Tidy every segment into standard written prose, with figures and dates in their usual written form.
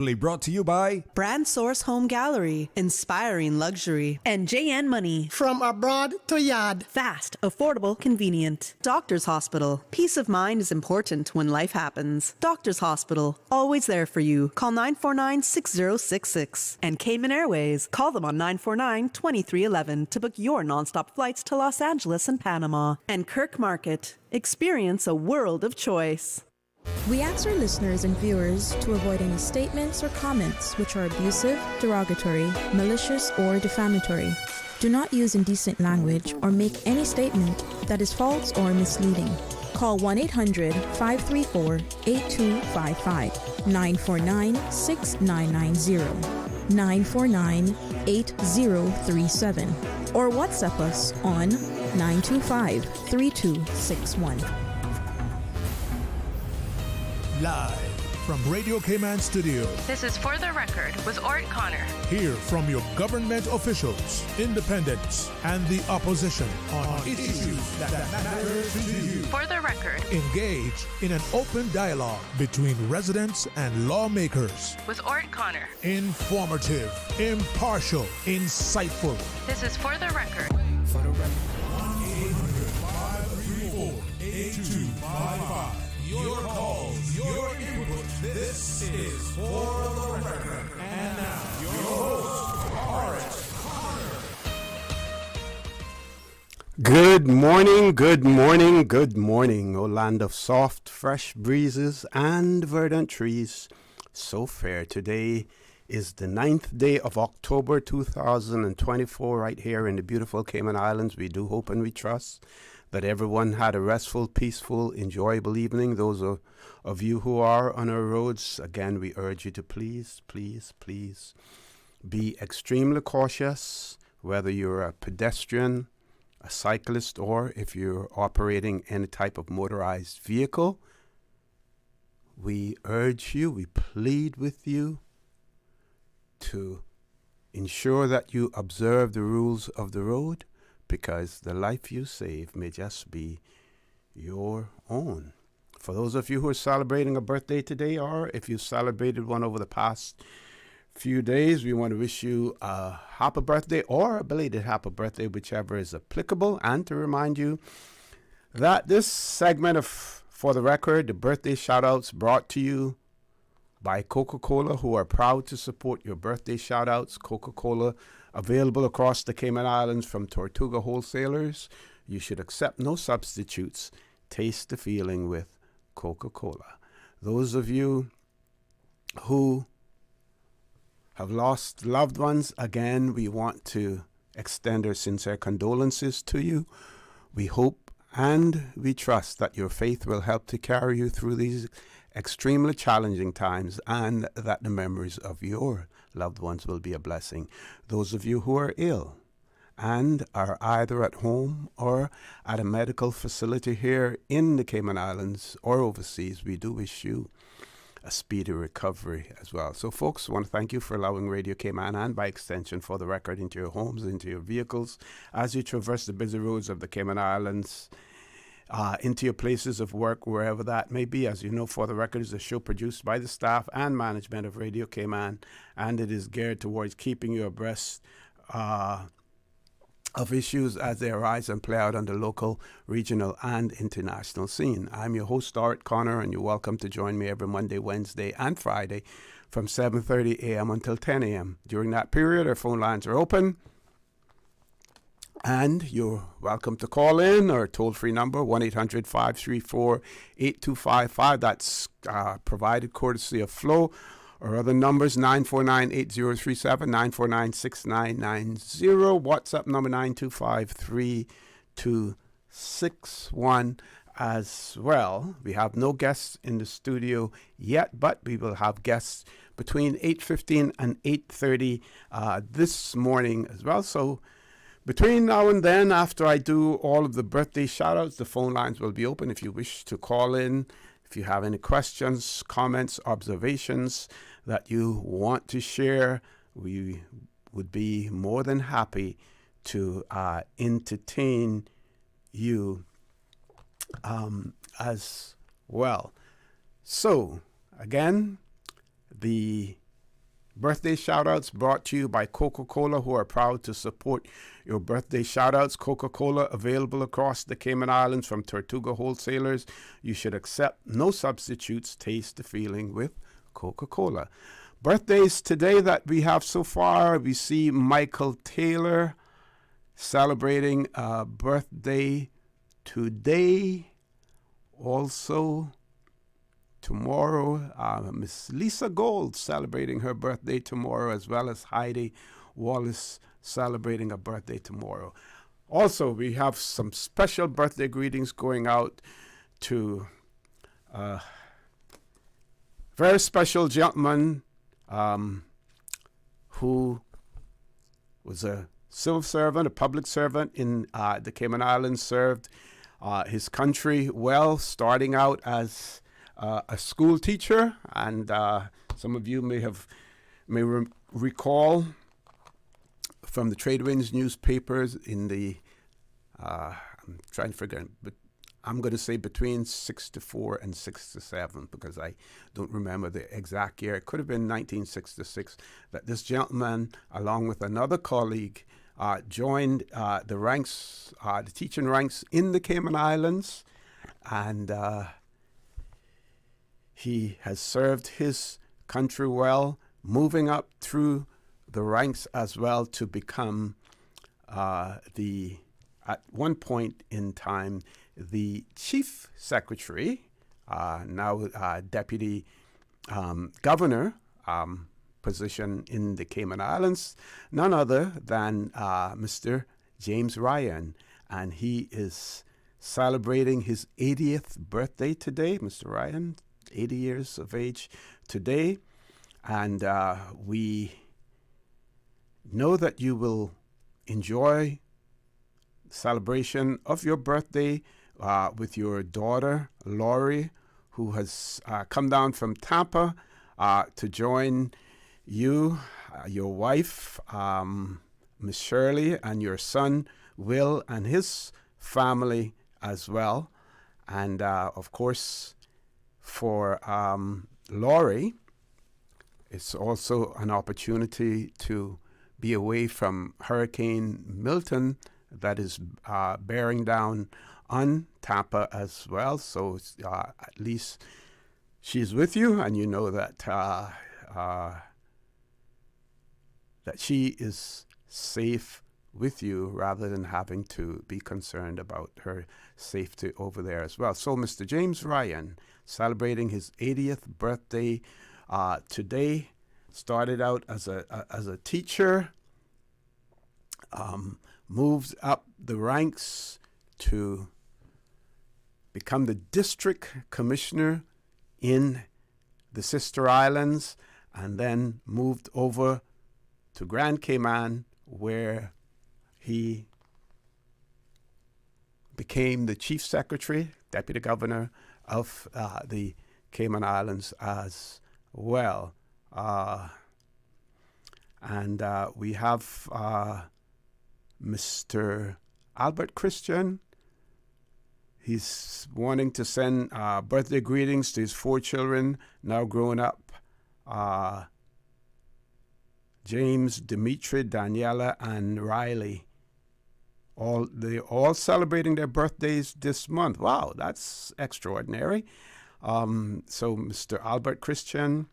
Brought to you by Brand Source Home Gallery, inspiring luxury, and JN Money. From abroad to yard. Fast, affordable, convenient. Doctor's Hospital. Peace of mind is important when life happens. Doctor's Hospital, always there for you. Call 949-6066. And Cayman Airways. Call them on 949-2311 to book your nonstop flights to Los Angeles and Panama. And Kirk Market. Experience a world of choice. We ask our listeners and viewers to avoid any statements or comments which are abusive, derogatory, malicious, or defamatory. Do not use indecent language or make any statement that is false or misleading. Call 1-800-534-8255, 949-6990, 949-8037, or WhatsApp us on 925-3261. Live from Radio Cayman Studio. This is For the Record with Orrett Connor. Hear from your government officials, independents, and the opposition on issues that matter to you. For the Record. Engage in an open dialogue between residents and lawmakers. With Orrett Connor. Informative, impartial, insightful. This is For the Record. For the Record. 1-800-534-8255. Your calls, your input. This is For the Record. And now, your host, Orrett Connor. Good morning, good morning, good morning, O land of soft, fresh breezes and verdant trees. So fair. Today is the 9th day of October 2024 right here in the beautiful Cayman Islands. We do hope and we trust that everyone had a restful, peaceful, enjoyable evening. Those of you who are on our roads, again, we urge you to please, please, please be extremely cautious, whether you're a pedestrian, a cyclist, or if you're operating any type of motorized vehicle. We urge you, we plead with you to ensure that you observe the rules of the road, because the life you save may just be your own. For those of you who are celebrating a birthday today, or if you celebrated one over the past few days, we want to wish you a happy birthday or a belated happy birthday, whichever is applicable, and to remind you that this segment of For the Record, the birthday shout-outs brought to you by Coca-Cola, who are proud to support your birthday shout-outs. Coca-Cola, available across the Cayman Islands from Tortuga wholesalers. You should accept no substitutes. Taste the feeling with Coca-Cola. Those of you who have lost loved ones, again, we want to extend our sincere condolences to you. We hope and we trust that your faith will help to carry you through these extremely challenging times, and that the memories of your loved ones will be a blessing. Those of you who are ill and are either at home or at a medical facility here in the Cayman Islands or overseas, we do wish you a speedy recovery as well. So folks, I want to thank you for allowing Radio Cayman, and by extension For the Record, into your homes, into your vehicles, as you traverse the busy roads of the Cayman Islands, into your places of work, wherever that may be. As you know, For the Record is a show produced by the staff and management of Radio Cayman, and it is geared towards keeping you abreast of issues as they arise and play out on the local, regional, and international scene. I'm your host, Orrett Connor, and you're welcome to join me every Monday, Wednesday, and Friday from 7:30 a.m. until 10 a.m. During that period, our phone lines are open, and you're welcome to call in. Our toll-free number, 1-800-534-8255. That's provided courtesy of Flo. Our other numbers, 949-8037, 949-6990. WhatsApp number, 925-3261 as well. We have no guests in the studio yet, but we will have guests between 8:15 and 8:30 this morning as well. So between now and then, after I do all of the birthday shout-outs, the phone lines will be open if you wish to call in. If you have any questions, comments, observations that you want to share, we would be more than happy to entertain you as well. So, again, the Birthday shout-outs brought to you by Coca-Cola, who are proud to support your birthday shout-outs. Coca-Cola available across the Cayman Islands from Tortuga wholesalers. You should accept no substitutes. Taste the feeling with Coca-Cola. Birthdays today that we have so far, we see Michael Taylor celebrating a birthday today. Also, tomorrow, Miss Lisa Gold celebrating her birthday tomorrow, as well as Heidi Wallace celebrating a birthday tomorrow. Also, we have some special birthday greetings going out to a very special gentleman who was a civil servant, a public servant in the Cayman Islands, served his country well, starting out as a school teacher, and some of you may recall from the Trade Winds newspapers in the I'm trying to forget, but I'm going to say between 64 and 67, because I don't remember the exact year. It could have been 1966 that this gentleman, along with another colleague, joined the ranks, the teaching ranks in the Cayman Islands, and he has served his country well, moving up through the ranks as well to become at one point in time, the chief secretary, now deputy governor position in the Cayman Islands, none other than Mr. James Ryan. And he is celebrating his 80th birthday today. Mr. Ryan, 80 years of age today. And we know that you will enjoy celebration of your birthday with your daughter, Lori, who has come down from Tampa to join you, your wife, Miss Shirley, and your son, Will, and his family as well. And, of course, for Lori, it's also an opportunity to be away from Hurricane Milton that is bearing down on Tampa as well. So at least she's with you, and you know that that she is safe with you, rather than having to be concerned about her safety over there as well. So Mr. James Ryan, celebrating his 80th birthday today, started out as a teacher, moved up the ranks to become the district commissioner in the Sister Islands, and then moved over to Grand Cayman, where he became the chief secretary, deputy governor of the Cayman Islands as well. And we have Mr. Albert Christian. He's wanting to send birthday greetings to his 4 children, now grown up. James, Dimitri, Daniela, and Riley. They're all celebrating their birthdays this month. Wow, that's extraordinary. So Mr. Albert Christian,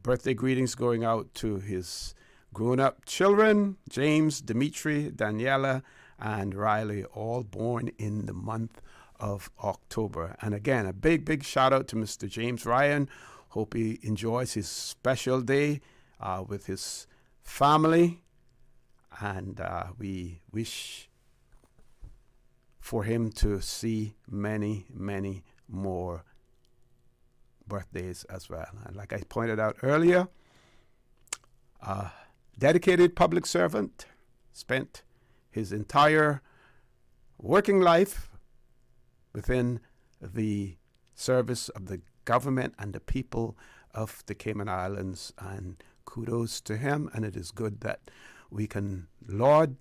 birthday greetings going out to his grown-up children, James, Dimitri, Daniela, and Riley, all born in the month of October. And again, a big, big shout out to Mr. James Ryan. Hope he enjoys his special day with his family. And we wish for him to see many, many more birthdays as well. And like I pointed out earlier, dedicated public servant, spent his entire working life within the service of the government and the people of the Cayman Islands, and kudos to him. And it is good that we can laud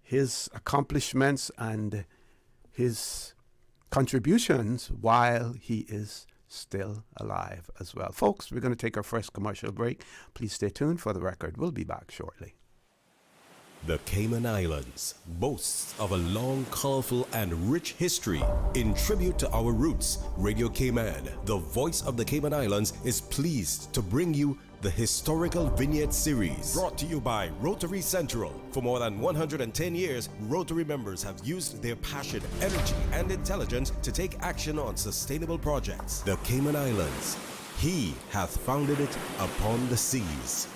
his accomplishments and his contributions while he is still alive as well. Folks, we're going to take our first commercial break. Please stay tuned for the record. We'll be back shortly. The Cayman Islands boasts of a long, colorful, and rich history. In tribute to our roots, Radio Cayman, the voice of the Cayman Islands, is pleased to bring you the Historical Vignette Series, brought to you by Rotary Central. For more than 110 years, Rotary members have used their passion, energy, and intelligence to take action on sustainable projects. The Cayman Islands, he hath founded it upon the seas.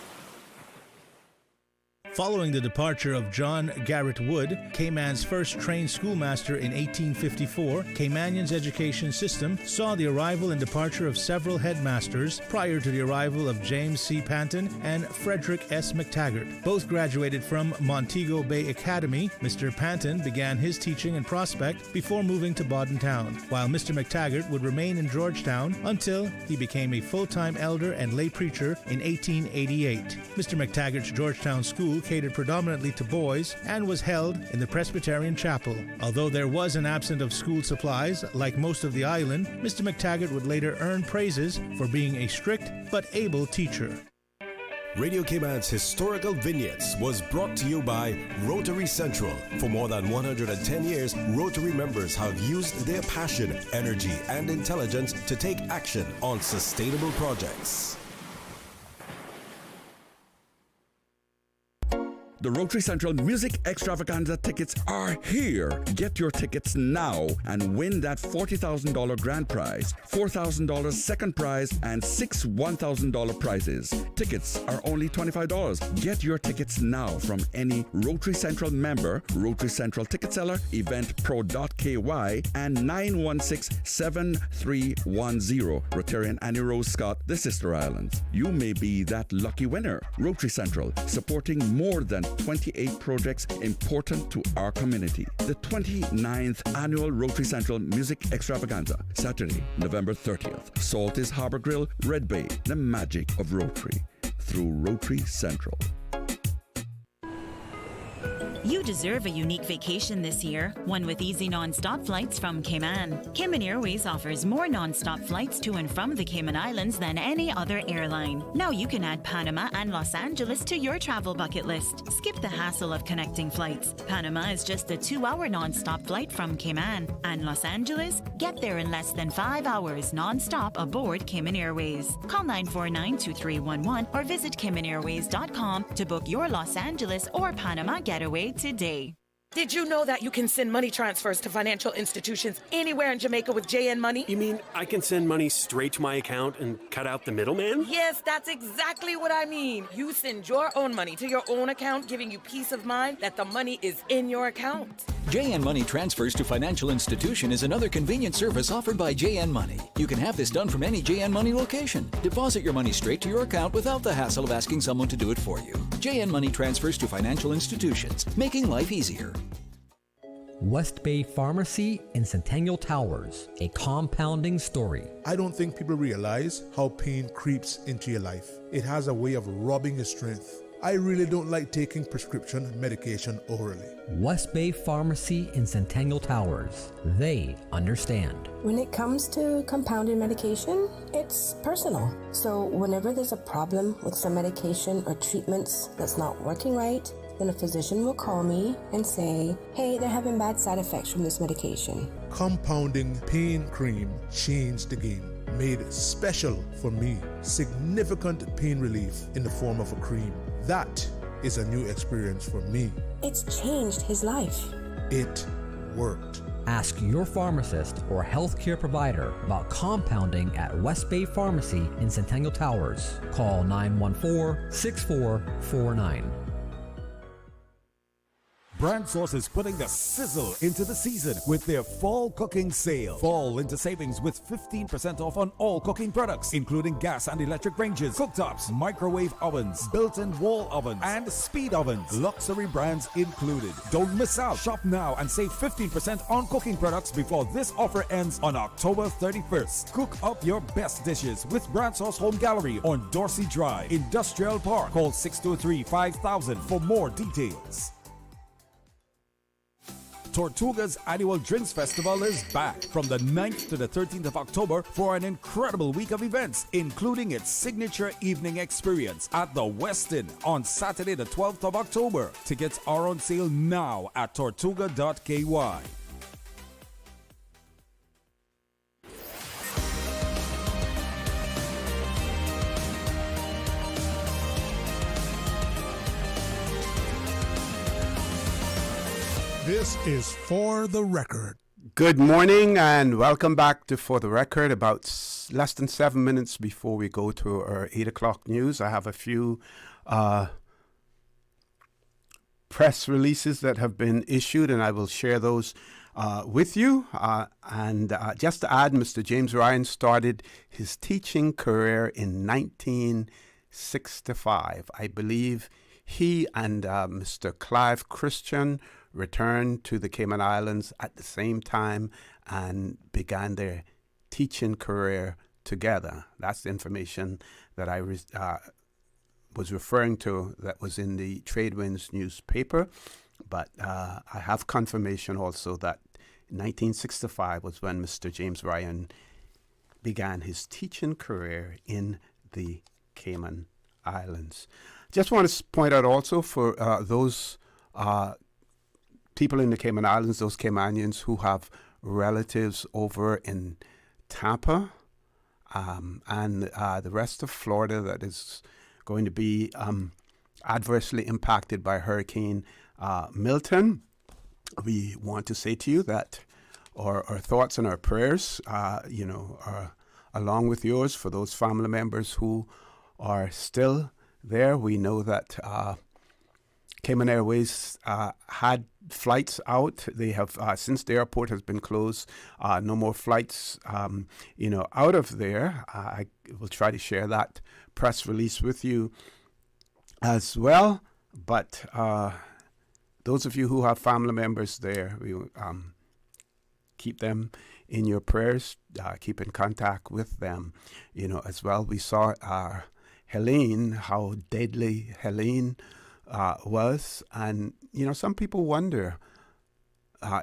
Following the departure of John Garrett Wood, Cayman's first trained schoolmaster in 1854, Caymanian's education system saw the arrival and departure of several headmasters prior to the arrival of James C. Panton and Frederick S. McTaggart. Both graduated from Montego Bay Academy. Mr. Panton began his teaching in Prospect before moving to Bodden Town, while Mr. McTaggart would remain in Georgetown until he became a full-time elder and lay preacher in 1888. Mr. McTaggart's Georgetown School catered predominantly to boys and was held in the Presbyterian Chapel. Although there was an absence of school supplies, like most of the island, Mr. McTaggart would later earn praises for being a strict but able teacher. Radio Cayman's Historical Vignettes was brought to you by Rotary Central. For more than 110 years, Rotary members have used their passion, energy, and intelligence to take action on sustainable projects. The Rotary Central Music Extravaganza tickets are here. Get your tickets now and win that $40,000 grand prize, $4,000 second prize, and 6 $1,000 prizes. Tickets are only $25. Get your tickets now from any Rotary Central member, Rotary Central ticket seller, eventpro.ky, and 916-7310. Rotarian Annie Rose Scott, the Sister Islands. You may be that lucky winner. Rotary Central, supporting more than 28 projects important to our community. The 29th Annual Rotary Central Music Extravaganza, Saturday, November 30th. Salt is Harbor Grill, Red Bay, the magic of Rotary, through Rotary Central. You deserve a unique vacation this year, one with easy non-stop flights from Cayman. Cayman Airways offers more non-stop flights to and from the Cayman Islands than any other airline. Now you can add Panama and Los Angeles to your travel bucket list. Skip the hassle of connecting flights. Panama is just a 2-hour non-stop flight from Cayman. And Los Angeles? Get there in less than 5 hours non-stop aboard Cayman Airways. Call 949-2311 or visit CaymanAirways.com to book your Los Angeles or Panama getaway today. Did you know that you can send money transfers to financial institutions anywhere in Jamaica with JN Money? You mean I can send money straight to my account and cut out the middleman? Yes, that's exactly what I mean. You send your own money to your own account, giving you peace of mind that the money is in your account. JN Money Transfers to Financial Institution is another convenient service offered by JN Money. You can have this done from any JN Money location. Deposit your money straight to your account without the hassle of asking someone to do it for you. JN Money Transfers to Financial Institutions, making life easier. West Bay Pharmacy in Centennial Towers, a compounding story. I don't think people realize how pain creeps into your life. It has a way of robbing your strength. I really don't like taking prescription medication orally. West Bay Pharmacy in Centennial Towers. They understand. When it comes to compounded medication, it's personal. So whenever there's a problem with some medication or treatments that's not working right, then a physician will call me and say, hey, they're having bad side effects from this medication. Compounding pain cream changed the game. Made special for me. Significant pain relief in the form of a cream. That is a new experience for me. It's changed his life. It worked. Ask your pharmacist or healthcare provider about compounding at West Bay Pharmacy in Centennial Towers. Call 914-6449. Brand Source is putting the sizzle into the season with their fall cooking sale. Fall into savings with 15% off on all cooking products, including gas and electric ranges, cooktops, microwave ovens, built-in wall ovens, and speed ovens. Luxury brands included. Don't miss out. Shop now and save 15% on cooking products before this offer ends on October 31st. Cook up your best dishes with Brand Source Home Gallery on Dorsey Drive, Industrial Park. Call 623-5000 for more details. Tortuga's annual Drinks Festival is back from the 9th to the 13th of October for an incredible week of events, including its signature evening experience at the Westin on Saturday the 12th of October. Tickets are on sale now at tortuga.ky. This is For the Record. Good morning and welcome back to For the Record. About less than 7 minutes before we go to our 8 o'clock news, I have a few press releases that have been issued, and I will share those with you. And just to add, Mr. James Ryan started his teaching career in 1965. I believe he and Mr. Clive Christian returned to the Cayman Islands at the same time and began their teaching career together. That's the information that I was referring to that was in the Tradewinds newspaper. But I have confirmation also that 1965 was when Mr. James Ryan began his teaching career in the Cayman Islands. Just want to point out also for those people in the Cayman Islands, those Caymanians who have relatives over in Tampa and the rest of Florida that is going to be adversely impacted by Hurricane Milton. We want to say to you that our thoughts and our prayers, are along with yours for those family members who are still there. We know that Cayman Airways had flights out. They have, since the airport has been closed, no more flights, out of there. I will try to share that press release with you as well. But those of you who have family members there, we keep them in your prayers. Keep in contact with them, as well. We saw Helene, how deadly Helene was. And, some people wonder,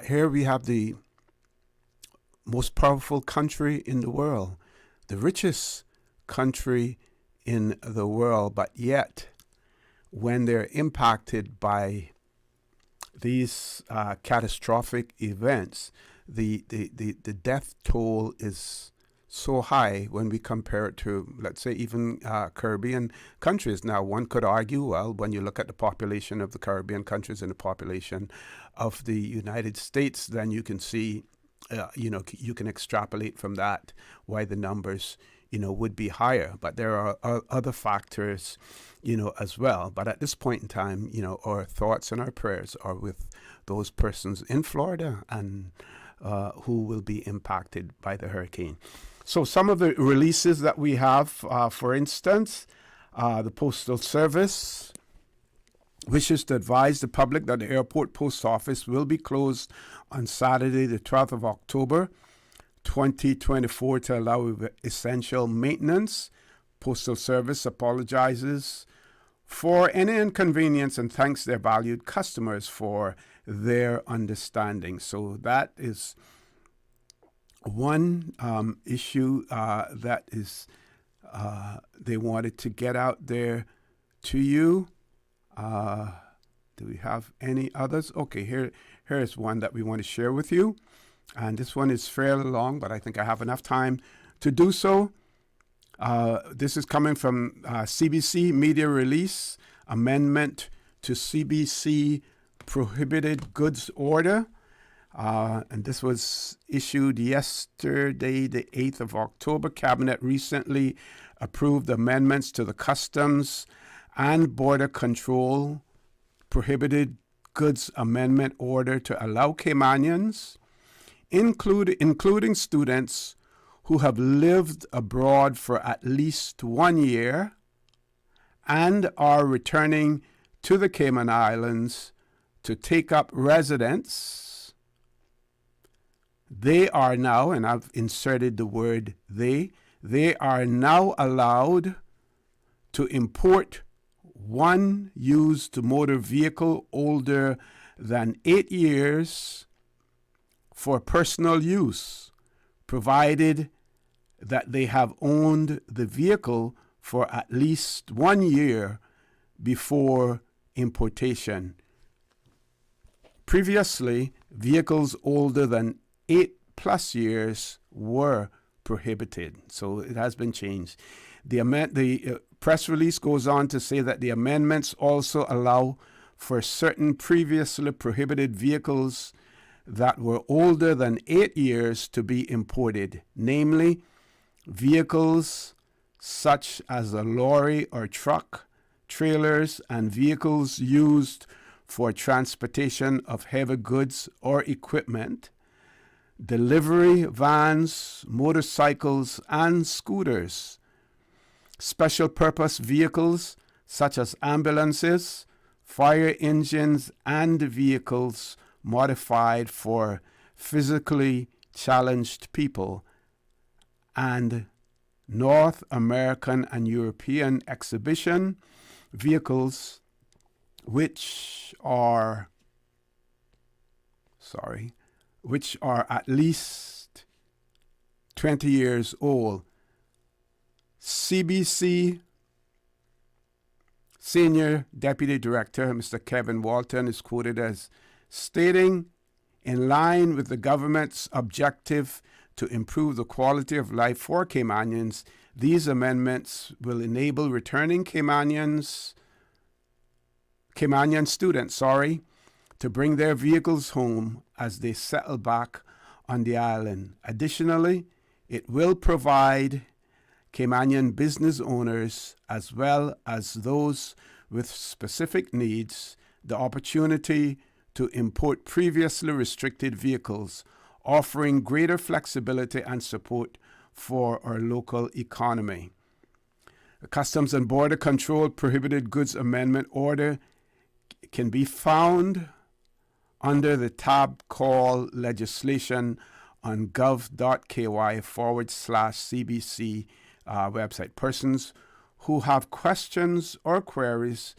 here we have the most powerful country in the world, the richest country in the world, but yet when they're impacted by these catastrophic events, the death toll is so high when we compare it to, let's say, even Caribbean countries. Now, one could argue, well, when you look at the population of the Caribbean countries and the population of the United States, then you can see, you can extrapolate from that why the numbers, would be higher. But there are other factors, as well. But at this point in time, our thoughts and our prayers are with those persons in Florida and who will be impacted by the hurricane. So some of the releases that we have, for instance, the Postal Service wishes to advise the public that the airport post office will be closed on Saturday, the 12th of October, 2024 to allow essential maintenance. Postal Service apologizes for any inconvenience and thanks their valued customers for their understanding. So that is one issue that is they wanted to get out there to you. Do we have any others? Okay, here is one that we want to share with you. And this one is fairly long, but I think I have enough time to do so. This is coming from CBC Media Release, Amendment to CBC Prohibited Goods Order. And this was issued yesterday, the 8th of October. Cabinet recently approved amendments to the Customs and Border Control Prohibited Goods Amendment Order to allow Caymanians, including students who have lived abroad for at least 1 year and are returning to the Cayman Islands to take up residence. They are now, and I've inserted the word they are now allowed to import one used motor vehicle older than 8 years for personal use, provided that they have owned the vehicle for at least 1 year before importation. Previously, vehicles older than 8+ years were prohibited, so it has been changed. The press release goes on to say that the amendments also allow for certain previously prohibited vehicles that were older than 8 years to be imported, namely vehicles such as a lorry or truck, trailers, and vehicles used for transportation of heavy goods or equipment, delivery vans, motorcycles, and scooters, special purpose vehicles such as ambulances, fire engines, and vehicles modified for physically challenged people, and North American and European exhibition vehicles which are at least 20 years old. CBC Senior Deputy Director, Mr. Kevin Walton, is quoted as stating, in line with the government's objective to improve the quality of life for Caymanians, these amendments will enable returning Caymanian students, to bring their vehicles home as they settle back on the island. Additionally, it will provide Caymanian business owners, as well as those with specific needs, the opportunity to import previously restricted vehicles, offering greater flexibility and support for our local economy. The Customs and Border Control Prohibited Goods Amendment Order can be found under the tab called Legislation on gov.ky/CBC website. Persons who have questions or queries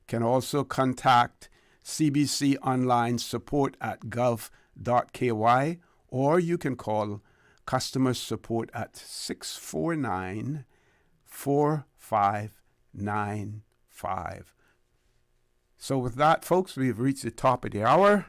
can also contact CBC Online Support at gov.ky, or you can call customer support at 649-4595. So with that, folks, we've reached the top of the hour.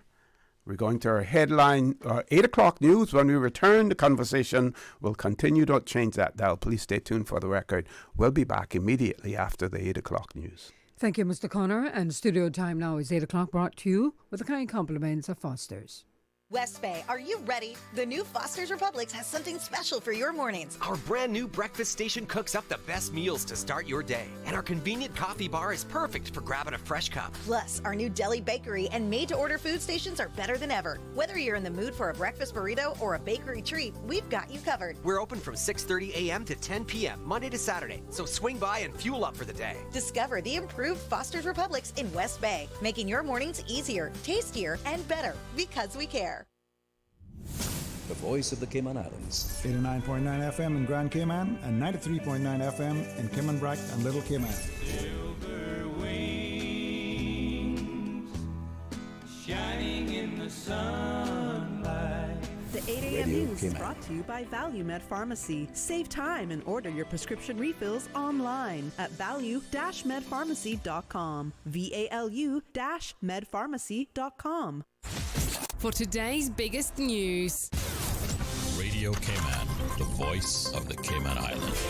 We're going to our headline, 8 o'clock news. When we return, the conversation will continue. Don't change that dial. Please stay tuned for the record. We'll be back immediately after the 8 o'clock news. Thank you, Mr. Connor. And studio time now is 8 o'clock, brought to you with the kind compliments of Foster's. West Bay, are you ready? The new Foster's Republics has something special for your mornings. Our brand new breakfast station cooks up the best meals to start your day. And our convenient coffee bar is perfect for grabbing a fresh cup. Plus, our new deli bakery and made-to-order food stations are better than ever. Whether you're in the mood for a breakfast burrito or a bakery treat, we've got you covered. We're open from 6:30 a.m. to 10 p.m. Monday to Saturday, so swing by and fuel up for the day. Discover the improved Foster's Republics in West Bay, making your mornings easier, tastier, and better because we care. The voice of the Cayman Islands. 89.9 FM in Grand Cayman and 93.9 FM in Cayman Brac and Little Cayman. Silver wings shining in the sunlight. The 8 a.m. news is brought to you by ValueMed Pharmacy. Save time and order your prescription refills online at value-medpharmacy.com. VALU-medpharmacy.com. For today's biggest news. Radio Cayman, the voice of the Cayman Islands.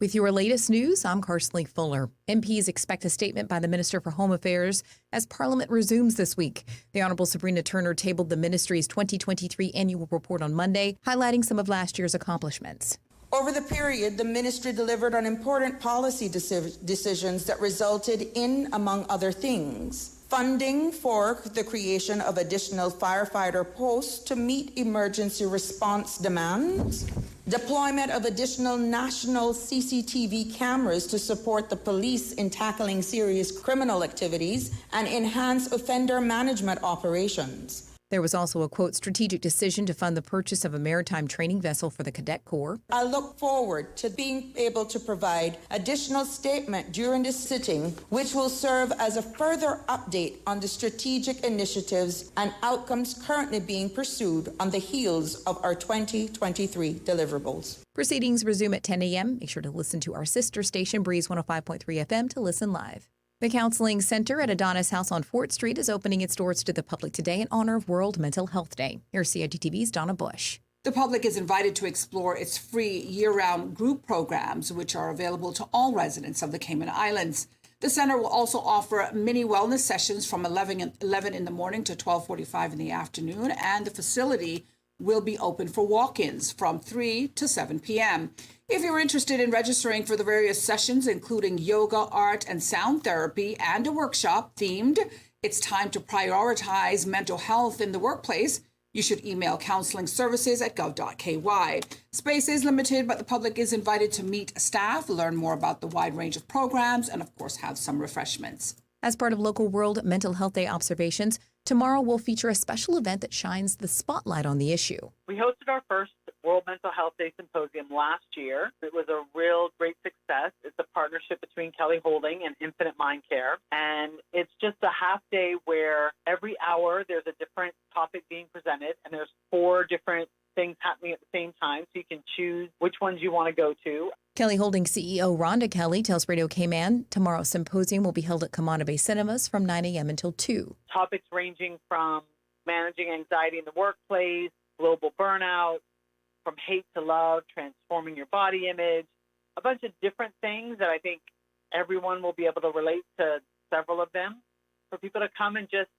With your latest news, I'm Karsley Fuller. MPs expect a statement by the Minister for Home Affairs as Parliament resumes this week. The Honourable Sabrina Turner tabled the ministry's 2023 annual report on Monday, highlighting some of last year's accomplishments. Over the period, the ministry delivered on important policy decisions that resulted in, among other things, funding for the creation of additional firefighter posts to meet emergency response demands, deployment of additional national CCTV cameras to support the police in tackling serious criminal activities, and enhance offender management operations. There was also a, quote, strategic decision to fund the purchase of a maritime training vessel for the Cadet Corps. I look forward to being able to provide additional statement during this sitting, which will serve as a further update on the strategic initiatives and outcomes currently being pursued on the heels of our 2023 deliverables. Proceedings resume at 10 a.m. Make sure to listen to our sister station, Breeze 105.3 FM, to listen live. The Counseling Center at Adonis House on Fort Street is opening its doors to the public today in honor of World Mental Health Day. Here's CIGTV's Donna Bush. The public is invited to explore its free year-round group programs, which are available to all residents of the Cayman Islands. The center will also offer mini wellness sessions from 11 in the morning to 12:45 in the afternoon, and the facility will be open for walk-ins from 3 to 7 p.m. If you're interested in registering for the various sessions, including yoga, art, and sound therapy, and a workshop themed "It's Time to Prioritize Mental Health in the Workplace," you should email counselingservices@gov.ky. Space is limited, but the public is invited to meet staff, learn more about the wide range of programs, and of course have some refreshments. As part of local World Mental Health Day observations, tomorrow will feature a special event that shines the spotlight on the issue. We hosted our first World Mental Health Day Symposium last year. It was a real great success. It's a partnership between Kelly Holding and Infinite Mind Care. And it's just a half day where every hour there's a different topic being presented, and there's 4 different things happening at the same time, so you can choose which ones you want to go to. Kelly Holding CEO Rhonda Kelly tells Radio Cayman tomorrow's symposium will be held at Camana Bay Cinemas from 9 a.m. until 2. Topics ranging from managing anxiety in the workplace, global burnout, from hate to love, transforming your body image, a bunch of different things that I think everyone will be able to relate to several of them, for people to come and just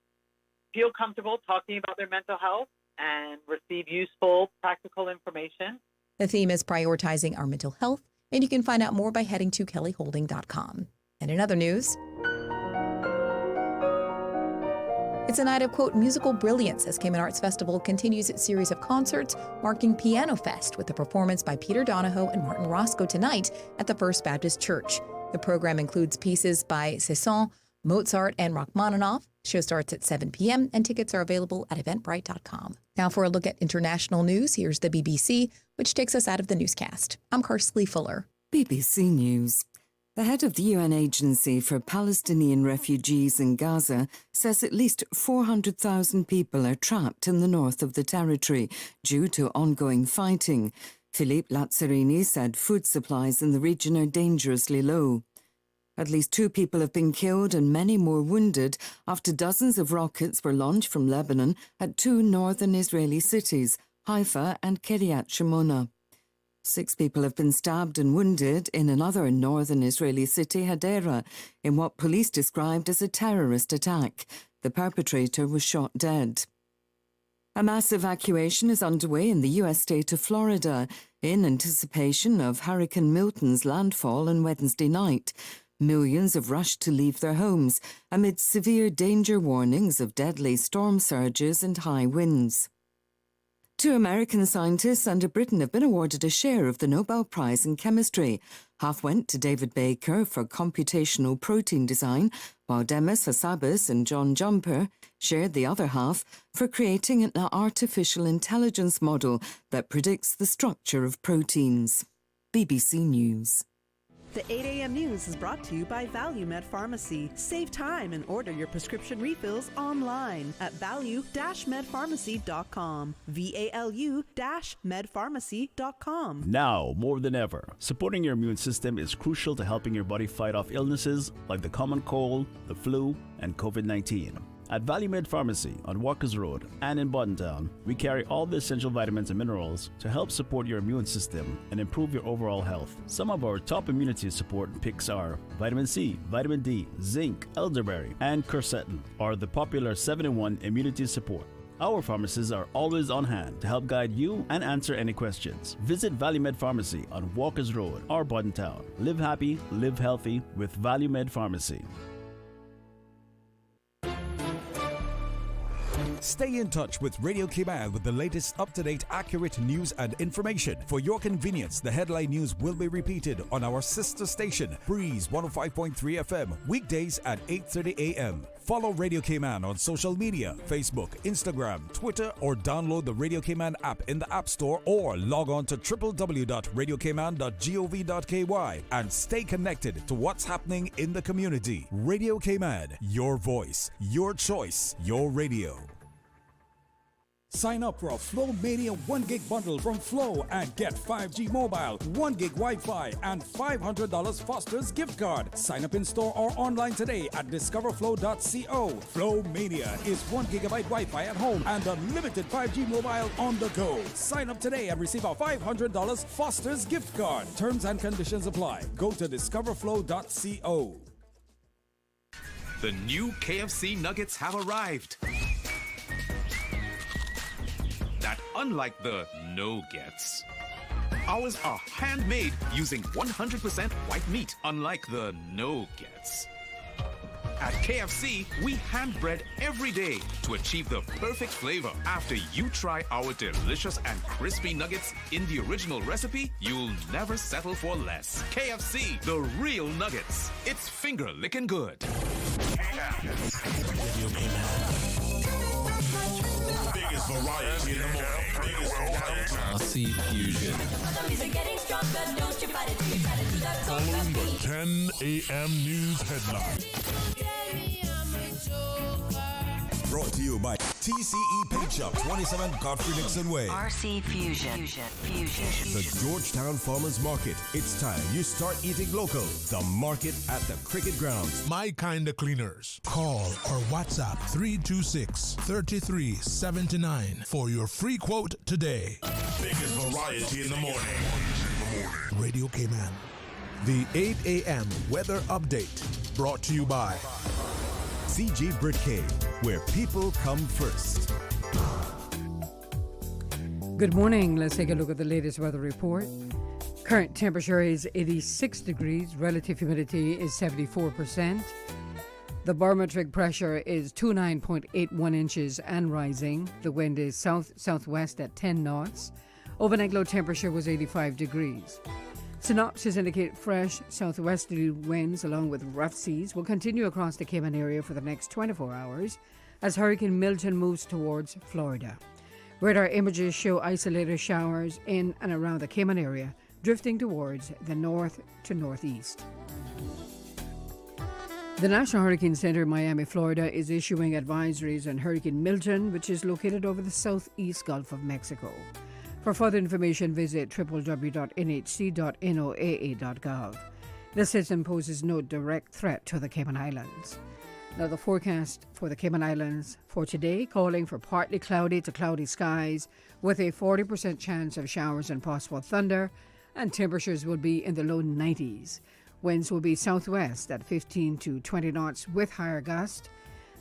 feel comfortable talking about their mental health and receive useful, practical information. The theme is prioritizing our mental health, and you can find out more by heading to kellyholding.com. And in other news, it's a night of, quote, musical brilliance as Cayman Arts Festival continues its series of concerts marking Piano Fest with a performance by Peter Donahoe and Martin Roscoe tonight at the First Baptist Church. The program includes pieces by Cezanne, Mozart, and Rachmaninoff. Show starts at 7 p.m. and tickets are available at eventbrite.com. Now for a look at international news, here's the BBC, which takes us out of the newscast. I'm Karsley Fuller. BBC News. The head of the UN Agency for Palestinian Refugees in Gaza says at least 400,000 people are trapped in the north of the territory due to ongoing fighting. Philippe Lazzarini said food supplies in the region are dangerously low. At least 2 people have been killed and many more wounded after dozens of rockets were launched from Lebanon at 2 northern Israeli cities, Haifa and Kiryat Shimona. 6 people have been stabbed and wounded in another northern Israeli city, Hadera, in what police described as a terrorist attack. The perpetrator was shot dead. A mass evacuation is underway in the U.S. state of Florida in anticipation of Hurricane Milton's landfall on Wednesday night. Millions have rushed to leave their homes amid severe danger warnings of deadly storm surges and high winds. 2 American scientists under Britain have been awarded a share of the Nobel Prize in Chemistry. Half went to David Baker for computational protein design, while Demis Hassabis and John Jumper shared the other half for creating an artificial intelligence model that predicts the structure of proteins. BBC News. The 8 a.m. news is brought to you by ValueMed Pharmacy. Save time and order your prescription refills online at value-medpharmacy.com. VALU-medpharmacy.com. Now, more than ever, supporting your immune system is crucial to helping your body fight off illnesses like the common cold, the flu, and COVID-19. At ValueMed Pharmacy on Walkers Road and in Buttontown, we carry all the essential vitamins and minerals to help support your immune system and improve your overall health. Some of our top immunity support picks are vitamin C, vitamin D, zinc, elderberry, and quercetin are the popular 7-in-1 immunity support. Our pharmacists are always on hand to help guide you and answer any questions. Visit ValueMed Pharmacy on Walkers Road or Buttontown. Live happy, live healthy with ValueMed Pharmacy. Stay in touch with Radio Cayman with the latest up-to-date, accurate news and information. For your convenience, the headline news will be repeated on our sister station, Breeze 105.3 FM, weekdays at 8:30 a.m. Follow Radio Cayman on social media, Facebook, Instagram, Twitter, or download the Radio Cayman app in the App Store or log on to www.radiocayman.gov.ky and stay connected to what's happening in the community. Radio Cayman, your voice, your choice, your radio. Sign up for a Flow Mania 1 gig bundle from Flow and get 5G mobile, 1 gig Wi-Fi, and $500 Foster's gift card. Sign up in store or online today at discoverflow.co. Flow Mania is 1 gigabyte Wi-Fi at home and unlimited 5G mobile on the go. Sign up today and receive a $500 Foster's gift card. Terms and conditions apply. Go to discoverflow.co. The new KFC nuggets have arrived. That unlike the no-gets. Ours are handmade using 100% white meat, unlike the no-gets. At KFC, we hand-bread every day to achieve the perfect flavor. After you try our delicious and crispy nuggets in the original recipe, you'll never settle for less. KFC, the real nuggets. It's finger-licking good. Biggest variety in the morning. RC Fusion. Following the 10 a.m. news headline. Brought to you by TCE Paint Shop, 27 Godfrey Nixon Way. RC Fusion. The Georgetown Farmers Market. It's time you start eating local. The market at the Cricket Grounds. My Kinda Cleaners. Call or WhatsApp 326-3379 for your free quote today. Biggest variety in the morning. Radio Cayman. The 8 a.m. weather update brought to you by CG Britcay, where people come first. Good morning. Let's take a look at the latest weather report. Current temperature is 86 degrees. Relative humidity is 74%. The barometric pressure is 29.81 inches and rising. The wind is south-southwest at 10 knots. Overnight low temperature was 85 degrees. Synopsis indicate fresh southwesterly winds along with rough seas will continue across the Cayman area for the next 24 hours as Hurricane Milton moves towards Florida. Radar images show isolated showers in and around the Cayman area, drifting towards the north to northeast. The National Hurricane Center in Miami, Florida is issuing advisories on Hurricane Milton, which is located over the southeast Gulf of Mexico. For further information, visit www.nhc.noaa.gov. The system poses no direct threat to the Cayman Islands. Now, the forecast for the Cayman Islands for today, calling for partly cloudy to cloudy skies with a 40% chance of showers and possible thunder, and temperatures will be in the low 90s. Winds will be southwest at 15 to 20 knots with higher gusts,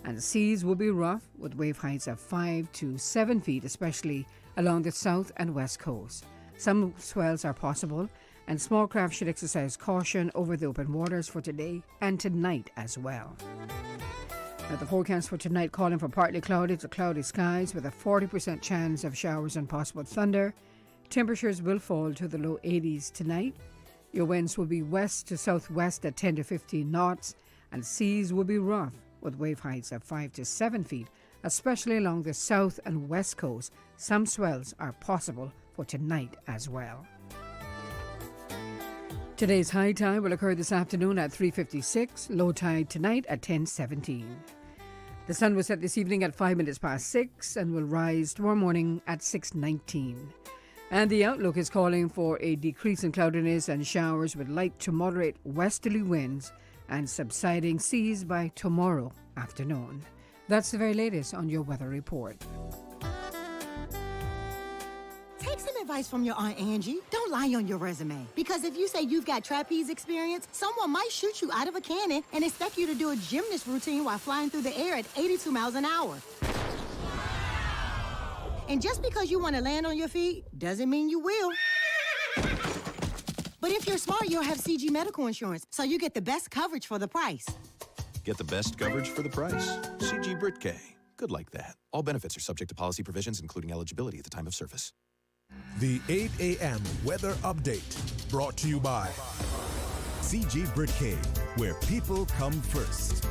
and seas will be rough with wave heights of 5 to 7 feet, especially along the south and west coast. Some swells are possible, and small craft should exercise caution over the open waters for today and tonight as well. Now, the forecast for tonight calling for partly cloudy to cloudy skies with a 40% chance of showers and possible thunder. Temperatures will fall to the low 80s tonight. Your winds will be west to southwest at 10 to 15 knots, and seas will be rough with wave heights of 5 to 7 feet, especially along the south and west coast. Some swells are possible for tonight as well. Today's high tide will occur this afternoon at 3:56, low tide tonight at 10:17. The sun will set this evening at 5 minutes past 6 and will rise tomorrow morning at 6:19. And the outlook is calling for a decrease in cloudiness and showers with light to moderate westerly winds and subsiding seas by tomorrow afternoon. That's the very latest on your weather report. Take some advice from your Aunt Angie. Don't lie on your resume. Because if you say you've got trapeze experience, someone might shoot you out of a cannon and expect you to do a gymnast routine while flying through the air at 82 miles an hour. And just because you want to land on your feet doesn't mean you will. But if you're smart, you'll have CG medical insurance, so you get the best coverage for the price. Get the best coverage for the price. CG Britcay. good like that. All benefits are subject to policy provisions, including eligibility at the time of service. The 8 a.m. weather update brought to you by CG Briquet, where people come first.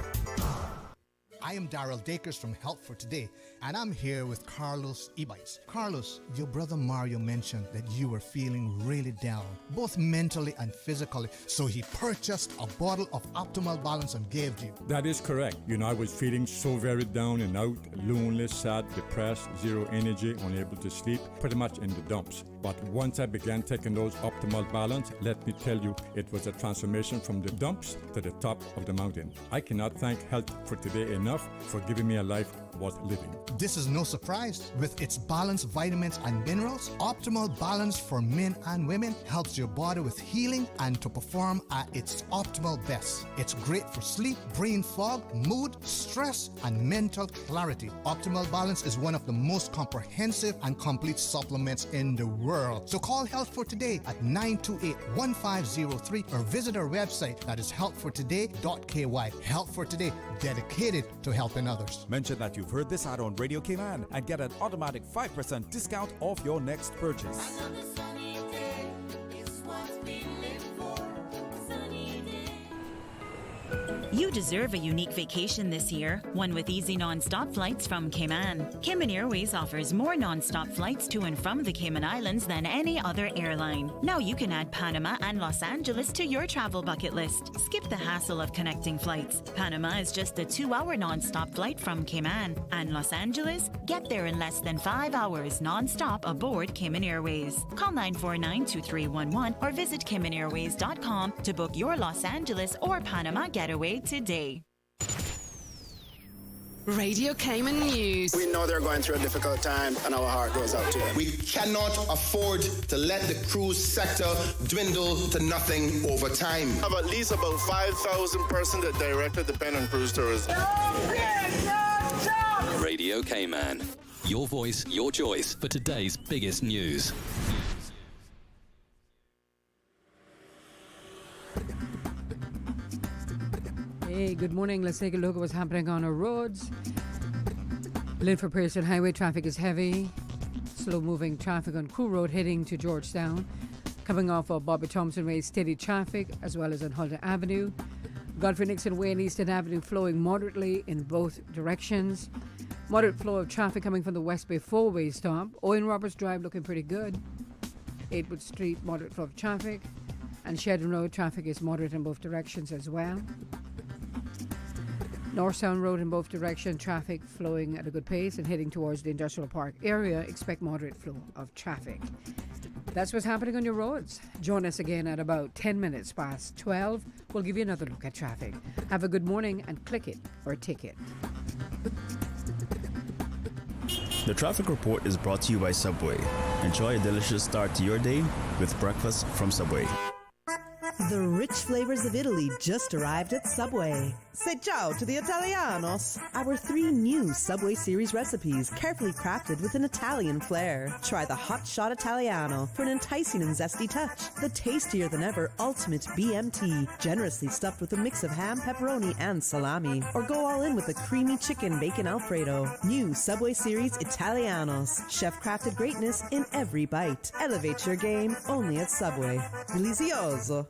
I am Daryl Dakers from Help for Today, and I'm here with Carlos Ebites. Carlos, your brother Mario mentioned that you were feeling really down, both mentally and physically, so he purchased a bottle of Optimal Balance and gave you. That is correct. I was feeling so very down and out, lonely, sad, depressed, zero energy, unable to sleep, pretty much in the dumps. But once I began taking those Optimal Balance, let me tell you, it was a transformation from the dumps to the top of the mountain. I cannot thank Health for Today enough for giving me a life worth living. This is no surprise. With its balanced vitamins and minerals, Optimal Balance for men and women helps your body with healing and to perform at its optimal best. It's great for sleep, brain fog, mood, stress, and mental clarity. Optimal Balance is one of the most comprehensive and complete supplements in the world. So call Health for Today at 928-1503 or visit our website, that is healthfortoday.ky. Health for Today, dedicated to helping others. Mention that you've heard this ad on Radio Cayman and get an automatic 5% discount off your next purchase. You deserve a unique vacation this year, one with easy non-stop flights from Cayman. Cayman Airways offers more non-stop flights to and from the Cayman Islands than any other airline. Now you can add Panama and Los Angeles to your travel bucket list. Skip the hassle of connecting flights. Panama is just a 2-hour non-stop flight from Cayman. And Los Angeles? Get there in less than 5 hours non-stop aboard Cayman Airways. Call 949-2311 or visit CaymanAirways.com to book your Los Angeles or Panama getaway today. Radio Cayman News. We know they're going through a difficult time and our heart goes out to them. We cannot afford to let the cruise sector dwindle to nothing over time. Have at least about 5,000 persons that directly depend on cruise tourism. Radio Cayman. Your voice, your choice for today's biggest news. Hey, good morning. Let's take a look at what's happening on our roads. Linford Pearson Highway traffic is heavy. Slow-moving traffic on Crew Road heading to Georgetown. Coming off of Bobby Thompson Way, steady traffic, as well as on Huldah Avenue. Godfrey Nixon Way and Eastern Avenue flowing moderately in both directions. Moderate flow of traffic coming from the West Bay four-way stop. Owen Roberts Drive looking pretty good. 8wood Street, moderate flow of traffic. And Sheridan Road traffic is moderate in both directions as well. North Sound Road in both directions, traffic flowing at a good pace and heading towards the Industrial Park area. Expect moderate flow of traffic. That's what's happening on your roads. Join us again at about 10 minutes past 12. We'll give you another look at traffic. Have a good morning and click it or ticket. The traffic report is brought to you by Subway. Enjoy a delicious start to your day with breakfast from Subway. The rich flavors of Italy just arrived at Subway. Say ciao to the Italianos. Our 3 new Subway series recipes, carefully crafted with an Italian flair. Try the Hot Shot Italiano for an enticing and zesty touch. The tastier than ever ultimate BMT, generously stuffed with a mix of ham, pepperoni, and salami. Or go all in with the creamy chicken bacon Alfredo. New Subway series Italianos. Chef-crafted greatness in every bite. Elevate your game only at Subway. Delizioso.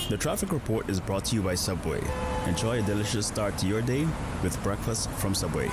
The traffic report is brought to you by Subway. Enjoy a delicious start to your day with breakfast from Subway.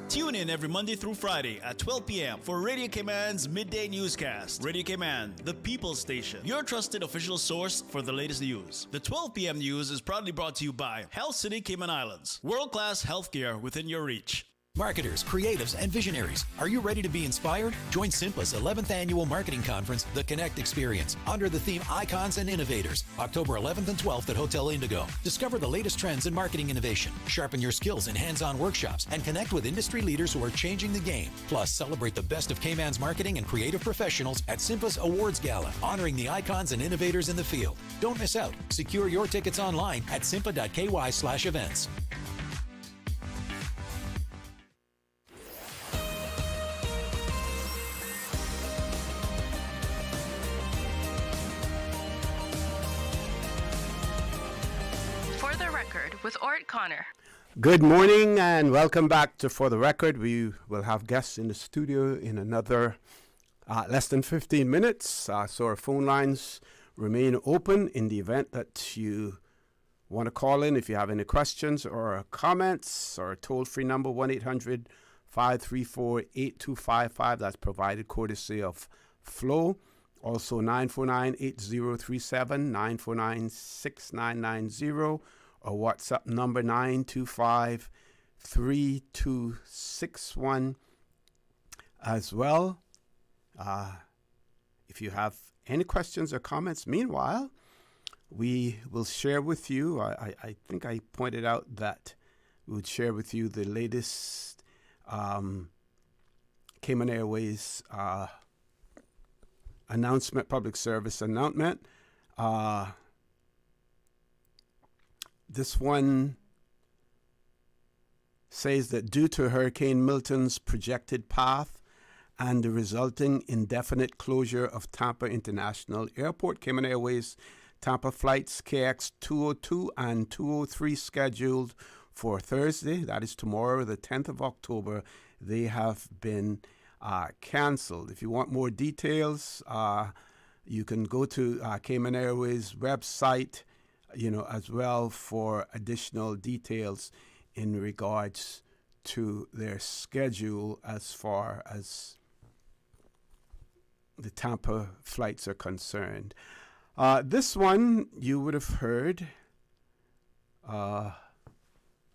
Tune in every Monday through Friday at 12 p.m. for Radio Cayman's Midday Newscast. Radio Cayman, the People's Station, your trusted official source for the latest news. The 12 p.m. news is proudly brought to you by Health City Cayman Islands. World-class healthcare within your reach. Marketers, creatives, and visionaries, are you ready to be inspired? Join SIMPA's 11th annual marketing conference, The Connect Experience, under the theme Icons and Innovators, October 11th and 12th at Hotel Indigo. Discover the latest trends in marketing innovation, sharpen your skills in hands-on workshops, and connect with industry leaders who are changing the game. Plus, celebrate the best of Cayman's marketing and creative professionals at SIMPA's Awards Gala, honoring the icons and innovators in the field. Don't miss out. Secure your tickets online at simpa.ky/events. With Orrett Connor. Good morning and welcome back to For the Record. We will have guests in the studio in another less than 15 minutes. So our phone lines remain open in the event that you want to call in if you have any questions or comments, or toll-free number 1-800-534-8255. That's provided courtesy of Flow. Also 949-8037, 949-6990, or WhatsApp number 925-3261 as well. If you have any questions or comments, meanwhile, we will share with you, I think I pointed out that we would share with you the latest Cayman Airways announcement, public service announcement. This one says that due to Hurricane Milton's projected path and the resulting indefinite closure of Tampa International Airport, Cayman Airways Tampa flights KX 202 and 203 scheduled for Thursday, that is tomorrow, the 10th of October, they have been canceled. If you want more details, you can go to Cayman Airways website, as well, for additional details in regards to their schedule as far as the Tampa flights are concerned. This one you would have heard on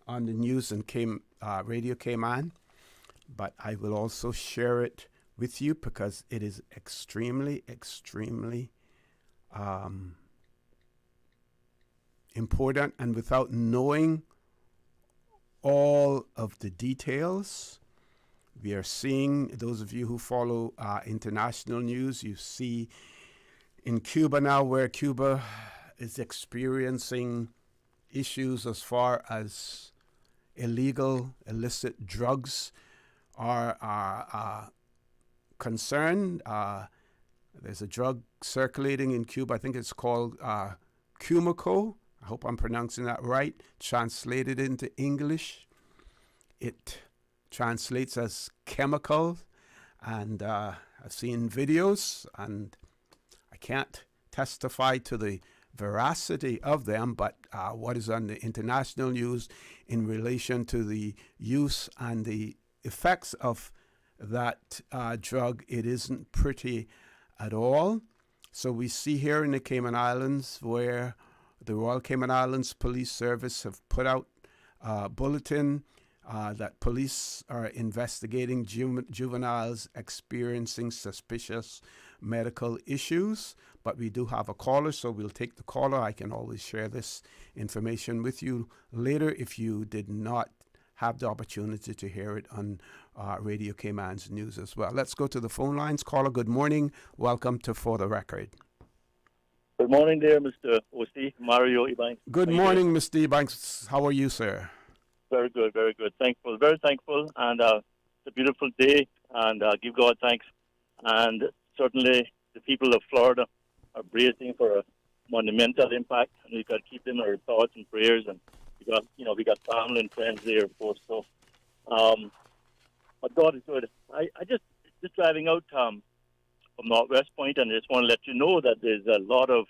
the news and Radio Cayman, but I will also share it with you because it is extremely, extremely important, and without knowing all of the details, we are seeing, those of you who follow international news, you see in Cuba now, where Cuba is experiencing issues as far as illicit drugs are concerned. There's a drug circulating in Cuba, I think it's called Cumico. I hope I'm pronouncing that right. Translated into English, it translates as chemical. And I've seen videos, and I can't testify to the veracity of them, but what is on the international news in relation to the use and the effects of that drug, it isn't pretty at all. So we see here in the Cayman Islands where the Royal Cayman Islands Police Service have put out a bulletin that police are investigating juveniles experiencing suspicious medical issues. But we do have a caller, so we'll take the caller. I can always share this information with you later if you did not have the opportunity to hear it on Radio Cayman's news as well. Let's go to the phone lines. Caller, good morning. Welcome to For the Record. Good morning there, Mr. O.C. Mario Ebanks. Good morning, Mr. Ebanks. How are you, sir? Very good, very good. Thankful, very thankful. And it's a beautiful day, and give God thanks. And certainly the people of Florida are bracing for a monumental impact, and we've got to keep them in our thoughts and prayers. And we got family and friends there, of course. So, but God is good. I just driving out from Northwest Point, and I just want to let you know that there's a lot of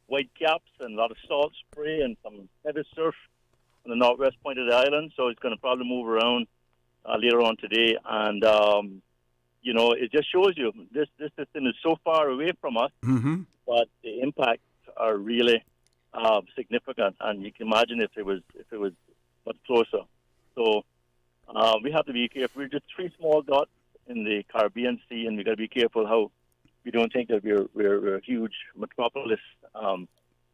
white caps and a lot of salt spray and some heavy surf on the Northwest Point of the island. So it's going to probably move around later on today, and it just shows you this system is so far away from us, but the impacts are really significant, and you can imagine if it was much closer. So we have to be careful. We're just three small dots in the Caribbean Sea, and we got to be careful how we don't think that we're a huge metropolis, and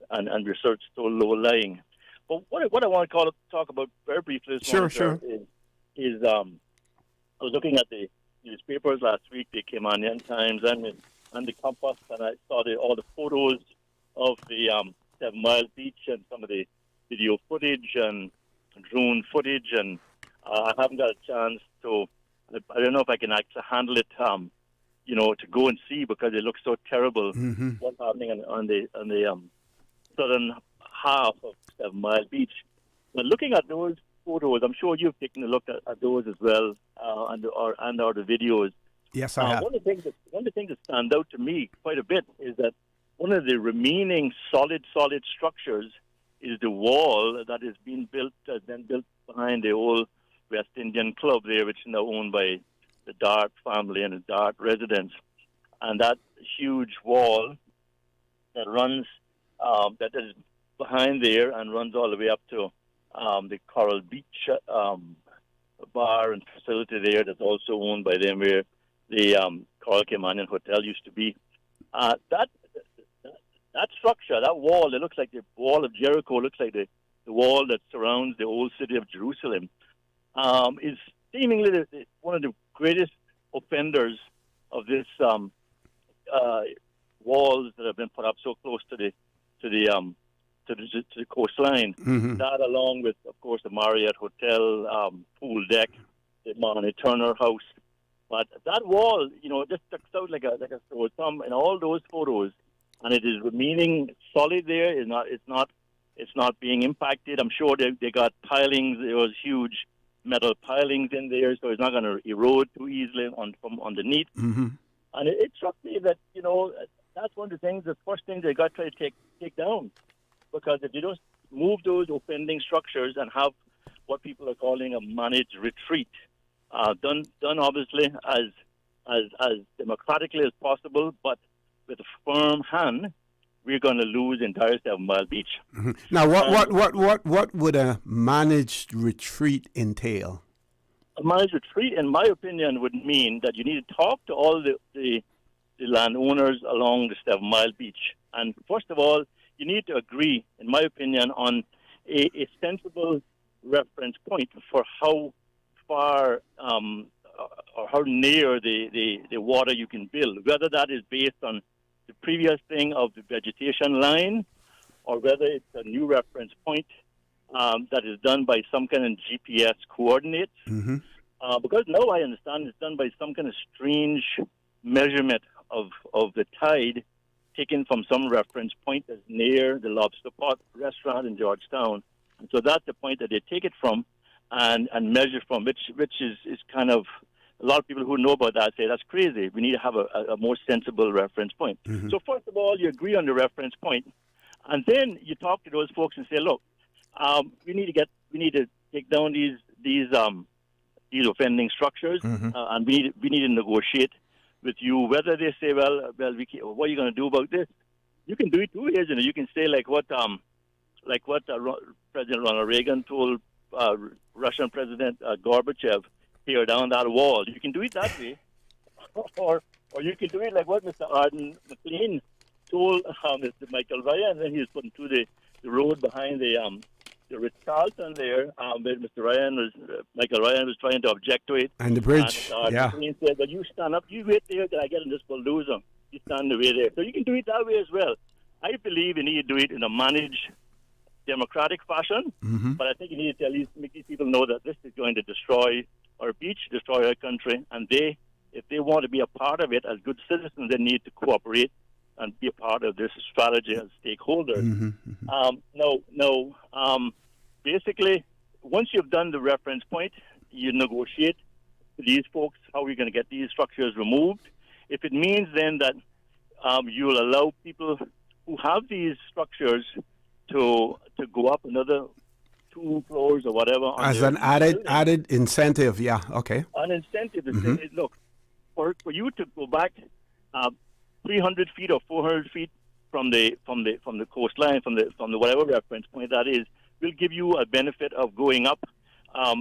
we're so low-lying. But what I want to talk about very briefly is I was looking at the newspapers last week. They came on the End Times and the Compass, and I saw all the photos of the 7 Mile Beach and some of the video footage and drone footage, and I haven't got a chance to. I don't know if I can actually handle it, to go and see, because it looks so terrible. What's happening on the southern half of 7 Mile Beach. But looking at those photos, I'm sure you've taken a look at those as well, and the videos. Yes, I have. One of the things that stand out to me quite a bit is that one of the remaining solid structures is the wall that is being built, behind the old West Indian Club there, which is now owned by the Dart family and the Dart residents. And that huge wall that runs, that is behind there and runs all the way up to the Coral Beach bar and facility there that's also owned by them, where the Coral Caymanian Hotel used to be. That structure, that wall, it looks like the wall of Jericho, looks like the wall that surrounds the old city of Jerusalem, is seemingly one of the greatest offenders of this walls that have been put up so close to the coastline. Mm-hmm. That, along with, of course, the Marriott Hotel, pool deck, the Monty Turner House. But that wall, just sticks out like a sore thumb in all those photos, and it is remaining solid there. It's not being impacted. I'm sure they got pilings. There was huge metal pilings in there, so it's not going to erode too easily from underneath. Mm-hmm. And it struck me that that's one of the things. The first thing they got to try to take down, because if you don't move those offending structures and have what people are calling a managed retreat, done obviously as democratically as possible, but with a firm hand, we're going to lose entire 7 Mile Beach. Mm-hmm. Now, what would a managed retreat entail? A managed retreat, in my opinion, would mean that you need to talk to all the landowners along the 7 Mile Beach. And first of all, you need to agree, in my opinion, on a sensible reference point for how far or how near the water you can build, whether that is based on the previous thing of the vegetation line, or whether it's a new reference point that is done by some kind of GPS coordinates. Mm-hmm. Because now I understand it's done by some kind of strange measurement of the tide taken from some reference point that's near the Lobster Pot restaurant in Georgetown. And so that's the point that they take it from and measure from, which is kind of, a lot of people who know about that say that's crazy. We need to have a more sensible reference point. Mm-hmm. So first of all, you agree on the reference point, and then you talk to those folks and say, look, we need to take down these offending structures, mm-hmm. And we need to negotiate with you. Whether they say, what are you going to do about this? You can do it 2 ways. You can say like what President Ronald Reagan told Russian President Gorbachev, tear down that wall. You can do it that way, or you can do it like what Mr. Arden McLean told Mr. Michael Ryan when he was putting through the road behind the Ritz-Carlton there, where Michael Ryan was trying to object to it. And the bridge, and McLean said, "Well, you stand up, you wait there till I get in this bulldozer. You stand the way there." So you can do it that way as well. I believe you need to do it in a managed, democratic fashion, mm-hmm. but I think you need to at least make these people know that this is going to destroy our beach, destroy our country, and if they want to be a part of it as good citizens, they need to cooperate and be a part of this strategy as stakeholders. Mm-hmm. Basically, once you've done the reference point, you negotiate with these folks how we're going to get these structures removed. If it means then that you'll allow people who have these structures to go up another 2 floors or whatever. As an added incentive, yeah, okay. An incentive to mm-hmm. say, look, for you to go back 300 feet or 400 feet from the coastline, from the whatever reference point that is, will give you a benefit of going up, a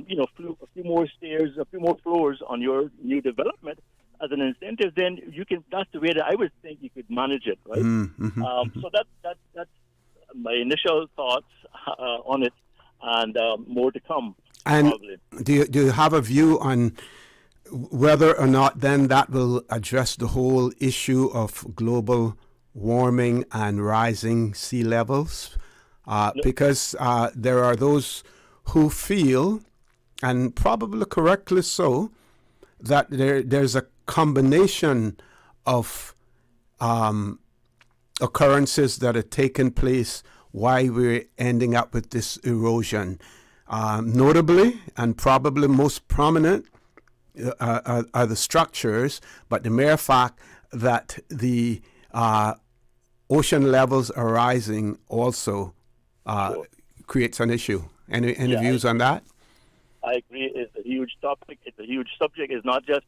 few more stairs, a few more floors on your new development as an incentive. Then you can. That's the way that I would think you could manage it, right? Mm-hmm. So that's my initial thoughts on it. And more to come. And probably. Do you have a view on whether or not then that will address the whole issue of global warming and rising sea levels? Because there are those who feel, and probably correctly so, that there's a combination of occurrences that are taking place why we're ending up with this erosion. Notably and probably most prominent are the structures, but the mere fact that the ocean levels are rising also creates an issue. Any views on that? I agree. It's a huge topic. It's a huge subject. It's not just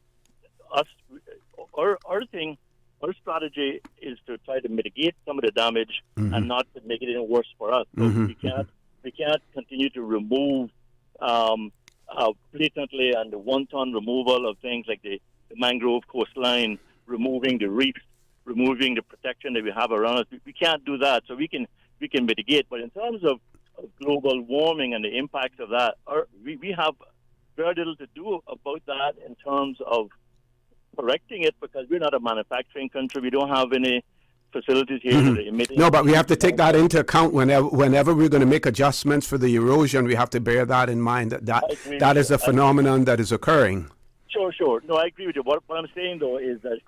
us. Our strategy is to try to mitigate some of the damage and not to make it any worse for us. So we can't continue to remove blatantly and the one-ton removal of things like the mangrove coastline, removing the reefs, removing the protection that we have around us. We can't do that. So we can mitigate. But in terms of global warming and the impacts of that, we have very little to do about that in terms of correcting it, because we're not a manufacturing country. We don't have any facilities here that are emitting. No, but we have to take that into account whenever we're going to make adjustments for the erosion. We have to bear that in mind, that is a phenomenon that is occurring. Sure. No, I agree with you. What I'm saying, though, is that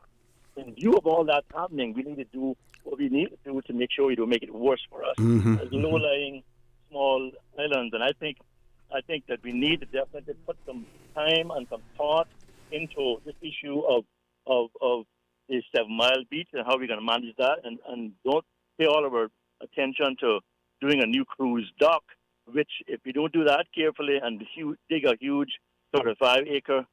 in view of all that happening, we need to do what we need to do to make sure we don't make it worse for us as low-lying small islands. And I think that we need to definitely put some time and some thought into this issue of the 7 Mile Beach and how we're going to manage that, and don't pay all of our attention to doing a new cruise dock, which if we don't do that carefully and dig a huge 35-acre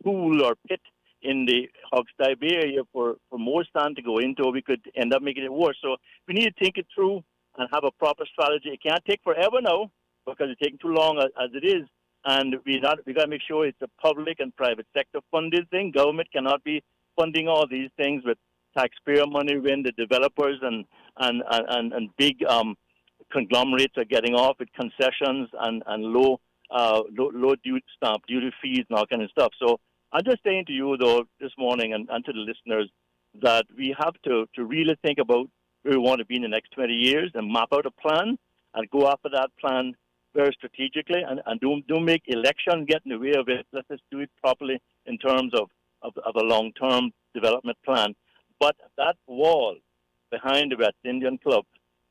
pool or pit in the Hogstye Bay area for more sand to go into, we could end up making it worse. So we need to think it through and have a proper strategy. It can't take forever now because it's taking too long as it is. And we got to make sure it's a public and private sector funded thing. Government cannot be funding all these things with taxpayer money when the developers and big conglomerates are getting off with concessions and low stamp duty fees and all kind of stuff. So I'm just saying to you, though, this morning and to the listeners that we have to really think about where we want to be in the next 20 years and map out a plan and go after that plan very strategically, and don't make election get in the way of it. Let's just do it properly in terms of a long-term development plan. But that wall behind the West Indian Club,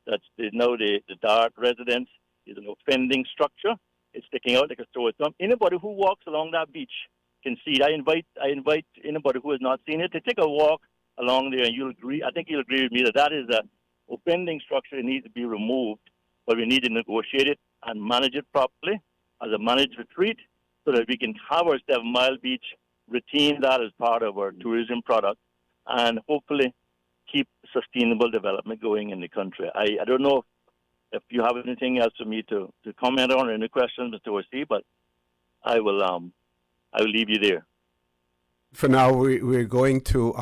that's now the Dart residence, is an offending structure. It's sticking out like a sore thumb. Anybody who walks along that beach can see it. I invite anybody who has not seen it to take a walk along there, and you'll agree. I think you'll agree with me that is an offending structure that needs to be removed. But we need to negotiate it and manage it properly as a managed retreat so that we can have our 7 Mile Beach, retain that as part of our tourism product, and hopefully keep sustainable development going in the country. I don't know if you have anything else for me to comment on or any questions, Mr. Orsi, but I will leave you there. For now, we're going to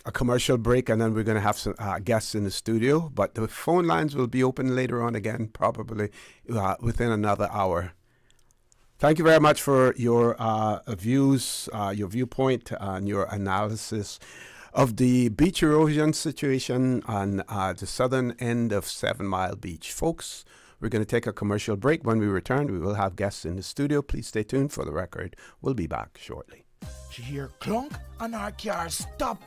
a commercial break, and then we're going to have some guests in the studio. But the phone lines will be open later on again, probably within another hour. Thank you very much for your views, your viewpoint, and your analysis of the beach erosion situation on the southern end of 7 Mile Beach. Folks, we're going to take a commercial break. When we return, we will have guests in the studio. Please stay tuned for the record. We'll be back shortly. She hear clunk and our car stop.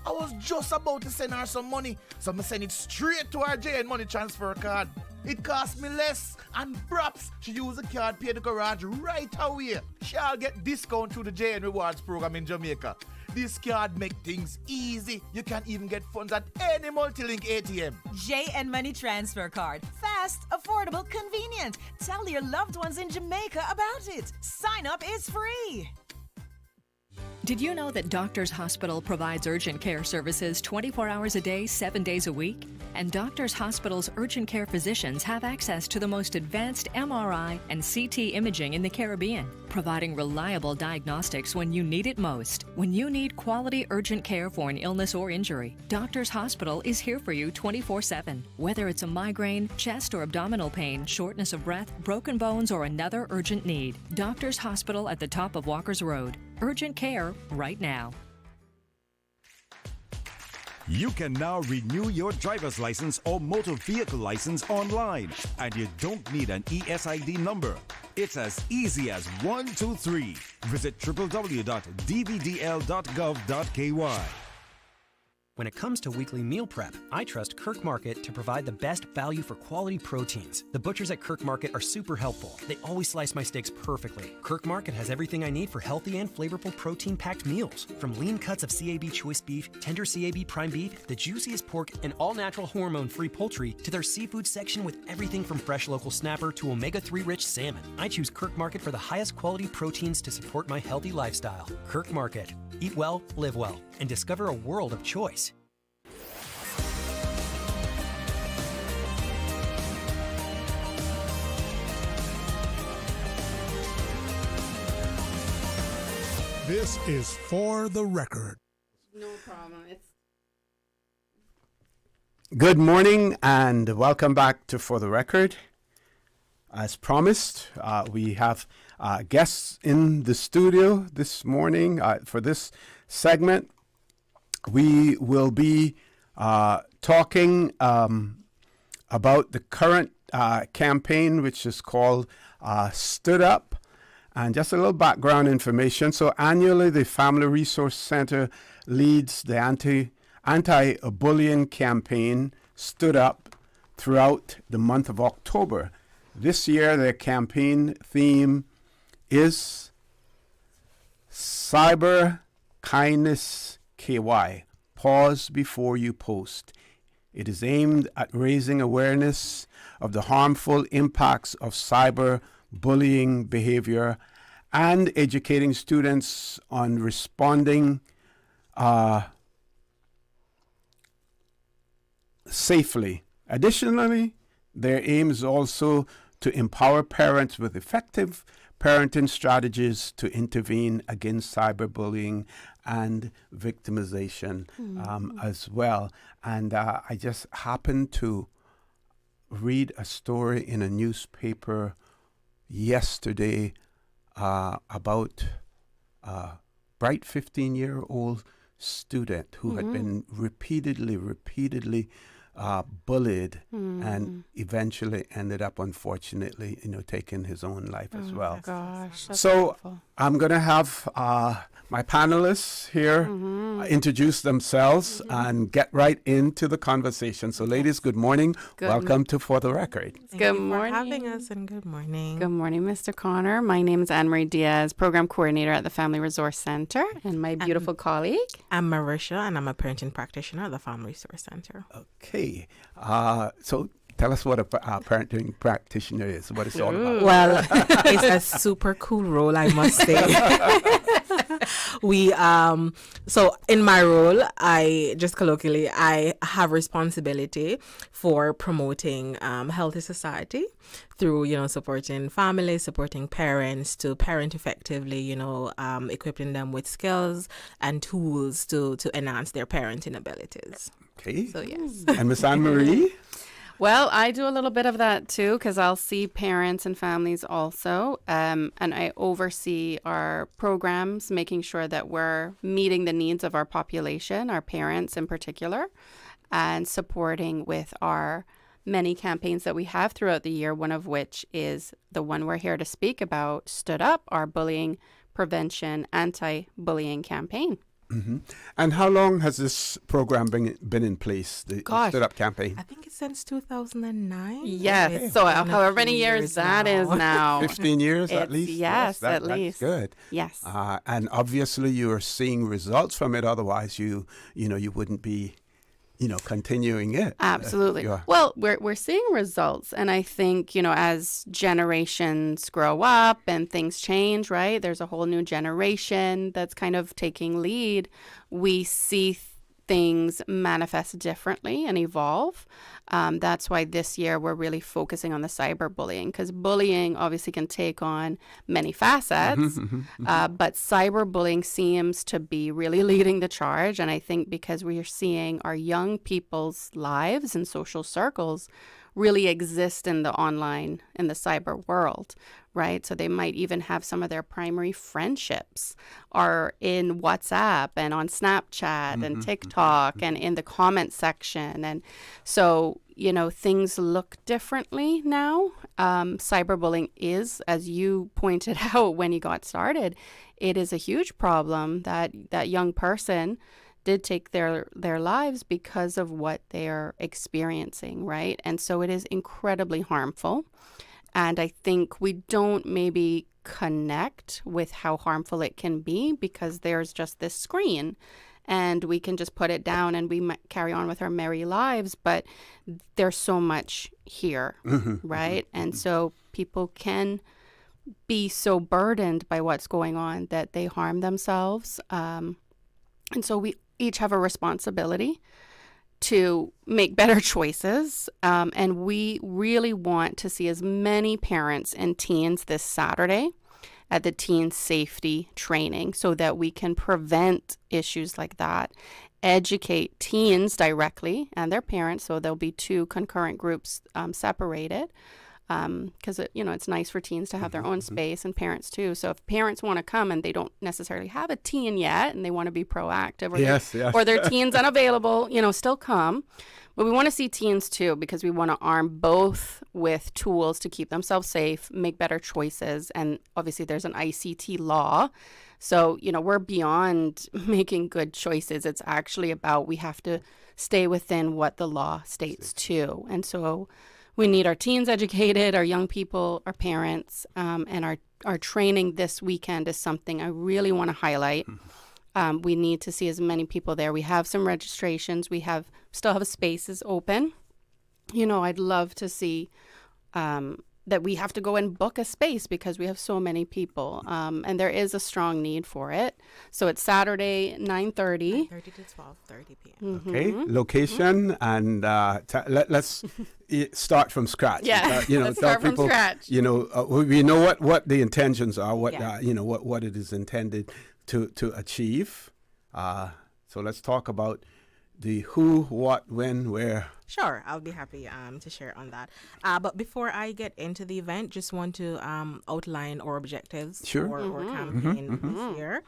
I was just about to send her some money, so I send it straight to her JN Money Transfer card. It cost me less, and perhaps she use the card, pay the garage right away. She'll get discount through the JN Rewards program in Jamaica. This card make things easy. You can even get funds at any multi-link ATM. JN Money Transfer Card. Fast, affordable, convenient. Tell your loved ones in Jamaica about it. Sign up is free. Did you know that Doctors Hospital provides urgent care services 24 hours a day, 7 days a week? And Doctors Hospital's urgent care physicians have access to the most advanced MRI and CT imaging in the Caribbean, providing reliable diagnostics when you need it most. When you need quality urgent care for an illness or injury, Doctors Hospital is here for you 24/7. Whether it's a migraine, chest or abdominal pain, shortness of breath, broken bones, or another urgent need, Doctors Hospital at the top of Walker's Road. Urgent care right now. You can now renew your driver's license or motor vehicle license online, and you don't need an ESID number. It's as easy as 1, 2, 3. Visit www.dvdl.gov.ky. When it comes to weekly meal prep, I trust Kirk Market to provide the best value for quality proteins. The butchers at Kirk Market are super helpful. They always slice my steaks perfectly. Kirk Market has everything I need for healthy and flavorful protein-packed meals. From lean cuts of CAB choice beef, tender CAB prime beef, the juiciest pork, and all-natural hormone-free poultry, to their seafood section with everything from fresh local snapper to omega-3 rich salmon. I choose Kirk Market for the highest quality proteins to support my healthy lifestyle. Kirk Market. Eat well, live well, and discover a world of choice. This is For the Record. No problem. Good morning and welcome back to For the Record. As promised, we have guests in the studio this morning. For this segment, we will be talking about the current campaign, which is called Stood Up. And just a little background information. So annually, the Family Resource Center leads the anti-bullying campaign, Stood Up, throughout the month of October. This year, their campaign theme is Cyber Kindness KY, Pause Before You Post. It is aimed at raising awareness of the harmful impacts of cyber bullying behavior and educating students on responding safely. Additionally, their aim is also to empower parents with effective parenting strategies to intervene against cyberbullying and victimization as well. And I just happened to read a story in a newspaper yesterday about a bright 15-year-old student who had been repeatedly bullied and eventually ended up, unfortunately, taking his own life as well. Gosh, that's So awful. I'm going to have my panelists here introduce themselves and get right into the conversation. So ladies, good morning. Good Welcome to For the Record. Good morning. For having us, and good morning. Good morning, Mr. Connor. My name is Anne-Marie Diaz, Program Coordinator at the Family Resource Center, and my beautiful colleague. I'm Marisha, and I'm a parenting practitioner at the Family Resource Center. Okay. So tell us what a parenting practitioner is, what it's all about. Well, it's a super cool role, I must say. So in my role, I have responsibility for promoting healthy society through, supporting families, supporting parents to parent effectively, equipping them with skills and tools to enhance their parenting abilities. Okay. So, yes. And Miss Anne-Marie? Well, I do a little bit of that too, because I'll see parents and families also. And I oversee our programs, making sure that we're meeting the needs of our population, our parents in particular, and supporting with our many campaigns that we have throughout the year, one of which is the one we're here to speak about, Stood Up, our bullying prevention, anti-bullying campaign. Mm-hmm. And how long has this program been in place, the Stood Up campaign? I think it's since 2009. Yes. Okay. So however many years that is now. 15 years at least? Yes, at least. That's good. Yes. And obviously you are seeing results from it. Otherwise, you wouldn't be, continuing it. Absolutely. Well, we're seeing results. And I think, as generations grow up and things change, right? There's a whole new generation that's kind of taking lead. We see things manifest differently and evolve. That's why this year we're really focusing on the cyberbullying, because bullying obviously can take on many facets, but cyberbullying seems to be really leading the charge. And I think because we are seeing our young people's lives and social circles really exist in the online, in the cyber world, right? So they might even have some of their primary friendships are in WhatsApp and on Snapchat and TikTok and in the comment section. And so, things look differently now. Cyberbullying is, as you pointed out when you got started, it is a huge problem that young person did take their lives because of what they're experiencing, right? And so it is incredibly harmful. And I think we don't maybe connect with how harmful it can be because there's just this screen and we can just put it down and we might carry on with our merry lives. But there's so much here, right? And so people can be so burdened by what's going on that they harm themselves. And so we each have a responsibility to make better choices. And we really want to see as many parents and teens this Saturday at the teen safety training so that we can prevent issues like that, educate teens directly and their parents. So there'll be 2 concurrent groups separated. Because it's nice for teens to have their own space and parents too. So if parents want to come and they don't necessarily have a teen yet and they want to be proactive, or or their teen's unavailable, still come. But we want to see teens too because we want to arm both with tools to keep themselves safe, make better choices, and obviously there's an ICT law. So we're beyond making good choices. It's actually about we have to stay within what the law states too, and so. We need our teens educated, our young people, our parents, and our training this weekend is something I really want to highlight. We need to see as many people there. We have some registrations. We still have spaces open. I'd love to see that we have to go and book a space because we have so many people, and there is a strong need for it. So it's Saturday, 9:30. 9:30 to 12:30 p.m. Okay, location, and let's start from scratch. Yeah, let's tell start people, from scratch. We know what the intentions are, what Yeah. what it is intended to achieve. So let's talk about the who, what, when, where. Sure, I'll be happy to share on that. But before I get into the event, just want to outline our objectives for our campaign this year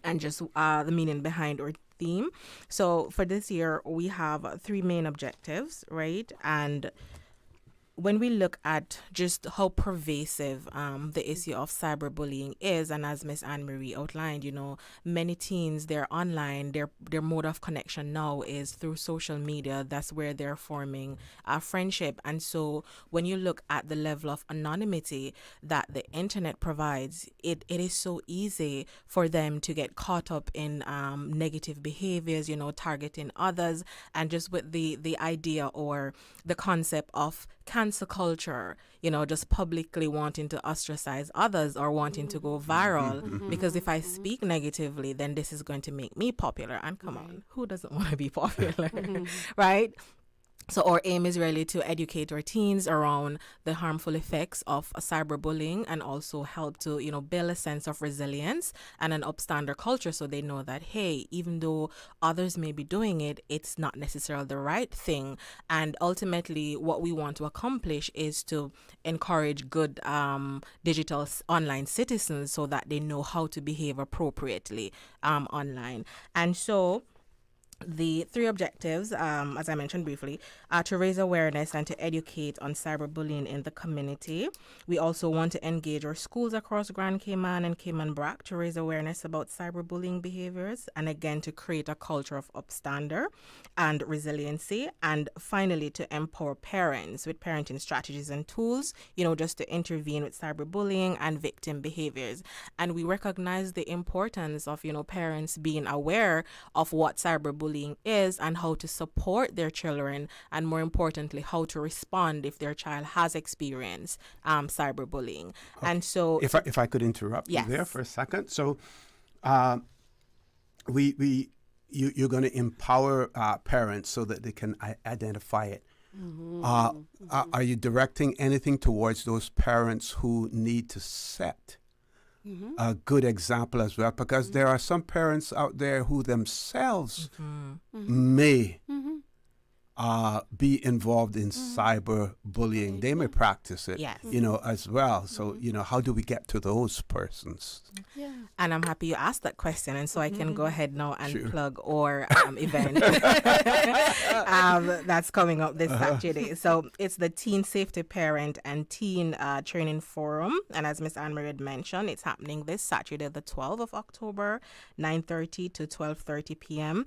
and just the meaning behind our theme. So for this year, we have 3 main objectives, right? And when we look at just how pervasive the issue of cyberbullying is, and as Miss Anne-Marie outlined, many teens, they're online, their mode of connection now is through social media. That's where they're forming a friendship. And so when you look at the level of anonymity that the internet provides, it is so easy for them to get caught up in negative behaviors, targeting others, and just with the idea or the concept of cancel culture, just publicly wanting to ostracize others or wanting to go viral because if I speak negatively, then this is going to make me popular. And come on, who doesn't want to be popular, right? So our aim is really to educate our teens around the harmful effects of cyberbullying and also help to, build a sense of resilience and an upstander culture so they know that, hey, even though others may be doing it, it's not necessarily the right thing. And ultimately, what we want to accomplish is to encourage good digital online citizens so that they know how to behave appropriately online. And so the 3 objectives, as I mentioned briefly, are to raise awareness and to educate on cyberbullying in the community. We also want to engage our schools across Grand Cayman and Cayman Brac to raise awareness about cyberbullying behaviors and again to create a culture of upstander and resiliency. And finally, to empower parents with parenting strategies and tools, just to intervene with cyberbullying and victim behaviors. And we recognize the importance of, parents being aware of what cyberbullying is and how to support their children, and more importantly, how to respond if their child has experienced cyberbullying. Okay. And so, if I could interrupt you there for a second, so you're going to empower parents so that they can identify it. Are you directing anything towards those parents who need to set a good example as well? Because there are some parents out there who themselves may be involved in cyber bullying. They may practice it, Yes. as well. So, how do we get to those persons? Yeah. And I'm happy you asked that question, and so I can go ahead now and plug our event that's coming up this Saturday. So it's the Teen Safety Parent and Teen Training Forum, and as Miss Anne-Marie had mentioned, it's happening this Saturday, the 12th of October, 9:30 to 12:30 p.m.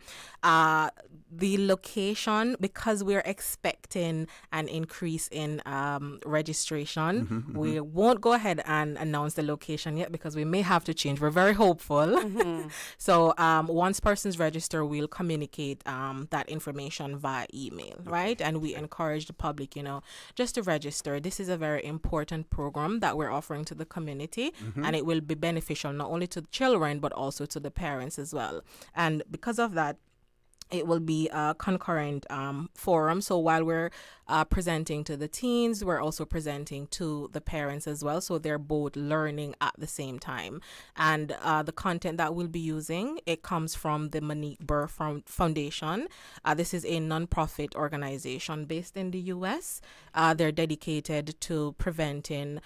The location, because we're expecting an increase in registration, we won't go ahead and announce the location yet because we may have to change. We're very hopeful. So once persons register, we'll communicate that information via email, right? And we encourage the public, just to register. This is a very important program that we're offering to the community, and it will be beneficial not only to the children, but also to the parents as well. And because of that, it will be a concurrent forum. So while we're presenting to the teens, we're also presenting to the parents as well. So they're both learning at the same time. And the content that we'll be using, it comes from the Monique Burr Foundation. This is a nonprofit organization based in the U.S. They're dedicated to preventing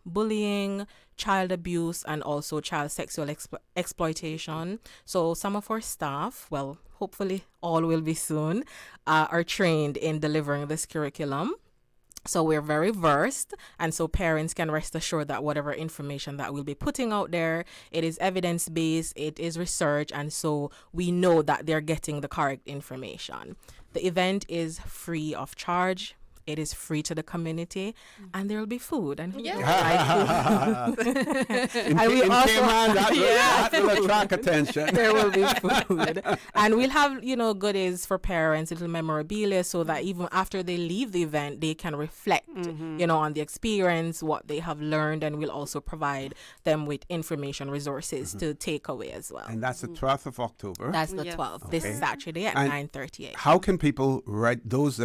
bullying, child abuse, and also child sexual exploitation. So some of our staff, well, hopefully all will be soon, are trained in delivering this curriculum. So we're very versed, and so parents can rest assured that whatever information that we'll be putting out there, it is evidence-based, it is research, and so we know that they're getting the correct information. The event is free of charge. It is free to the community, and there will be food. And that will attract attention. There will be food, and we'll have goodies for parents, little memorabilia, so that even after they leave the event, they can reflect, on the experience, what they have learned, and we'll also provide them with information resources to take away as well. And that's the 12th of October. That's the 12th. This Saturday at 9:30 a.m. How can people those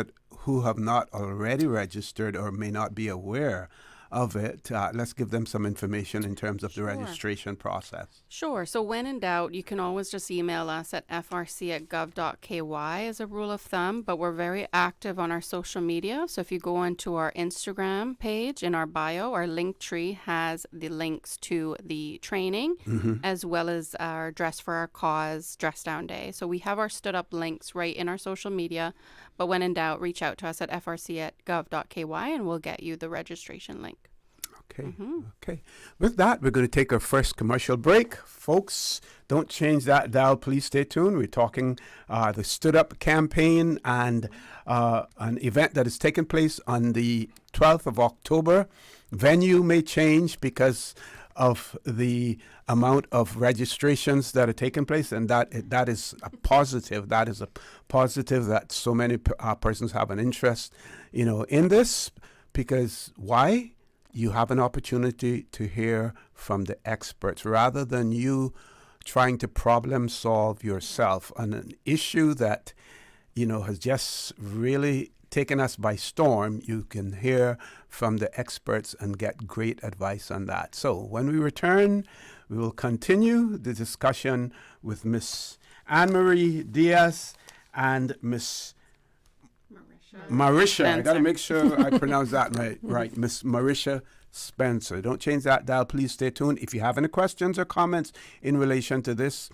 who have not already registered or may not be aware of it, let's give them some information in terms of the registration process. Sure. So when in doubt, you can always just email us at frc@gov.ky as a rule of thumb, but we're very active on our social media. So if you go onto our Instagram page, in our bio, our link tree has the links to the training, as well as our Dress for Our Cause Dress Down Day. So we have our stood up links right in our social media, but when in doubt, reach out to us at frc@gov.ky and we'll get you the registration link. Okay. With that, we're going to take our first commercial break. Folks, don't change that dial. Please stay tuned. We're talking the Stood Up campaign and an event that is taking place on the 12th of October. Venue may change because of the amount of registrations that are taking place, and that is a positive. That is a positive that so many persons have an interest, in this, because why? You have an opportunity to hear from the experts rather than you trying to problem solve yourself on an issue that, has just really taken us by storm. You can hear from the experts and get great advice on that. So when we return, we will continue the discussion with Miss Anne-Marie Diaz and Miss Marisha. I got to make sure I pronounce that right. Miss Marisha Spencer. Don't change that dial. Please stay tuned. If you have any questions or comments in relation to this,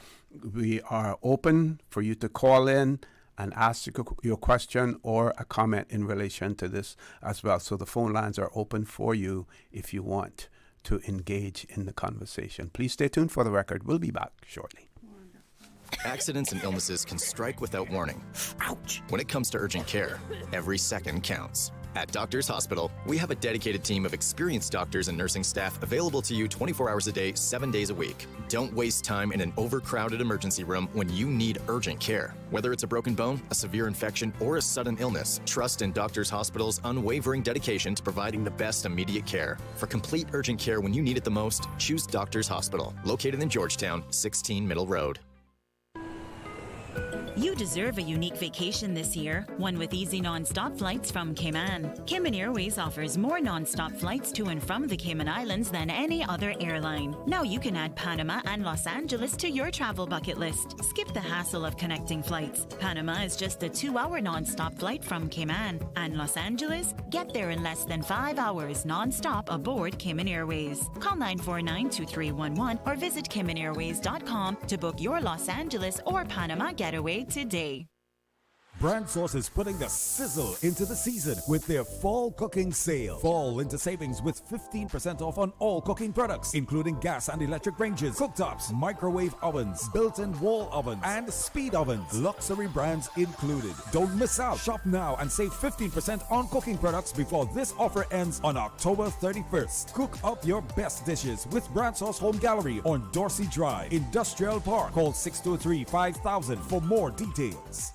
we are open for you to call in and ask your question or a comment in relation to this as well. So the phone lines are open for you if you want to engage in the conversation. Please stay tuned for the record. We'll be back shortly. Accidents and illnesses can strike without warning. Ouch! When it comes to urgent care, every second counts. At Doctors Hospital, we have a dedicated team of experienced doctors and nursing staff available to you 24 hours a day, 7 days a week. Don't waste time in an overcrowded emergency room when you need urgent care. Whether it's a broken bone, a severe infection, or a sudden illness, trust in Doctors Hospital's unwavering dedication to providing the best immediate care. For complete urgent care when you need it the most, choose Doctors Hospital, located in Georgetown, 16 Middle Road. You deserve a unique vacation this year, one with easy non-stop flights from Cayman. Cayman Airways offers more non-stop flights to and from the Cayman Islands than any other airline. Now you can add Panama and Los Angeles to your travel bucket list. Skip the hassle of connecting flights. Panama is just a 2-hour non-stop flight from Cayman. And Los Angeles? Get there in less than 5 hours non-stop aboard Cayman Airways. Call 949-2311 or visit CaymanAirways.com to book your Los Angeles or Panama getaway today. Brand Source is putting the sizzle into the season with their fall cooking sale. Fall into savings with 15% off on all cooking products, including gas and electric ranges, cooktops, microwave ovens, built-in wall ovens, and speed ovens. Luxury brands included. Don't miss out. Shop now and save 15% on cooking products before this offer ends on October 31st. Cook up your best dishes with Brand Source Home Gallery on Dorsey Drive, Industrial Park. Call 623-5000 for more details.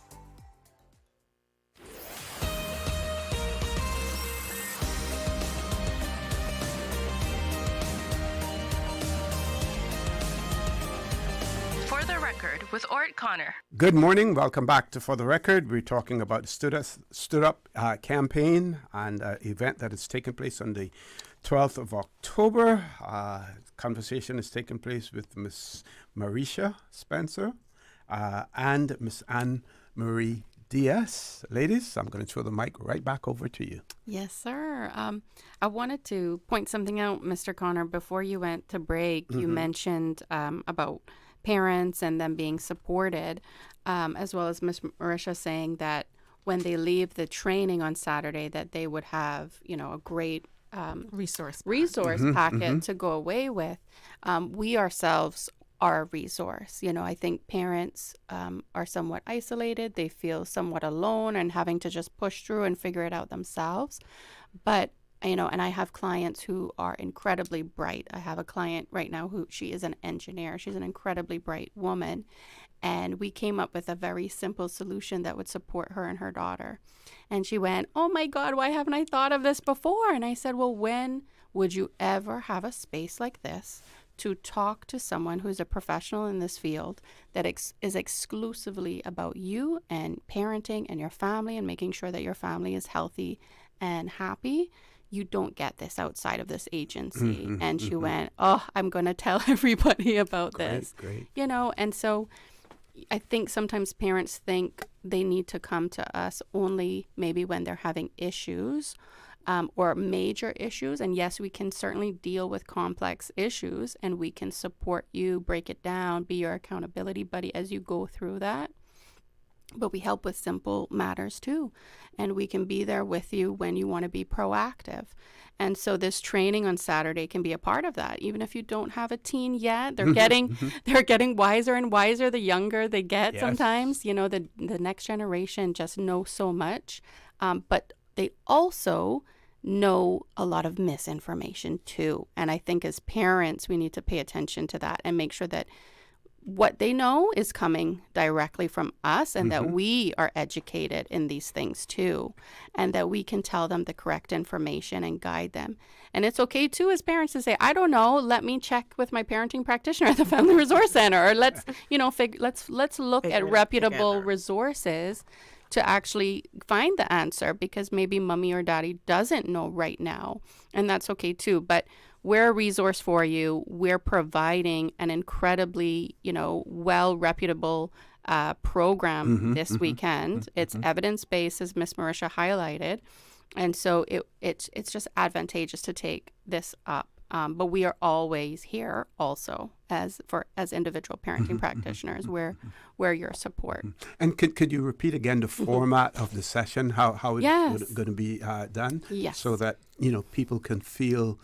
For the Record with Orrett Connor. Good morning. Welcome back to For the Record. We're talking about the Stood Up campaign and an event that is taking place on the 12th of October. Conversation is taking place with Miss Marisha Spencer and Miss Anne-Marie Diaz. Ladies, I'm going to throw the mic right back over to you. Yes, sir. I wanted to point something out, Mr. Connor. Before you went to break, you mentioned about parents and them being supported, as well as Ms. Marisha saying that when they leave the training on Saturday, that they would have, a great resource packet to go away with. We ourselves are a resource. I think parents are somewhat isolated. They feel somewhat alone and having to just push through and figure it out themselves. But and I have clients who are incredibly bright. I have a client right now who she is an engineer. She's an incredibly bright woman. And we came up with a very simple solution that would support her and her daughter. And she went, "Oh my God, why haven't I thought of this before?" And I said, "Well, when would you ever have a space like this to talk to someone who's a professional in this field that is exclusively about you and parenting and your family and making sure that your family is healthy and happy? You don't get this outside of this agency." And she went, "Oh, I'm going to tell everybody about this." Great. And so I think sometimes parents think they need to come to us only maybe when they're having issues or major issues. And yes, we can certainly deal with complex issues and we can support you, break it down, be your accountability buddy as you go through that. But we help with simple matters too. And we can be there with you when you want to be proactive. And so this training on Saturday can be a part of that. Even if you don't have a teen yet, they're getting wiser and wiser the younger they get. Yes. Sometimes, the next generation just knows so much. But they also know a lot of misinformation too. And I think as parents, we need to pay attention to that and make sure that what they know is coming directly from us and that we are educated in these things too, and that we can tell them the correct information and guide them. And it's okay too as parents to say, "I don't know, let me check with my parenting practitioner at the Family Resource Center," or let's look at reputable resources to actually find the answer, because maybe mommy or daddy doesn't know right now, and that's okay too. But we're a resource for you. We're providing an incredibly, well-reputable program this weekend. It's evidence-based, as Miss Marisha highlighted. And so it's just advantageous to take this up. But we are always here also as individual parenting practitioners. We're your support. And could you repeat again the format of the session, how it's going to be done? Yes. So that, people can feel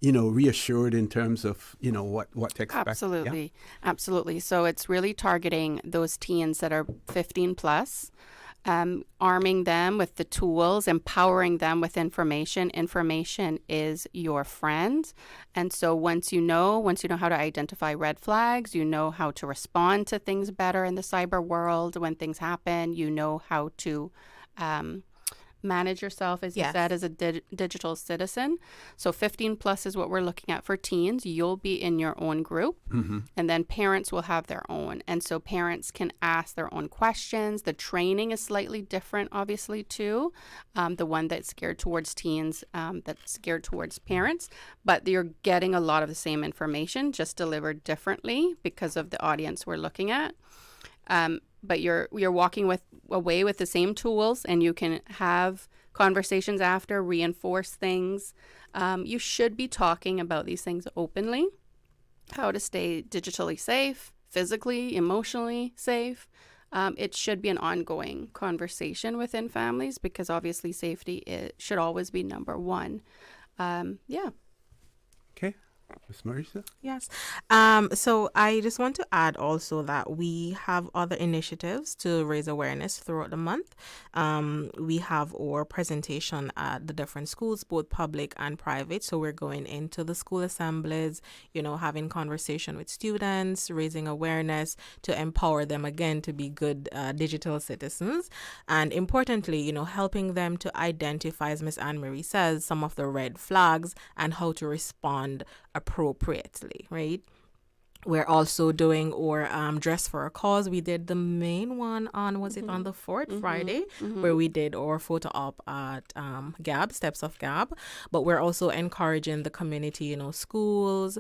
reassured in terms of, what to expect. Absolutely. Yeah? Absolutely. So it's really targeting those teens that are 15 plus, arming them with the tools, empowering them with information. Information is your friend. And so once you know how to identify red flags, you know how to respond to things better in the cyber world when things happen, you know how to manage yourself, as you Yes. said, as a digital citizen. So 15 plus is what we're looking at for teens. You'll be in your own group, and then parents will have their own. And so parents can ask their own questions. The training is slightly different, obviously, too. The one that's geared towards teens, that's geared towards parents. But you're getting a lot of the same information, just delivered differently because of the audience we're looking at. But you're walking away with the same tools, and you can have conversations after, reinforce things. You should be talking about these things openly, how to stay digitally safe, physically, emotionally safe. It should be an ongoing conversation within families, because obviously safety should always be number one. Yeah. Okay. Ms. Marisa? Yes. So I just want to add also that we have other initiatives to raise awareness throughout the month. We have our presentation at the different schools, both public and private. So we're going into the school assemblies, having conversation with students, raising awareness to empower them again to be good digital citizens. And importantly, helping them to identify, as Ms. Anne-Marie says, some of the red flags and how to respond appropriately, right? We're also doing our Dress for a Cause. We did the main one on, was it on the 4th Friday, where we did our photo op at GAB, Steps of GAB. But we're also encouraging the community, schools,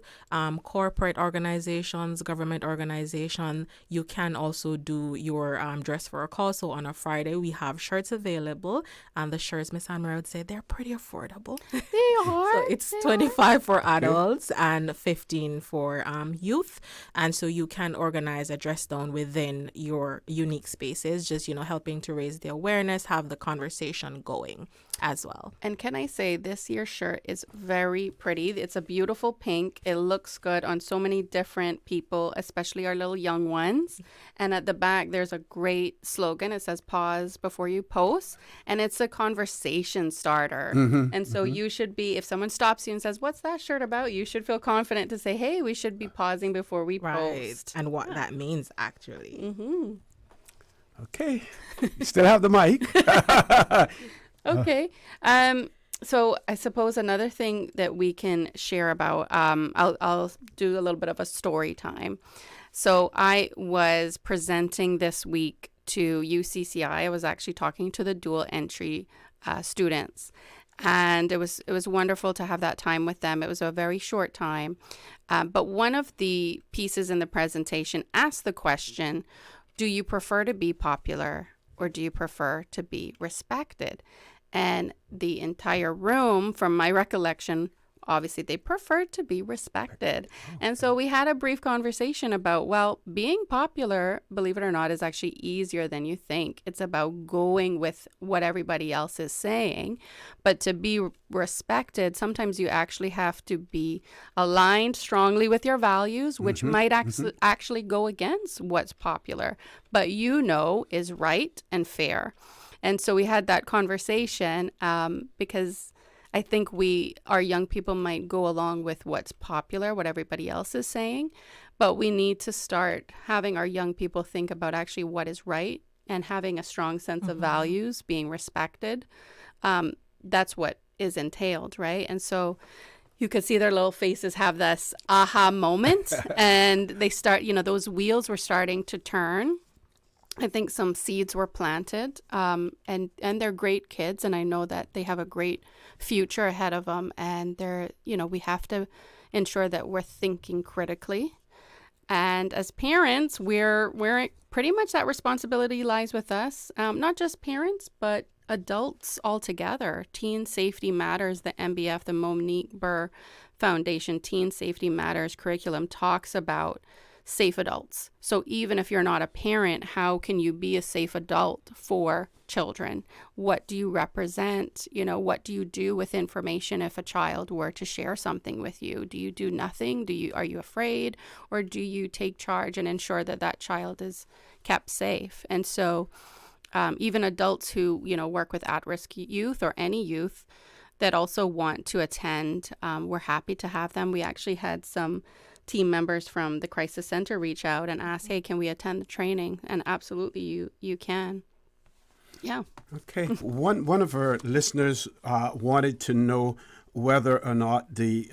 corporate organizations, government organization. You can also do your Dress for a Cause. So on a Friday, we have shirts available. And the shirts, Miss Anne-Marie would say, they're pretty affordable. They are. So it's $25 for adults and $15 for youth. And so you can organize a dress down within your unique spaces, just, helping to raise the awareness, have the conversation going as well. And can I say, this year's shirt is very pretty. It's a beautiful pink. It looks good on so many different people, especially our little young ones. And at the back, there's a great slogan. It says, pause before you post. And it's a conversation starter. And so you should be, if someone stops you and says, what's that shirt about? You should feel confident to say, hey, we should be pausing before we post. And what that means, actually. Okay. You still have the mic. Okay. So I suppose another thing that we can share about, I'll do a little bit of a story time. So I was presenting this week to UCCI. I was actually talking to the dual entry students. And it was wonderful to have that time with them. It was a very short time. But one of the pieces in the presentation asked the question, do you prefer to be popular or do you prefer to be respected? And the entire room, from my recollection, obviously they preferred to be respected. And so we had a brief conversation about, well, being popular, believe it or not, is actually easier than you think. It's about going with what everybody else is saying. But to be respected, sometimes you actually have to be aligned strongly with your values, which might actually go against what's popular, but is right and fair. And so we had that conversation because I think our young people might go along with what's popular, what everybody else is saying, but we need to start having our young people think about actually what is right and having a strong sense of values, being respected. That's what is entailed, right? And so you could see their little faces have this aha moment and they start, those wheels were starting to turn. I think some seeds were planted, and they're great kids, and I know that they have a great future ahead of them. And we have to ensure that we're thinking critically. And as parents, we're pretty much that responsibility lies with us. Not just parents, but adults altogether. Teen Safety Matters, the MBF, the Monique Burr Foundation Teen Safety Matters curriculum talks about safe adults. So even if you're not a parent, how can you be a safe adult for children? What do you represent? What do you do with information if a child were to share something with you? Do you do nothing? Are you afraid? Or do you take charge and ensure that that child is kept safe? And so even adults who, work with at-risk youth or any youth that also want to attend, we're happy to have them. We actually had some team members from the crisis center reach out and ask, hey, can we attend the training? And absolutely, you can. Yeah. Okay. One of our listeners wanted to know whether or not the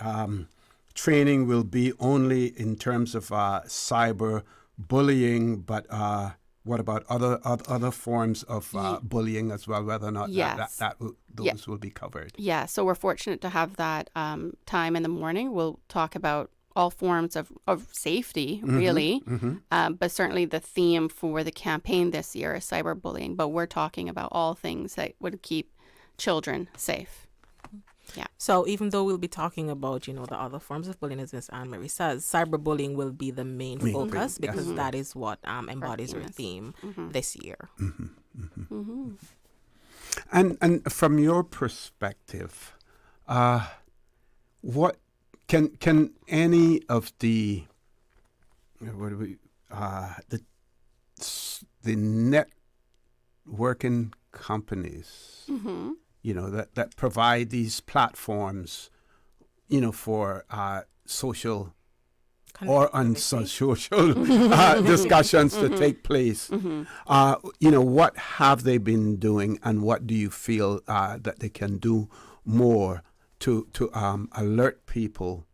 training will be only in terms of cyber bullying, but what about other forms of bullying as well? Whether or not Yes. those will be covered. Yeah, so we're fortunate to have that time in the morning. We'll talk about all forms of safety, really. But certainly the theme for the campaign this year is cyberbullying. But we're talking about all things that would keep children safe. Yeah. So even though we'll be talking about, the other forms of bullying, as Ms. Anne-Marie says, cyberbullying will be the main focus because that is what embodies our theme this year. And from your perspective, what can any of the networking companies, that provide these platforms, for social or unsocial discussions to take place. What have they been doing, and what do you feel that they can do more to alert people,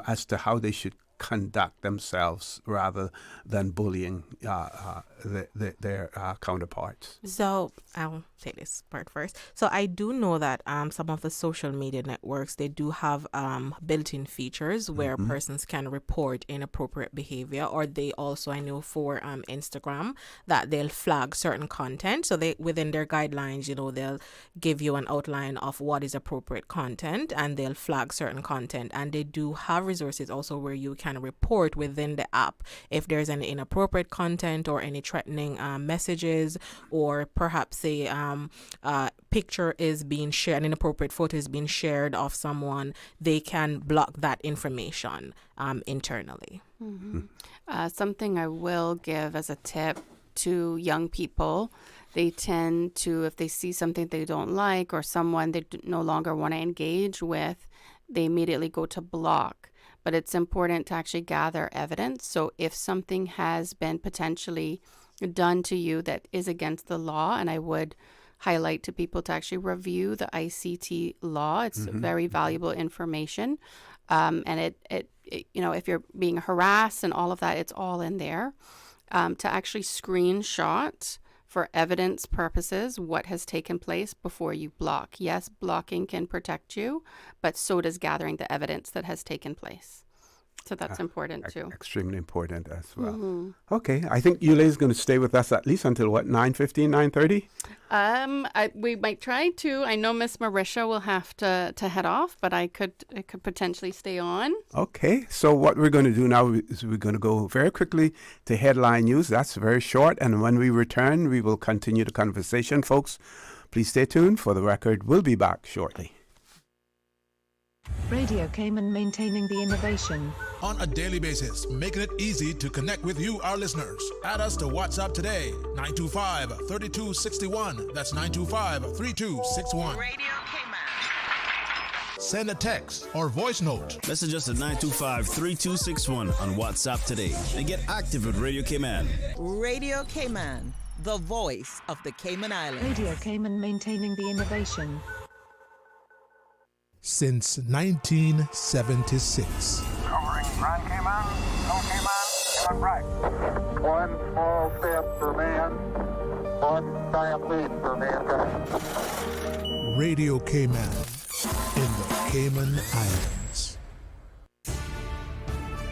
as to how they should conduct themselves rather than bullying their counterparts? So I'll take this part first. So I do know that some of the social media networks, they do have built-in features where persons can report inappropriate behavior, or they also, I know for Instagram, that they'll flag certain content. So they, within their guidelines, they'll give you an outline of what is appropriate content, and they'll flag certain content. And they do have resources also where you can report within the app if there's any inappropriate content or any threatening messages, or perhaps a picture is being shared, an inappropriate photo is being shared of someone. They can block that information internally. Something I will give as a tip to young people, they tend to, if they see something they don't like or someone they no longer want to engage with, they immediately go to block. But it's important to actually gather evidence. So if something has been potentially done to you that is against the law, and I would highlight to people to actually review the ICT law. It's very valuable information. And it if you're being harassed and all of that, it's all in there. To actually screenshot for evidence purposes what has taken place before you block. Yes, blocking can protect you, but so does gathering the evidence that has taken place. So that's important too. Extremely important as well. Okay, I think Yule is going to stay with us at least until what, 9:15, 9:30? We might try to. I know Miss Marisha will have to head off, but I could potentially stay on. Okay, so what we're going to do now is we're going to go very quickly to headline news. That's very short, and when we return, we will continue the conversation, folks. Please stay tuned. For the record, we'll be back shortly. Radio Cayman, maintaining the innovation. On a daily basis, making it easy to connect with you, our listeners. Add us to WhatsApp today, 925-3261. That's 925-3261. Radio Cayman. Send a text or voice note. Message us at 925-3261 on WhatsApp today and get active with Radio Cayman. Radio Cayman, the voice of the Cayman Islands. Radio Cayman, maintaining the innovation. Since 1976. Covering Grand Cayman, Low Cayman, Cayman right. One small step for man, one giant leap for mankind. Radio Cayman in the Cayman Islands.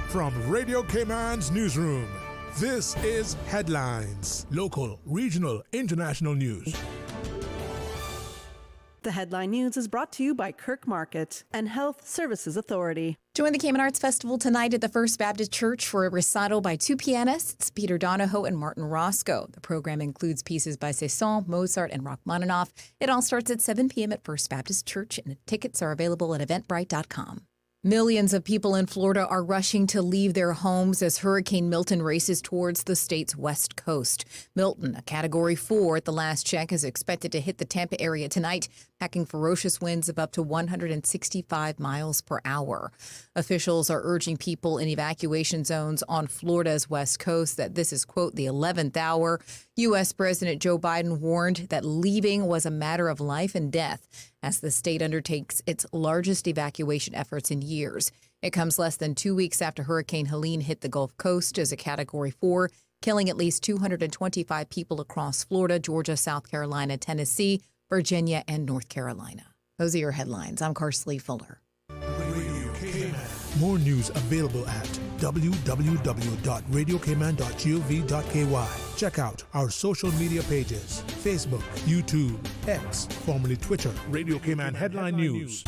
From Radio Cayman's newsroom, this is Headlines. Local, regional, international news. The Headline News is brought to you by Kirk Market and Health Services Authority. Join the Cayman Arts Festival tonight at the First Baptist Church for a recital by two pianists, Peter Donahoe and Martin Roscoe. The program includes pieces by Cezanne, Mozart, and Rachmaninoff. It all starts at 7 p.m. at First Baptist Church, and tickets are available at eventbrite.com. Millions of people in Florida are rushing to leave their homes as Hurricane Milton races towards the state's west coast. Milton, a Category 4 at the last check, is expected to hit the Tampa area tonight. packing ferocious winds of up to 165 miles per hour. Officials are urging people in evacuation zones on Florida's west coast that this is, quote, the 11th hour. U.S. President Joe Biden warned that leaving was a matter of life and death as the state undertakes its largest evacuation efforts in years. It comes less than 2 weeks after Hurricane Helene hit the Gulf Coast as a Category 4, killing at least 225 people across Florida, Georgia, South Carolina, Tennessee, Virginia, and North Carolina. Those are your headlines. I'm Carsley Fuller. More news available at www.radiocayman.gov.ky. Check out our social media pages: Facebook, YouTube, X, formerly Twitter, Radio Cayman Headline News.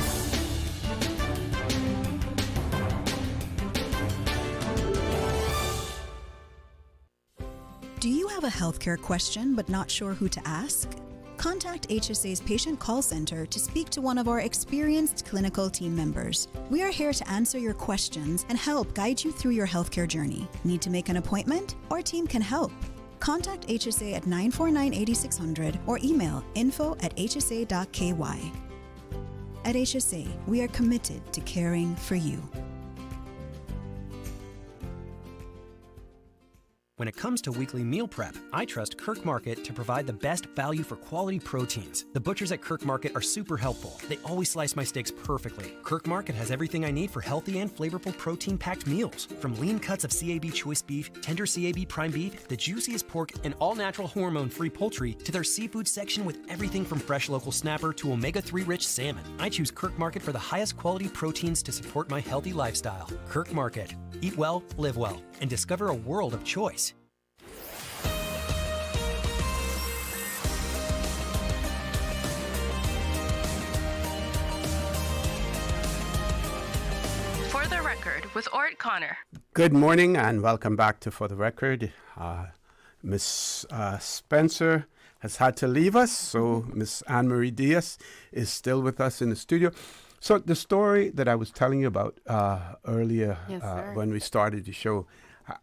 Do you have a healthcare question but not sure who to ask? Contact HSA's Patient Call Center to speak to one of our experienced clinical team members. We are here to answer your questions and help guide you through your healthcare journey. Need to make an appointment? Our team can help. Contact HSA at 949-8600 or email info@hsa.ky. At HSA, we are committed to caring for you. When it comes to weekly meal prep, I trust Kirk Market to provide the best value for quality proteins. The butchers at Kirk Market are super helpful. They always slice my steaks perfectly. Kirk Market has everything I need for healthy and flavorful protein-packed meals. From lean cuts of CAB choice beef, tender CAB prime beef, the juiciest pork, and all-natural hormone-free poultry, to their seafood section with everything from fresh local snapper to omega-3 rich salmon. I choose Kirk Market for the highest quality proteins to support my healthy lifestyle. Kirk Market. Eat well, live well, and discover a world of choice. For the Record with Orrett Connor. Good morning and welcome back to For the Record. Miss Spencer has had to leave us, so Miss Anne-Marie Diaz is still with us in the studio. So the story that I was telling you about earlier when we started the show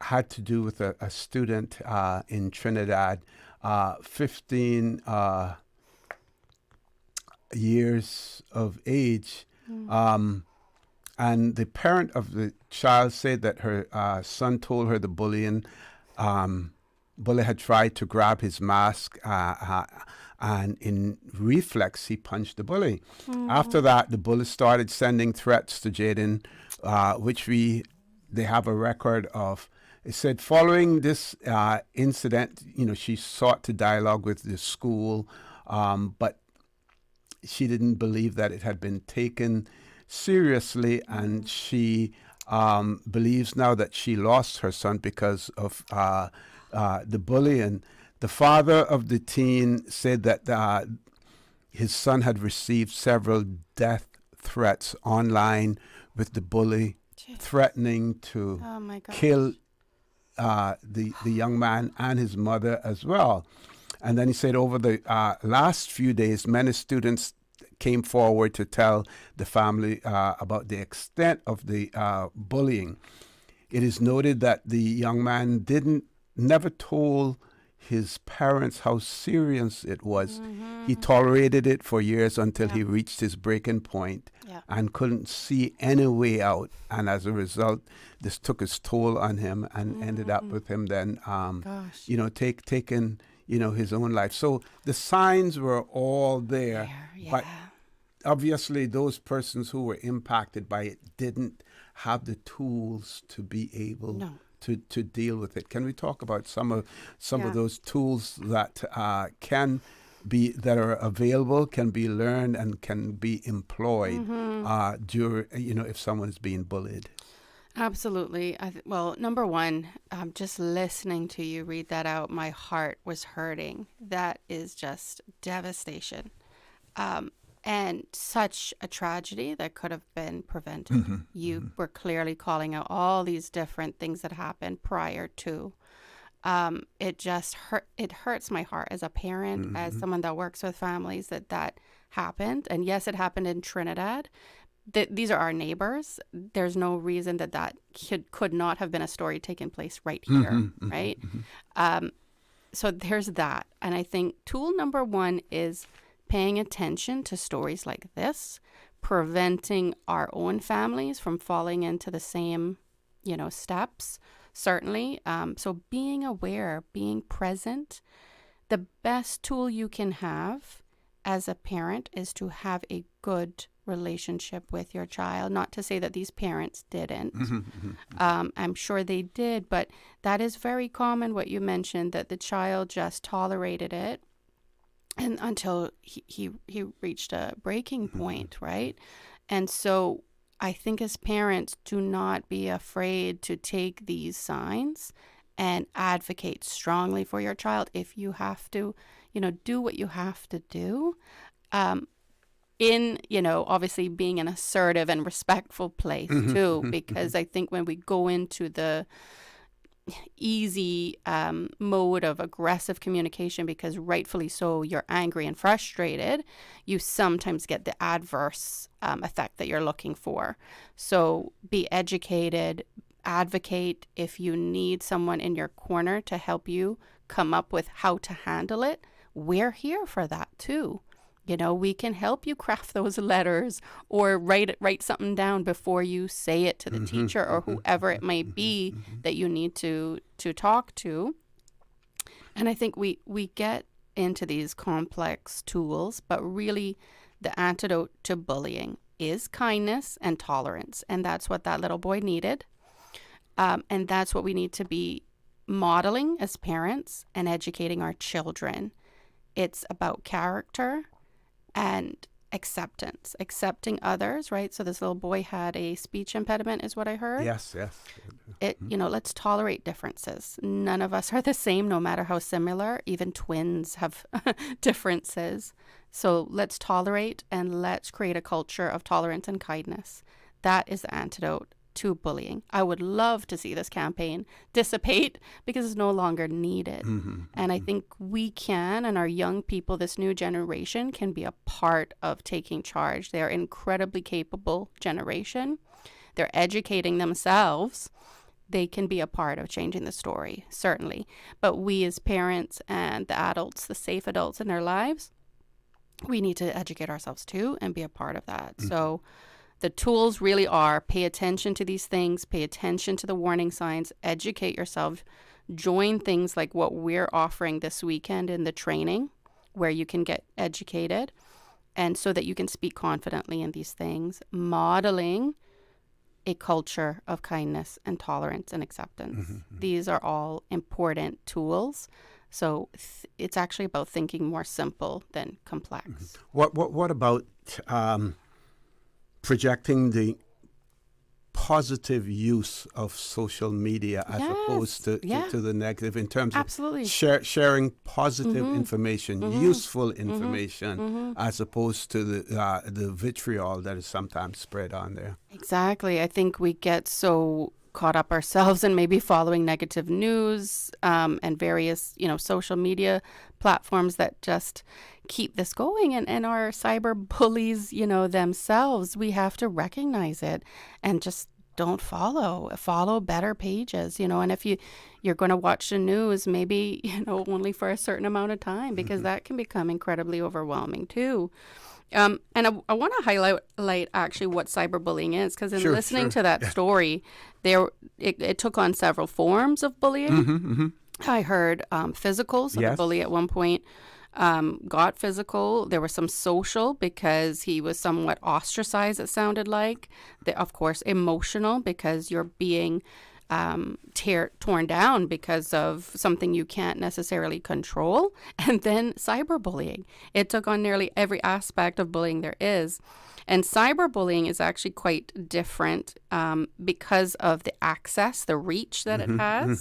had to do with a student in Trinidad, 15 years of age. And the parent of the child said that her son told her the bully had tried to grab his mask and in reflex, he punched the bully. After that, the bully started sending threats to Jaden, which they have a record of. It said following this incident, she sought to dialogue with the school, but she didn't believe that it had been taken seriously, and she believes now that she lost her son because of the bullying. The father of the teen said that his son had received several death threats online, with the bully threatening to kill the young man and his mother as well. And then he said over the last few days, many students came forward to tell the family about the extent of the bullying. It is noted that the young man never told his parents how serious it was. He tolerated it for years until he reached his breaking point and couldn't see any way out. And as a result, this took its toll on him and ended up with him then, taking, his own life. So the signs were all there. But obviously those persons who were impacted by it didn't have the tools to be able to deal with it. Can we talk about some of those tools that that are available, can be learned, and can be employed during, if someone is being bullied? Absolutely. Well, number one, just listening to you read that out, my heart was hurting. That is just devastation. And such a tragedy that could have been prevented. You were clearly calling out all these different things that happened prior to. It just hurts my heart as a parent, as someone that works with families, that happened. And yes, it happened in Trinidad. These are our neighbors. There's no reason that could not have been a story taking place right here, right? So there's that. And I think tool number one is paying attention to stories like this, preventing our own families from falling into the same, steps, certainly. So being aware, being present, the best tool you can have as a parent is to have a good relationship with your child. Not to say that these parents didn't. I'm sure they did, but that is very common, what you mentioned, that the child just tolerated it and until he reached a breaking point, right? And so I think as parents, do not be afraid to take these signs and advocate strongly for your child if you have to, do what you have to do. In, obviously being an assertive and respectful place too, because I think when we go into the easy mode of aggressive communication, because rightfully so, you're angry and frustrated, you sometimes get the adverse effect that you're looking for. So be educated, advocate. If you need someone in your corner to help you come up with how to handle it, we're here for that too. We can help you craft those letters or write something down before you say it to the teacher or whoever it might be that you need to talk to. And I think we get into these complex tools, but really the antidote to bullying is kindness and tolerance. And that's what that little boy needed. And that's what we need to be modeling as parents and educating our children. It's about character and accepting others, right? So this little boy had a speech impediment, is what I heard. Yes. Let's tolerate differences. None of us are the same, no matter how similar. Even twins have differences. So let's tolerate and let's create a culture of tolerance and kindness. That is the antidote to bullying. I would love to see this campaign dissipate because it's no longer needed. And I think we can, and our young people, this new generation, can be a part of taking charge. They're an incredibly capable generation. They're educating themselves. They can be a part of changing the story, certainly. But we as parents and the adults, the safe adults in their lives, we need to educate ourselves too and be a part of that. So the tools really are pay attention to these things, pay attention to the warning signs, educate yourself, join things like what we're offering this weekend in the training where you can get educated and so that you can speak confidently in these things, modeling a culture of kindness and tolerance and acceptance. These are all important tools. So it's actually about thinking more simple than complex. What about projecting the positive use of social media as opposed to the negative in terms of sharing positive information, useful information, as opposed to the vitriol that is sometimes spread on there. Exactly. I think we get so caught up ourselves in maybe following negative news and various, social media platforms that just keep this going. And our cyber bullies, themselves, we have to recognize it and just don't follow better pages, and if you're going to watch the news, maybe, only for a certain amount of time, because that can become incredibly overwhelming too. And I want to highlight actually what cyberbullying is, because in listening to that story, it took on several forms of bullying. I heard physical, so the bully at one point got physical. There was some social, because he was somewhat ostracized, it sounded like. Of course, emotional, because you're being torn down because of something you can't necessarily control. And then cyberbullying. It took on nearly every aspect of bullying there is. And cyberbullying is actually quite different because of the access, the reach that it has.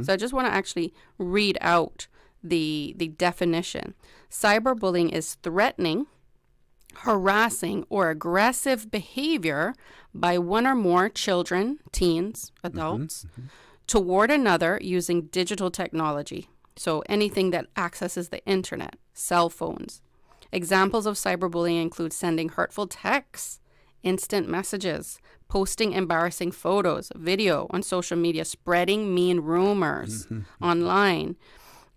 So I just want to actually read out the definition. Cyberbullying is threatening, harassing, or aggressive behavior by one or more children, teens, adults, toward another using digital technology. So anything that accesses the internet, cell phones. Examples of cyberbullying include sending hurtful texts, instant messages, posting embarrassing photos, video on social media, spreading mean rumors online,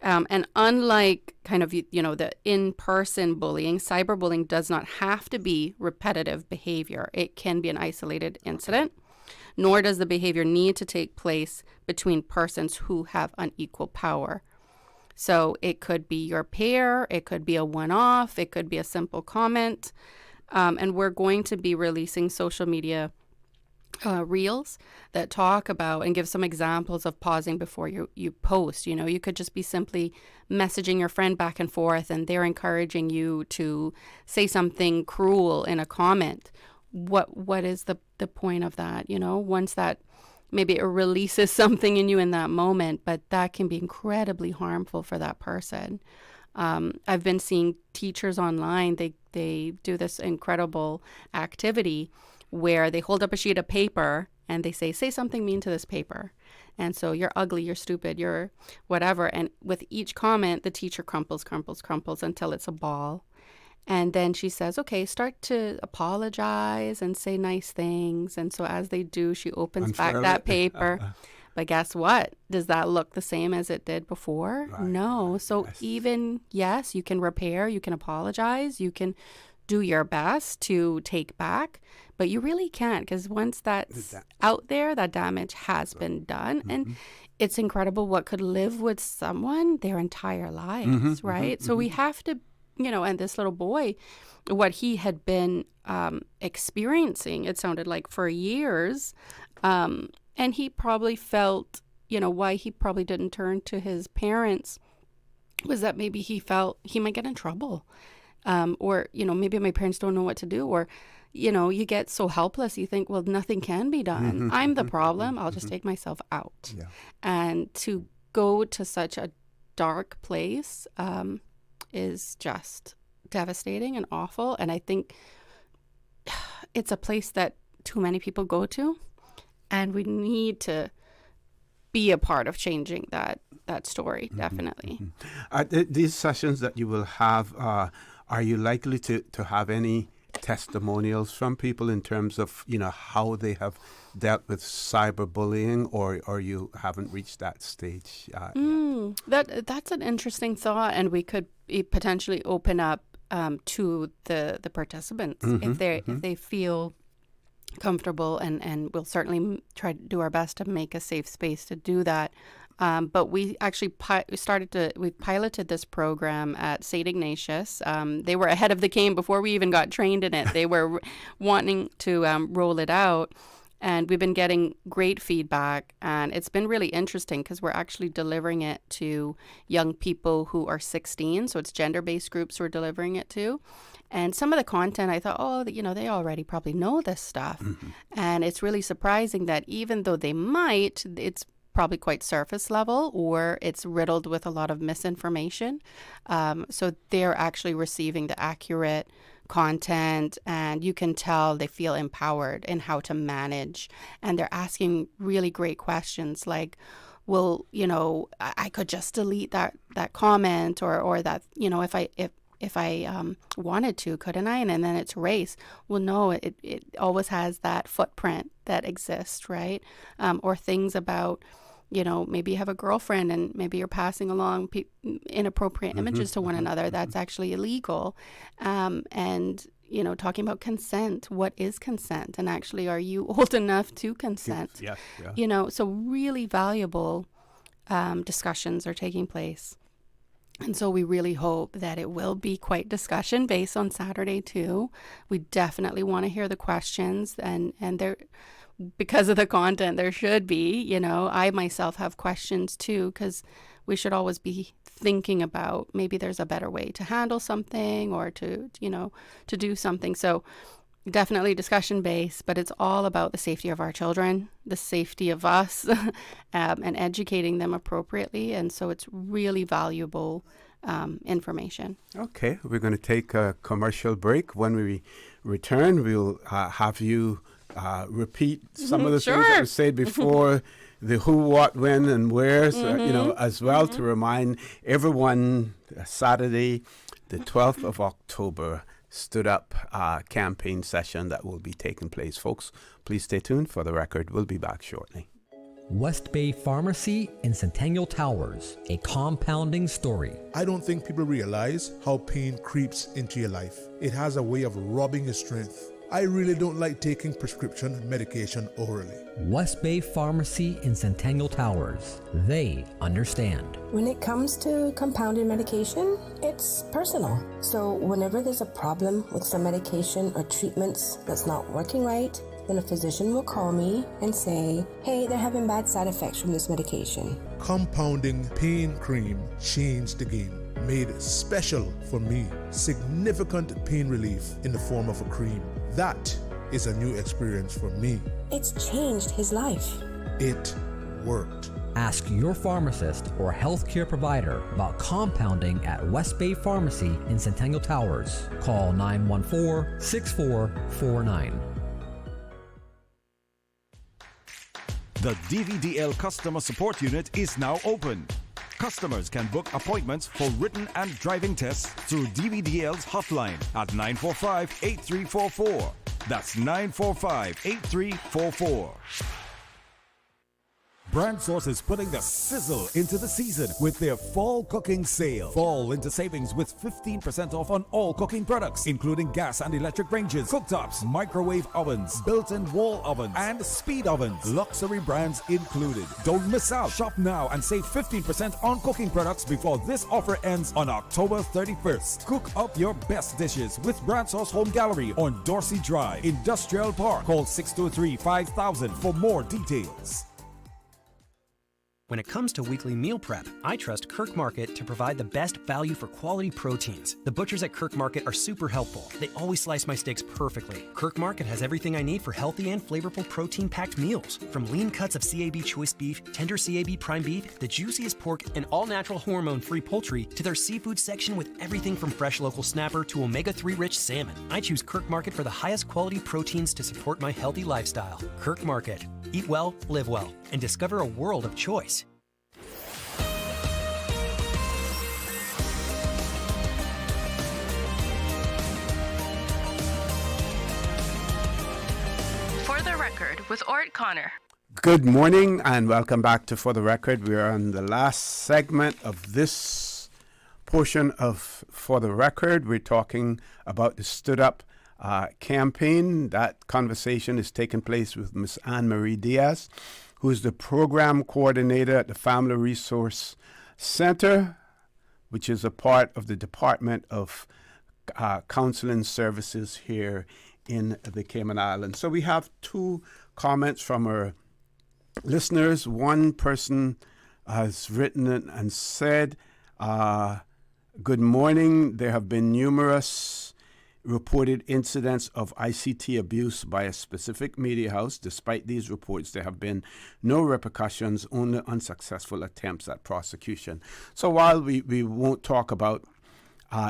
And unlike kind of, the in-person bullying, cyberbullying does not have to be repetitive behavior. It can be an isolated incident, nor does the behavior need to take place between persons who have unequal power. So it could be your peer, it could be a one-off, it could be a simple comment. And we're going to be releasing social media reels that talk about and give some examples of pausing before you post. You could just be simply messaging your friend back and forth, and they're encouraging you to say something cruel in a comment. What is the point of that? Once that maybe it releases something in you in that moment, but that can be incredibly harmful for that person. I've been seeing teachers online, they do this incredible activity where they hold up a sheet of paper and they say something mean to this paper. And so you're ugly, you're stupid, you're whatever. And with each comment, the teacher crumples until it's a ball. And then she says, okay, start to apologize and say nice things. And so as they do, she opens back that paper. But guess what? Does that look the same as it did before? Right, no. So even, yes, you can repair, you can apologize, you can do your best to take back, but you really can't, because once that's out there, that damage has been done. And it's incredible what could live with someone their entire lives, right? So we have to, and this little boy, what he had been experiencing, it sounded like for years, and he probably felt, why he probably didn't turn to his parents was that maybe he felt he might get in trouble. Or, maybe my parents don't know what to do, or, you get so helpless, you think, well, nothing can be done. I'm the problem. I'll just take myself out. Yeah. And to go to such a dark place is just devastating and awful. And I think it's a place that too many people go to, and we need to be a part of changing that story, definitely. These sessions that you will have, are you likely to have any testimonials from people in terms of, how they have dealt with cyberbullying, or you haven't reached that stage? That's an interesting thought, and we could potentially open up to the participants if they feel comfortable, and we'll certainly try to do our best to make a safe space to do that. But we actually we piloted this program at St. Ignatius. They were ahead of the game before we even got trained in it. They were wanting to roll it out, and we've been getting great feedback. And it's been really interesting because we're actually delivering it to young people who are 16. So it's gender-based groups we're delivering it to. And some of the content, I thought, they already probably know this stuff. And it's really surprising that even though they might, it's probably quite surface level, or it's riddled with a lot of misinformation. So they're actually receiving the accurate content, and you can tell they feel empowered in how to manage. And they're asking really great questions like, well, I could just delete that comment, or that, if I wanted to, couldn't I? And then it's race. Well, no, it always has that footprint that exists, right? Or things about, maybe you have a girlfriend and maybe you're passing along inappropriate images to one another. That's actually illegal. And, talking about consent. What is consent? And actually, are you old enough to consent? Yes. So really valuable discussions are taking place. And so we really hope that it will be quite discussion based on Saturday too. We definitely want to hear the questions, and there, because of the content, there should be, I myself have questions too, because we should always be thinking about maybe there's a better way to handle something, or to do something. So definitely discussion based, but it's all about the safety of our children, the safety of us, and educating them appropriately. And so it's really valuable information. Okay, we're going to take a commercial break. When we return, we'll have you repeat some of the things that were said before, the who, what, when, and where, so, as well, to remind everyone, Saturday, the 12th of October, Stood Up campaign session that will be taking place. Folks, please stay tuned. For the record, we'll be back shortly. West Bay Pharmacy in Centennial Towers, a compounding story. I don't think people realize how pain creeps into your life. It has a way of robbing your strength. I really don't like taking prescription medication orally. West Bay Pharmacy in Centennial Towers. They understand. When it comes to compounded medication, it's personal. So whenever there's a problem with some medication or treatments that's not working right, then a physician will call me and say, hey, they're having bad side effects from this medication. Compounding pain cream changed the game. Made special for me. Significant pain relief in the form of a cream. That is a new experience for me. It's changed his life. It worked. Ask your pharmacist or healthcare provider about compounding at West Bay Pharmacy in Centennial Towers. Call 914-6449. The DVDL Customer Support Unit is now open. Customers can book appointments for written and driving tests through DVDL's hotline at 945-8344. That's 945-8344. Brand Source is putting the sizzle into the season with their fall cooking sale. Fall into savings with 15% off on all cooking products, including gas and electric ranges, cooktops, microwave ovens, built-in wall ovens, and speed ovens. Luxury brands included. Don't miss out. Shop now and save 15% on cooking products before this offer ends on October 31st. Cook up your best dishes with Brand Source Home Gallery on Dorsey Drive, Industrial Park. Call 623-5000 for more details. When it comes to weekly meal prep, I trust Kirk Market to provide the best value for quality proteins. The butchers at Kirk Market are super helpful. They always slice my steaks perfectly. Kirk Market has everything I need for healthy and flavorful protein-packed meals. From lean cuts of CAB choice beef, tender CAB prime beef, the juiciest pork, and all-natural hormone-free poultry, to their seafood section with everything from fresh local snapper to omega-3 rich salmon. I choose Kirk Market for the highest quality proteins to support my healthy lifestyle. Kirk Market. Eat well, live well, and discover a world of choice. For the Record with Orrett Connor. Good morning and welcome back to For the Record. We are on the last segment of this portion of For the Record. We're talking about the Stood Up campaign. That conversation is taking place with Ms. Anne-Marie Diaz, who is the program coordinator at the Family Resource Center, which is a part of the Department of Counseling Services here in the Cayman Islands. So we have two comments from our listeners. One person has written and said, good morning. There have been numerous reported incidents of ICT abuse by a specific media house. Despite these reports, there have been no repercussions, only unsuccessful attempts at prosecution. So while we won't talk about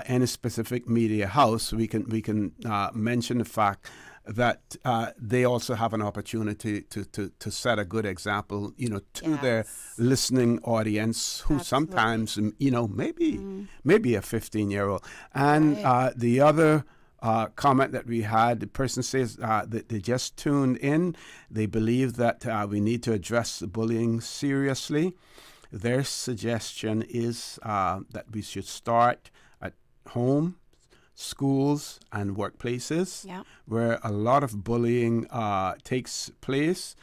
any specific media house, we can mention the fact that they also have an opportunity to set a good example, to their listening audience, who sometimes, maybe a 15-year-old. And the other comment that we had, the person says that they just tuned in. They believe that we need to address bullying seriously. Their suggestion is that we should start at home, schools, and workplaces, where a lot of bullying takes place.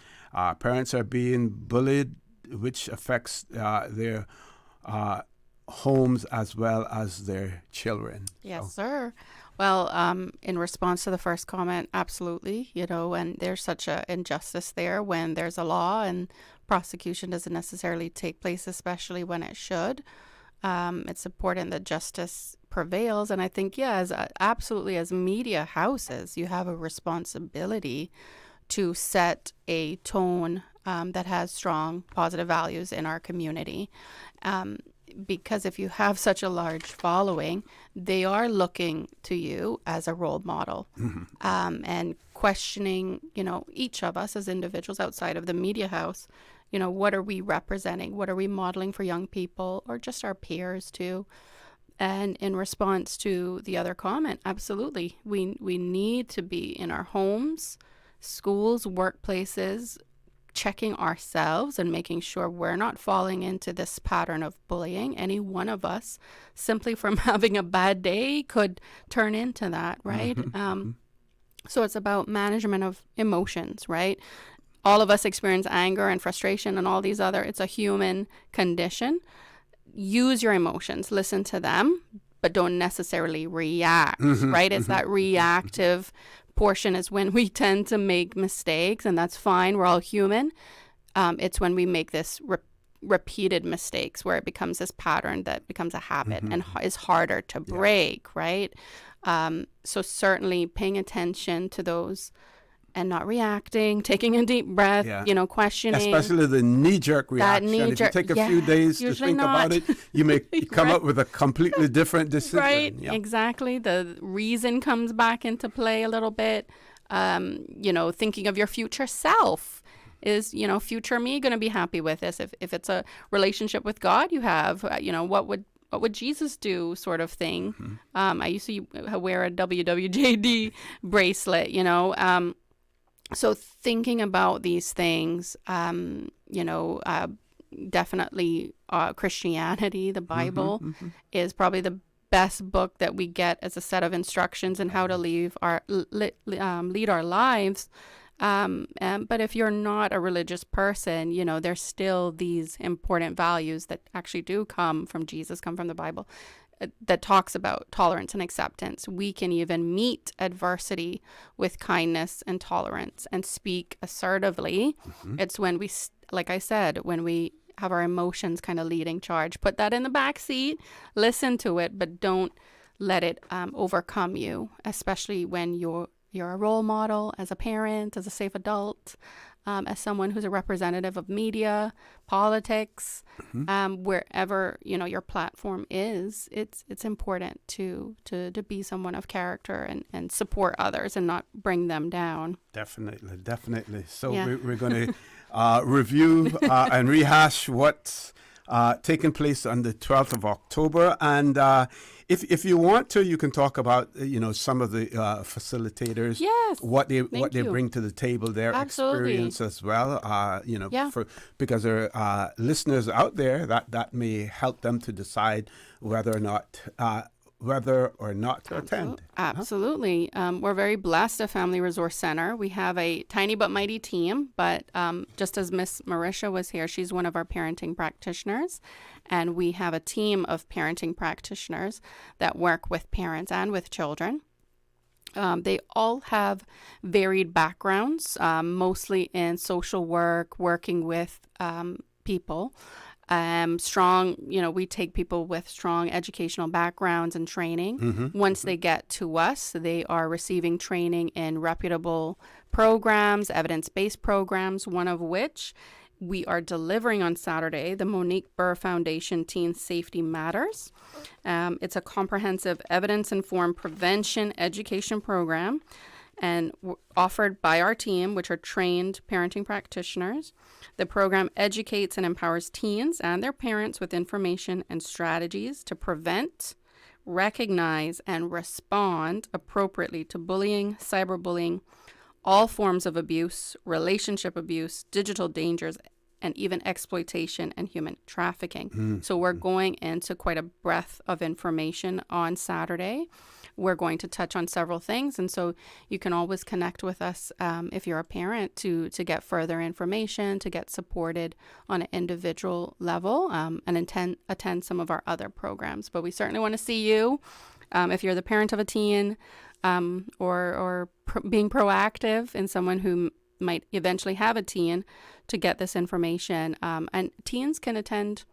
Parents are being bullied, which affects their homes as well as their children. Yes, sir. Well, in response to the first comment, absolutely, and there's such an injustice there when there's a law and prosecution doesn't necessarily take place, especially when it should. It's important that justice prevails. And I think, absolutely, as media houses, you have a responsibility to set a tone that has strong positive values in our community. Because if you have such a large following, they are looking to you as a role model, and questioning, each of us as individuals outside of the media house. What are we representing? What are we modeling for young people or just our peers too? And in response to the other comment, absolutely, we need to be in our homes, schools, workplaces, checking ourselves and making sure we're not falling into this pattern of bullying. Any one of us, simply from having a bad day, could turn into that, right? So it's about management of emotions, right? All of us experience anger and frustration and all these other, it's a human condition. Use your emotions, listen to them, but don't necessarily react, right? It's that reactive portion is when we tend to make mistakes, and that's fine. We're all human. It's when we make this repeated mistakes where it becomes this pattern that becomes a habit and is harder to break, right? So certainly paying attention to those and not reacting, taking a deep breath, questioning. Especially the knee-jerk reaction. If you take a few days to think about it, you may come up with a completely different decision. Right, exactly. The reason comes back into play a little bit. Thinking of your future self. Is, future me going to be happy with this? If it's a relationship with God you have, what would Jesus do, sort of thing. I used to wear a WWJD bracelet, so thinking about these things, definitely Christianity, the Bible, is probably the best book that we get as a set of instructions in how to lead our lives. But if you're not a religious person, there's still these important values that actually do come from Jesus, come from the Bible, that talks about tolerance and acceptance. We can even meet adversity with kindness and tolerance and speak assertively. It's when we, like I said, when we have our emotions kind of leading charge. Put that in the back seat, listen to it, but don't let it overcome you, especially when you're a role model as a parent, as a safe adult, as someone who's a representative of media, politics, wherever your platform is. It's important to be someone of character and support others and not bring them down. Definitely. So we're going to review and rehash what's taking place on the 12th of October. And if you want to, you can talk about some of the facilitators, what they bring to the table, their experience as well. Because there are listeners out there that may help them to decide whether or not to attend. Absolutely. We're very blessed at Family Resource Center. We have a tiny but mighty team, but just as Miss Marisha was here, she's one of our parenting practitioners, and we have a team of parenting practitioners that work with parents and with children. They all have varied backgrounds, mostly in social work, working with people. Strong, we take people with strong educational backgrounds and training. Once they get to us, they are receiving training in reputable programs, evidence-based programs, one of which we are delivering on Saturday, the Monique Burr Foundation Teen Safety Matters. It's a comprehensive evidence-informed prevention education program and offered by our team, which are trained parenting practitioners. The program educates and empowers teens and their parents with information and strategies to prevent, recognize, and respond appropriately to bullying, cyberbullying, all forms of abuse, relationship abuse, digital dangers, and even exploitation and human trafficking. So we're going into quite a breadth of information on Saturday. We're going to touch on several things, and so you can always connect with us if you're a parent to get further information, to get supported on an individual level, and attend some of our other programs. But we certainly want to see you if you're the parent of a teen, or being proactive in someone who might eventually have a teen, to get this information. And teens can attend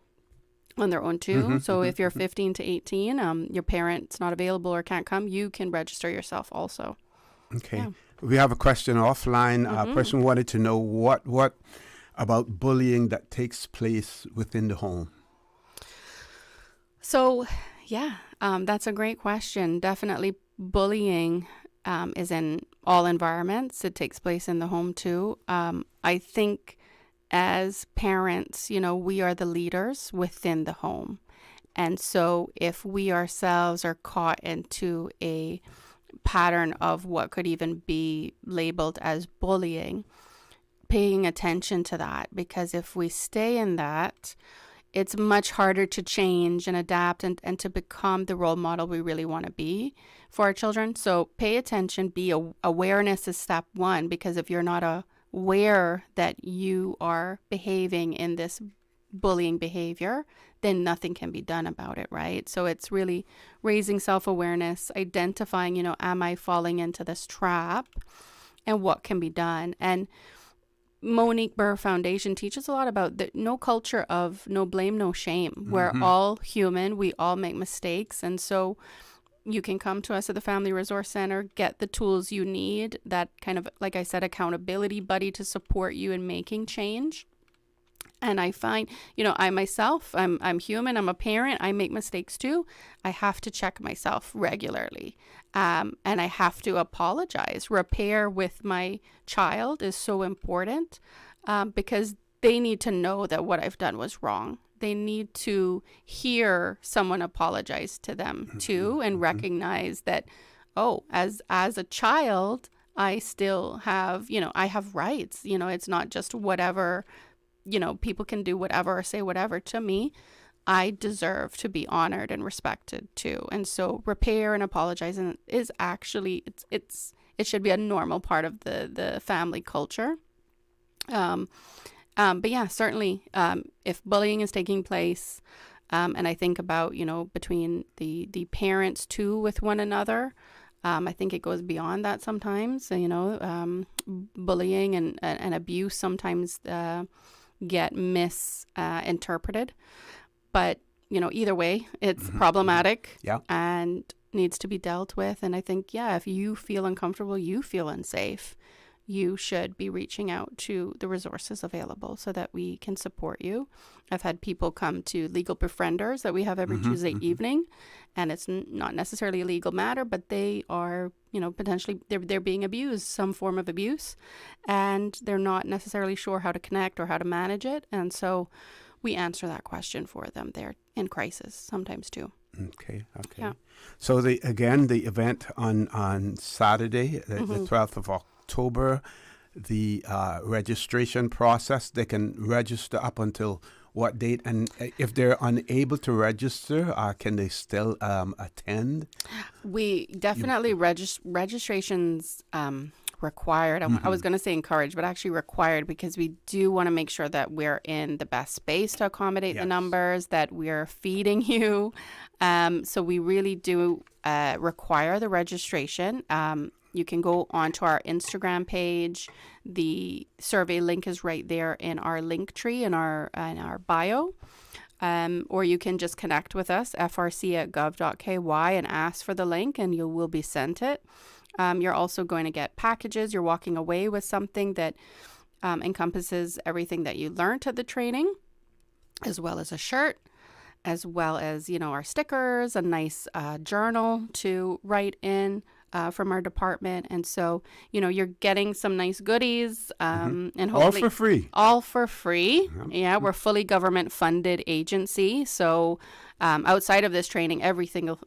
on their own too. So if you're 15 to 18, your parent's not available or can't come, you can register yourself also. Okay. Yeah. We have a question offline. A person wanted to know what about bullying that takes place within the home. So, that's a great question. Definitely bullying is in all environments. It takes place in the home too. I think as parents, we are the leaders within the home. And so if we ourselves are caught into a pattern of what could even be labeled as bullying, paying attention to that, because if we stay in that, it's much harder to change and adapt and to become the role model we really want to be for our children. So pay attention, awareness is step one, because if you're not aware that you are behaving in this bullying behavior, then nothing can be done about it, right? So it's really raising self-awareness, identifying, am I falling into this trap, and what can be done. And Monique Burr Foundation teaches a lot about the no culture of no blame, no shame. We're all human. We all make mistakes. And so you can come to us at the Family Resource Center, get the tools you need, that kind of, like I said, accountability buddy to support you in making change. And I find, I myself, I'm human, I'm a parent, I make mistakes too. I have to check myself regularly. And I have to apologize. Repair with my child is so important because they need to know that what I've done was wrong. They need to hear someone apologize to them too, and recognize that, as a child, I still have, I have rights. It's not just whatever, people can do whatever or say whatever to me. I deserve to be honored and respected too. And so repair and apologizing is actually, it should be a normal part of the family culture. But yeah, certainly, if bullying is taking place, and I think about, between the parents too with one another, I think it goes beyond that sometimes. Bullying and abuse sometimes get misinterpreted. But, either way, it's problematic and needs to be dealt with. And I think, if you feel uncomfortable, you feel unsafe, you should be reaching out to the resources available so that we can support you. I've had people come to Legal Befrienders that we have every Tuesday evening, and it's not necessarily a legal matter, but they are, potentially they're being abused, some form of abuse, and they're not necessarily sure how to connect or how to manage it. And so we answer that question for them. They're in crisis sometimes too. Okay. Yeah. So the event on Saturday, the 12th of October, the registration process, they can register up until what date? And if they're unable to register, can they still attend? We definitely registrations required. I was going to say encouraged, but actually required, because we do want to make sure that we're in the best space to accommodate the numbers, that we're feeding you. So we really do require the registration. You can go onto our Instagram page. The survey link is right there in our link tree in our bio. Or you can just connect with us, frc@gov.ky, and ask for the link, and you will be sent it. You're also going to get packages. You're walking away with something that encompasses everything that you learned at the training, as well as a shirt, as well as, our stickers, a nice journal to write in from our department. And so, you're getting some nice goodies, and hopefully all for free. Yeah, we're fully government funded agency. So outside of this training, every single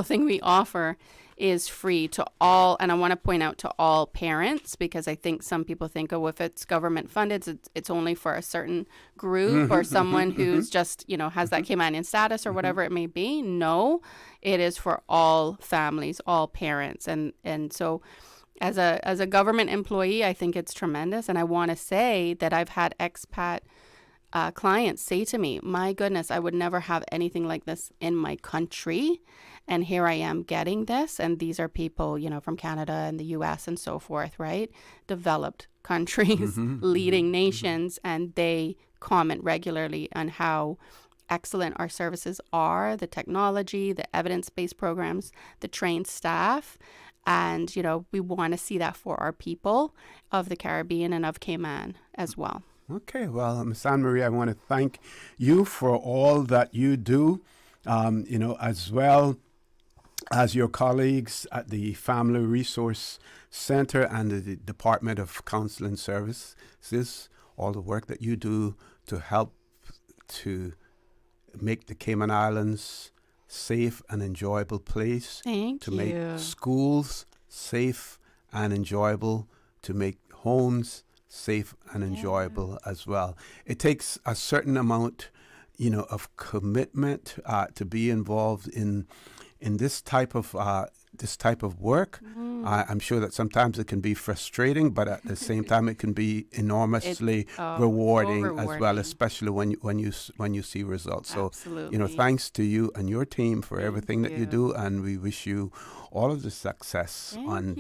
thing we offer is free to all. And I want to point out to all parents, because I think some people think, if it's government funded, it's only for a certain group or someone who's just, has that Caymanian status or whatever it may be. No, it is for all families, all parents. And so as a government employee, I think it's tremendous. And I want to say that I've had expat clients say to me, my goodness, I would never have anything like this in my country. And here I am getting this. And these are people, from Canada and the US and so forth, right? Developed countries, leading nations. And they comment regularly on how excellent our services are, the technology, the evidence-based programs, the trained staff. And, we want to see that for our people of the Caribbean and of Cayman as well. Okay, well, Ms. Anne-Marie, I want to thank you for all that you do, as well as your colleagues at the Family Resource Center and the Department of Counseling Services, all the work that you do to help to make the Cayman Islands safe and enjoyable place. Thank you. Make schools safe and enjoyable, to make homes safe and enjoyable as well. It takes a certain amount, of commitment to be involved in this type of work. I'm sure that sometimes it can be frustrating, but at the same time, it can be enormously rewarding as well, especially when you see results. Absolutely. So, thanks to you and your team for everything that you do, and we wish you all of the success on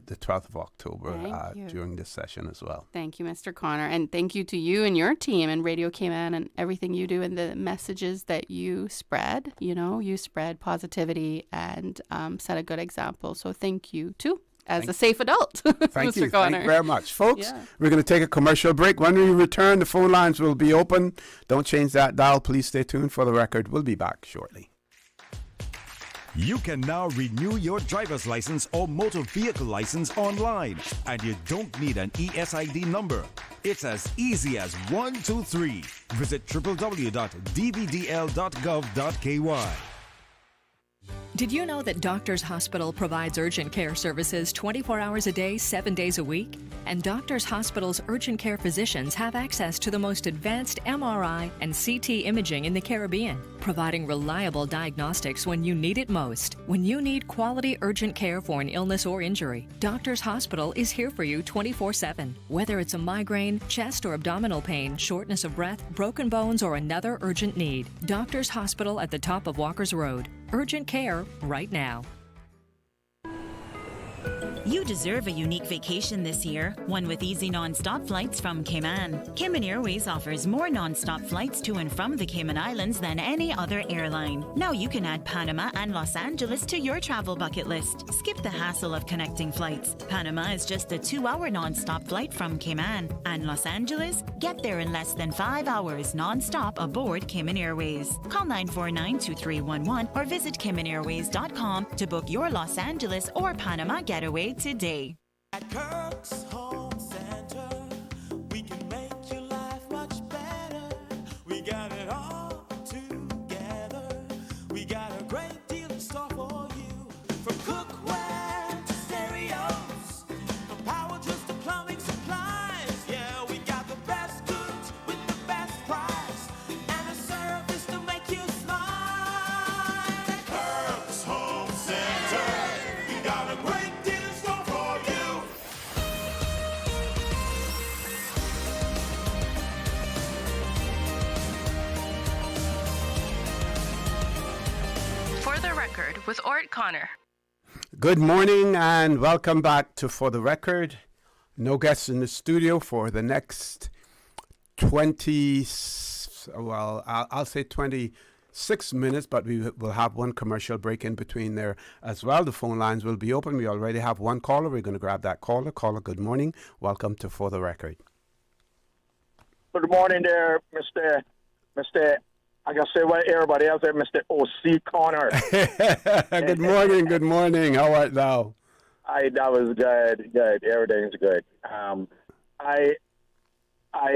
the 12th of October during this session as well. Thank you, Mr. Connor, and thank you to you and your team and Radio Cayman and everything you do and the messages that you spread. You spread positivity and set a good example. So thank you too, as a safe adult. Thank Mr. you. Connor. Thank you very much. Folks, we're going to take a commercial break. When we return, the phone lines will be open. Don't change that dial. Please stay tuned for the record. We'll be back shortly. You can now renew your driver's license or motor vehicle license online, and you don't need an ESID number. It's as easy as 1, 2, 3. Visit www.dvdl.gov.ky. Did you know that Doctors Hospital provides urgent care services 24 hours a day, 7 days a week? And Doctors Hospital's urgent care physicians have access to the most advanced MRI and CT imaging in the Caribbean, providing reliable diagnostics when you need it most. When you need quality urgent care for an illness or injury, Doctors Hospital is here for you 24/7. Whether it's a migraine, chest or abdominal pain, shortness of breath, broken bones, or another urgent need, Doctors Hospital at the top of Walker's Road. Urgent care right now. You deserve a unique vacation this year, one with easy non-stop flights from Cayman. Cayman Airways offers more non-stop flights to and from the Cayman Islands than any other airline. Now you can add Panama and Los Angeles to your travel bucket list. Skip the hassle of connecting flights. Panama is just a 2-hour non-stop flight from Cayman. And Los Angeles? Get there in less than 5 hours non-stop aboard Cayman Airways. Call 949-2311 or visit CaymanAirways.com to book your Los Angeles or Panama getaway today. At Kirk's Home Center, we can make your life much better. We got it all together. We got a great deal in store for you. From cookware to stereos, from power tools to plumbing supplies. Yeah, we got the best goods with the best price and a service to make you smile. At Kirk's Home Center, we got a great deal. For the Record with Orrett Connor. Good morning and welcome back to For the Record. No guests in the studio for the next 26 minutes, but we will have one commercial break in between there as well. The phone lines will be open. We already have one caller. We're going to grab that caller. Caller, good morning. Welcome to For the Record. Good morning there, Mr. I gotta say what everybody else said, Mr. O.C. Connor. Good morning, good morning. How art thou? That was good. Everything's good. I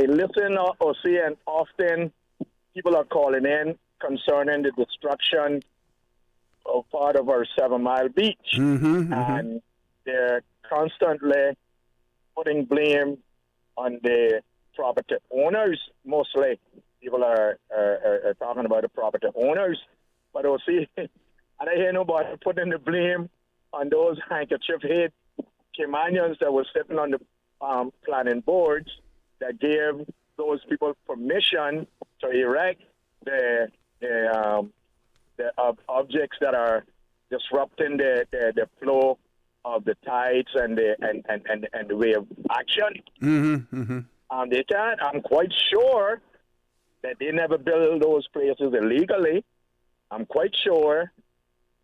listen to O.C. and often people are calling in concerning the destruction of part of our 7 Mile Beach. And they're constantly putting blame on the property owners, mostly. People are talking about the property owners, but see, I don't hear nobody putting the blame on those handkerchief-head Caymanians that were sitting on the planning boards that gave those people permission to erect the objects that are disrupting the flow of the tides and the way of action. They can't. I'm quite sure that they never built those places illegally. I'm quite sure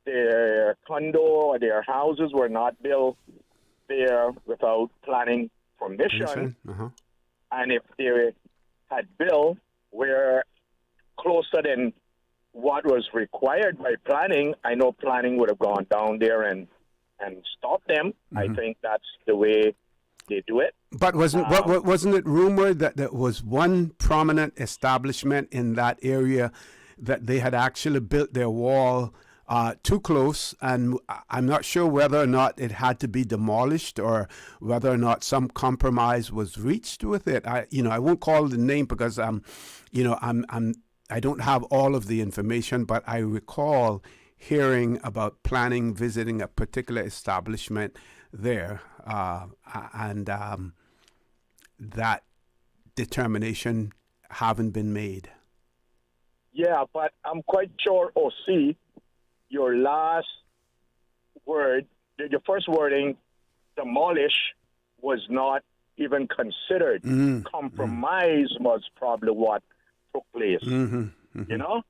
their condo or their houses were not built there without planning permission. And if they had built where closer than what was required by planning, I know planning would have gone down there and stopped them. I think that's the way they do it. But wasn't it rumored that there was one prominent establishment in that area that they had actually built their wall too close, and I'm not sure whether or not it had to be demolished or whether or not some compromise was reached with it. I won't call the name because I don't have all of the information, but I recall hearing about planning visiting a particular establishment there, and that determination haven't been made. Yeah, but I'm quite sure, OC, your last word, your first wording, demolish, was not even considered. Compromise was probably what took place. You know?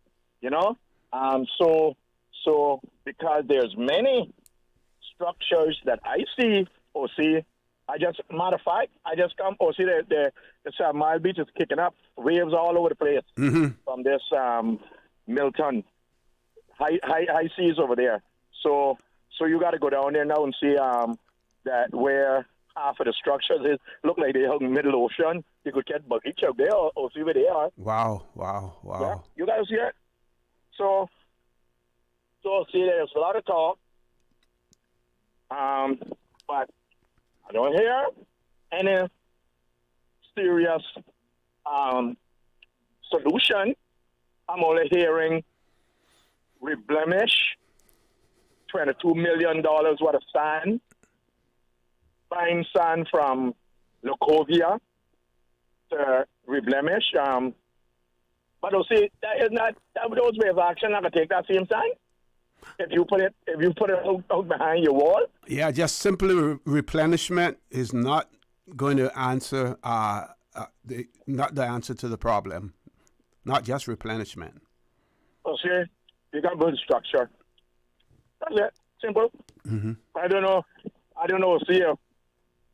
So because there's many structures that I see, OC, matter of fact, I just come, OC, the Mile Beach is kicking up, waves all over the place from this Milton. High seas over there. So you got to go down there now and see that where half of the structures is look like they're out in the middle ocean. You could get buggy out there or see where they are. Wow. Yeah, you guys see it? So see, there's a lot of talk, but I don't hear any serious solution. I'm only hearing reblemish, $22 million worth of sand, buying sand from Locovia to reblemish. But you'll see, those ways of action not gonna take that same time. If you put it out behind your wall. Yeah, just simply replenishment is not going to answer not the answer to the problem. Not just replenishment. Okay, you got good structure. That's it. Simple. I don't know. See if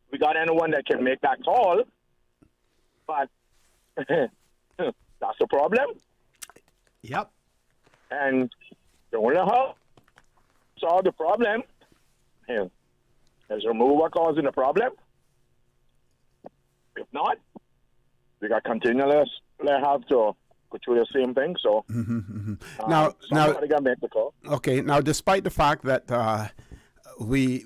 we got anyone that can make that call, but that's the problem. Yep. And the only how solve the problem is remove what causing the problem. If not, we got continuous. They have to go through the same thing. So now, somebody got to make the call. Okay. Now, despite the fact that we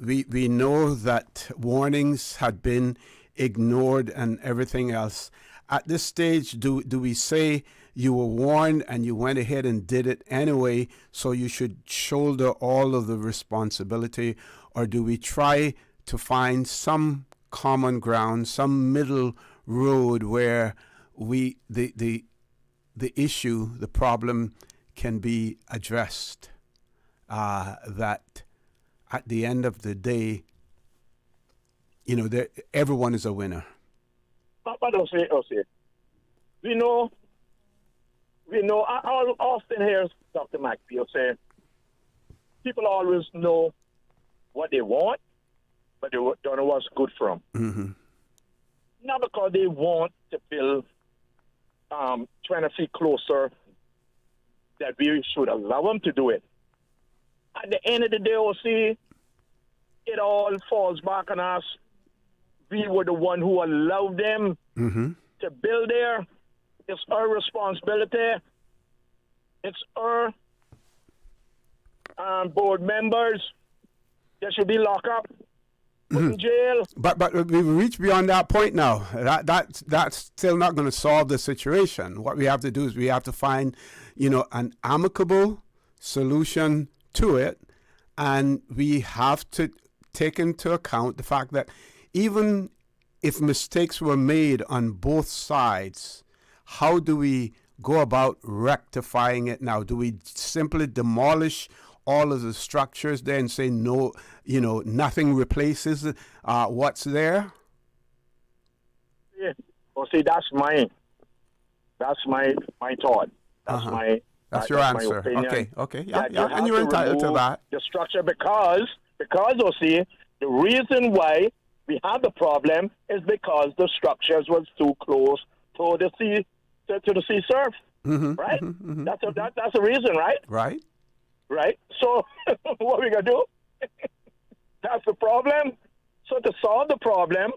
know that warnings had been ignored and everything else, at this stage, do we say you were warned and you went ahead and did it anyway, so you should shoulder all of the responsibility, or do we try to find some common ground, some middle road where the issue, the problem can be addressed, that at the end of the day, everyone is a winner? But I'll say, we know, I often hear Dr. McPeel say, people always know what they want, but they don't know what's good for them. Not because they want to build 20 feet closer, that we should allow them to do it. At the end of the day, OC, it all falls back on us. We were the one who allowed them to build there. It's our responsibility. It's our board members. They should be locked up, put in jail. But we've reached beyond that point now. That's still not going to solve the situation. What we have to do is we have to find, an amicable solution to it, and we have to take into account the fact that even if mistakes were made on both sides, how do we go about rectifying it now? Do we simply demolish all of the structures there and say no, nothing replaces what's there? Yeah. Well, see, that's my thought. That's your answer. My opinion. Okay. Yeah, and you're entitled to that. The structure because see, the reason why we have the problem is because the structures was too close to the sea, to the sea surf. Right? That's the reason, right? Right. So what we gonna do? That's the problem. So to solve the problem,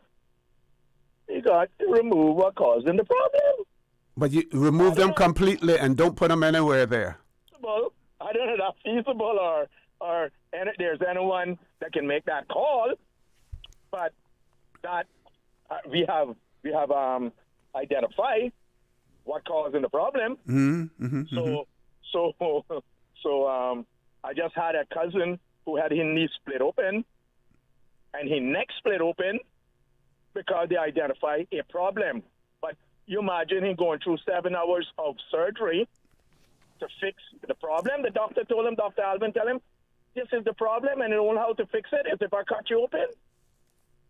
we got to remove what causing the problem. But you remove them completely and don't put them anywhere there. I don't know if that's feasible or there's anyone that can make that call, but that we have identified what causing the problem. So I just had a cousin who had his knee split open and his neck split open because they identified a problem. But you imagine him going through 7 hours of surgery to fix the problem. The doctor told him, Dr. Alvin, tell him, this is the problem, and the only how to fix it is if I cut you open.